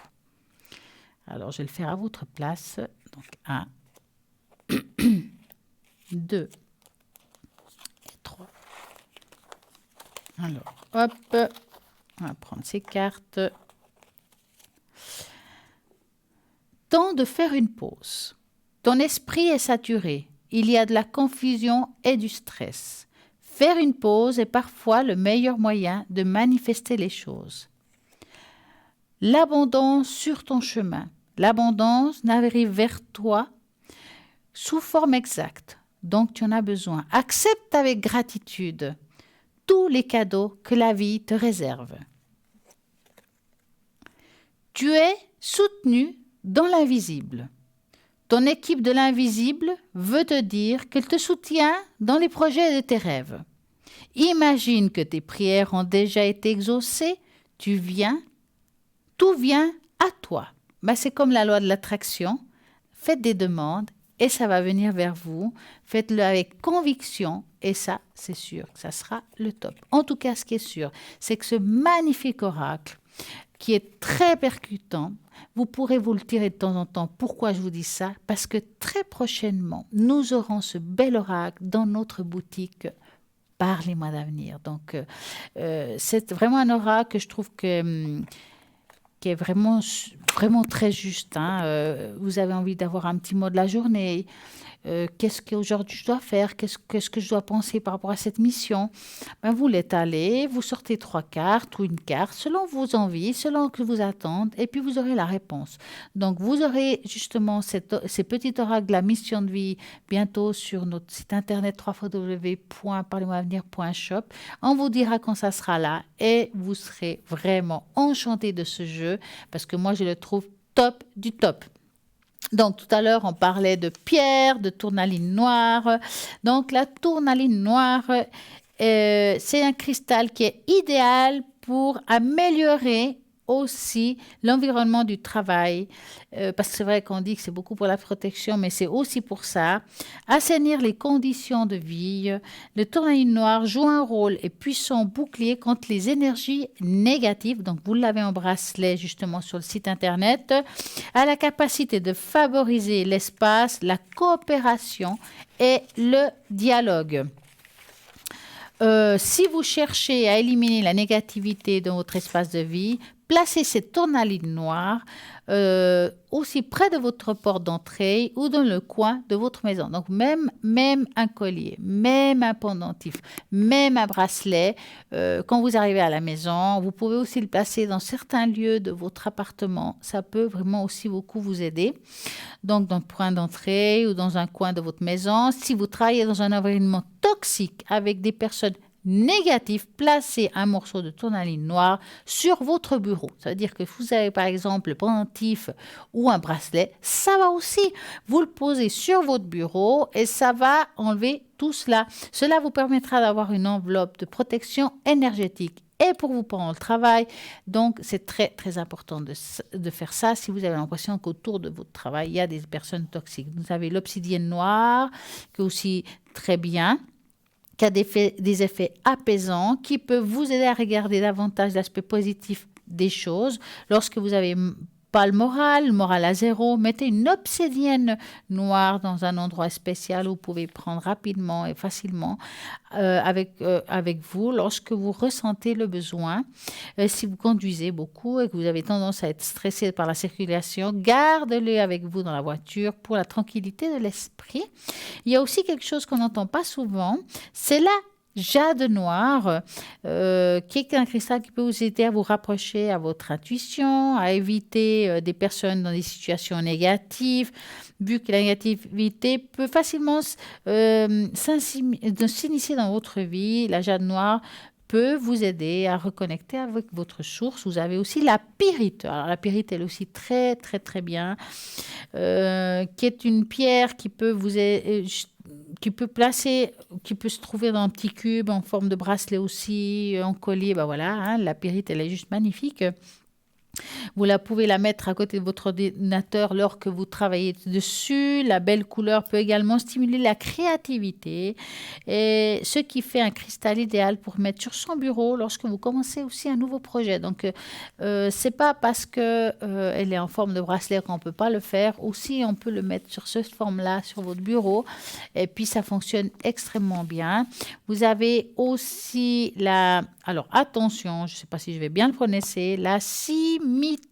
Alors, je vais le faire à votre place. Donc, 1, 2 et 3. Alors, hop, on va prendre ces cartes. Temps de faire une pause. Ton esprit est saturé. Il y a de la confusion et du stress. Faire une pause est parfois le meilleur moyen de manifester les choses. L'abondance sur ton chemin. L'abondance n'arrive vers toi sous forme exacte. Donc tu en as besoin. Accepte avec gratitude tous les cadeaux que la vie te réserve. Tu es soutenu dans l'invisible. Ton équipe de l'invisible veut te dire qu'elle te soutient dans les projets de tes rêves. Imagine que tes prières ont déjà été exaucées. Tout vient à toi. C'est comme la loi de l'attraction. Faites des demandes et ça va venir vers vous. Faites-le avec conviction et ça, c'est sûr que ça sera le top. En tout cas, ce qui est sûr, c'est que ce magnifique oracle qui est très percutant, vous pourrez vous le tirer de temps en temps. Pourquoi je vous dis ça? Parce que très prochainement, nous aurons ce bel oracle dans notre boutique par les mois d'avenir. Donc, c'est vraiment un oracle que je trouve qui est vraiment très juste. Vous avez envie d'avoir un petit mot de la journée. Qu'est-ce qu'aujourd'hui je dois faire? Qu'est-ce que je dois penser par rapport à cette mission? Vous l'étalez, vous sortez 3 cartes ou une carte, selon vos envies, selon que vous attendez, et puis vous aurez la réponse. Donc, vous aurez justement ces petits oracles de la mission de vie bientôt sur notre site internet www.parlez-moi-avenir.shop. On vous dira quand ça sera là et vous serez vraiment enchantés de ce jeu parce que moi, je le trouve top du top. Donc, tout à l'heure, on parlait de pierre, de tourmaline noire. Donc, la tourmaline noire, c'est un cristal qui est idéal pour améliorer aussi l'environnement du travail. Parce que c'est vrai qu'on dit que c'est beaucoup pour la protection, mais c'est aussi pour ça. Assainir les conditions de vie. Le tourmaline noir joue un rôle et puissant bouclier contre les énergies négatives. Donc, vous l'avez en bracelet justement sur le site internet. A la capacité de favoriser l'espace, la coopération et le dialogue. Si vous cherchez à éliminer la négativité dans votre espace de vie, placez cette tourmaline noire aussi près de votre porte d'entrée ou dans le coin de votre maison. Donc, même un collier, même un pendentif, même un bracelet, quand vous arrivez à la maison, vous pouvez aussi le placer dans certains lieux de votre appartement. Ça peut vraiment aussi beaucoup vous aider. Donc, dans le point d'entrée ou dans un coin de votre maison. Si vous travaillez dans un environnement toxique avec des personnes négatif, placez un morceau de tourmaline noire sur votre bureau. Ça veut dire que vous avez par exemple le pendentif ou un bracelet, ça va aussi. Vous le posez sur votre bureau et ça va enlever tout cela. Cela vous permettra d'avoir une enveloppe de protection énergétique et pour vous pendant le travail. Donc, c'est très, très important de faire ça si vous avez l'impression qu'autour de votre travail, il y a des personnes toxiques. Vous avez l'obsidienne noire qui est aussi très bien, qui a des effets apaisants, qui peuvent vous aider à regarder davantage l'aspect positif des choses. Lorsque vous avez pas le moral à zéro, mettez une obsidienne noire dans un endroit spécial où vous pouvez prendre rapidement et facilement avec vous lorsque vous ressentez le besoin. Si vous conduisez beaucoup et que vous avez tendance à être stressé par la circulation, gardez-le avec vous dans la voiture pour la tranquillité de l'esprit. Il y a aussi quelque chose qu'on n'entend pas souvent, c'est la jade noir, qui est un cristal qui peut vous aider à vous rapprocher à votre intuition, à éviter des personnes dans des situations négatives, vu que la négativité peut facilement s'initier dans votre vie. La jade noire peut vous aider à reconnecter avec votre source. Vous avez aussi la pyrite. Alors, la pyrite, elle est aussi très, très, très bien, qui est une pierre qui peut qui peut se trouver dans un petit cube en forme de bracelet aussi, en collier. Ben voilà, hein, la pyrite, elle est juste magnifique. Vous pouvez la mettre à côté de votre ordinateur lors que vous travaillez dessus. La belle couleur peut également stimuler la créativité, et ce qui fait un cristal idéal pour mettre sur son bureau lorsque vous commencez aussi un nouveau projet. Donc, c'est pas parce que elle est en forme de bracelet qu'on peut pas le faire. Aussi, on peut le mettre sur cette forme-là sur votre bureau, et puis ça fonctionne extrêmement bien. Vous avez aussi alors attention, je ne sais pas si je vais bien le prononcer, la simitocinite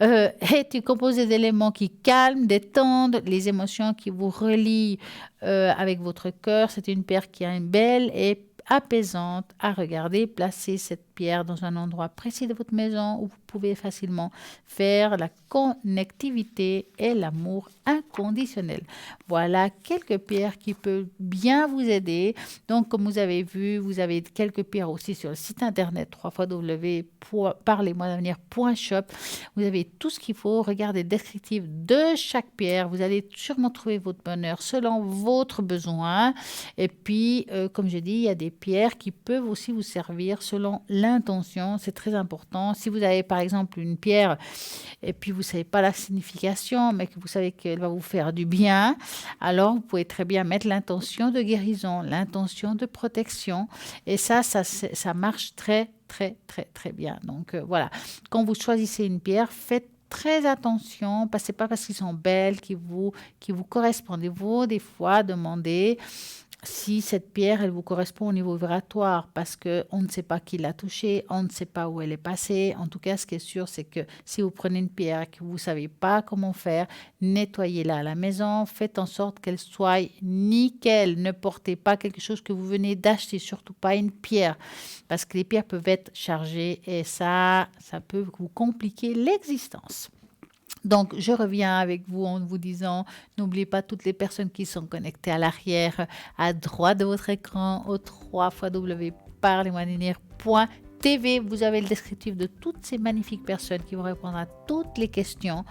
est composée d'éléments qui calment, détendent les émotions, qui vous relient avec votre cœur. C'est une pierre qui est belle et apaisante à regarder. Placez cette pierre dans un endroit précis de votre maison où vous pouvez facilement faire la connectivité et l'amour inconditionnel. Voilà quelques pierres qui peuvent bien vous aider. Donc, comme vous avez vu, vous avez quelques pierres aussi sur le site internet www.parlez-moi-d'avenir.shop. Vous avez tout ce qu'il faut. Regardez le descriptif de chaque pierre. Vous allez sûrement trouver votre bonheur selon votre besoin. Et puis, comme je dis, il y a des pierres qui peuvent aussi vous servir selon l'intention. C'est très important. Si vous avez par exemple une pierre et puis vous ne savez pas la signification, mais que vous savez qu'elle va vous faire du bien, alors vous pouvez très bien mettre l'intention de guérison, l'intention de protection. Et ça marche très, très, très, très bien. Donc voilà, quand vous choisissez une pierre, faites très attention, parce que ce n'est pas parce qu'ils sont belles qui vous correspondent. Il faut des fois demander si cette pierre, elle vous correspond au niveau vibratoire, parce qu'on ne sait pas qui l'a touchée, on ne sait pas où elle est passée. En tout cas, ce qui est sûr, c'est que si vous prenez une pierre et que vous ne savez pas comment faire, nettoyez-la à la maison, faites en sorte qu'elle soit nickel. Ne portez pas quelque chose que vous venez d'acheter, surtout pas une pierre, parce que les pierres peuvent être chargées et ça peut vous compliquer l'existence. Donc, je reviens avec vous en vous disant, n'oubliez pas toutes les personnes qui sont connectées à l'arrière, à droite de votre écran, au www.parlez-moi-d'avenir.tv. Vous avez le descriptif de toutes ces magnifiques personnes qui vont répondre à toutes les questions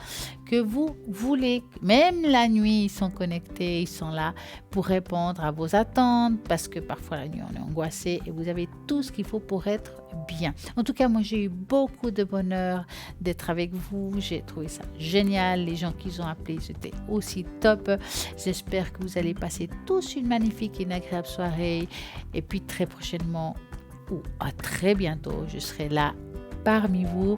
que vous voulez. Même la nuit, ils sont connectés, ils sont là pour répondre à vos attentes, parce que parfois la nuit, on est angoissé, et vous avez tout ce qu'il faut pour être bien. En tout cas, moi, j'ai eu beaucoup de bonheur d'être avec vous. J'ai trouvé ça génial. Les gens qui ont appelé, c'était aussi top. J'espère que vous allez passer tous une magnifique et une agréable soirée. Et puis, très prochainement, ou à très bientôt, je serai là parmi vous.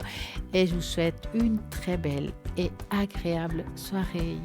Et je vous souhaite une très belle et agréable soirée.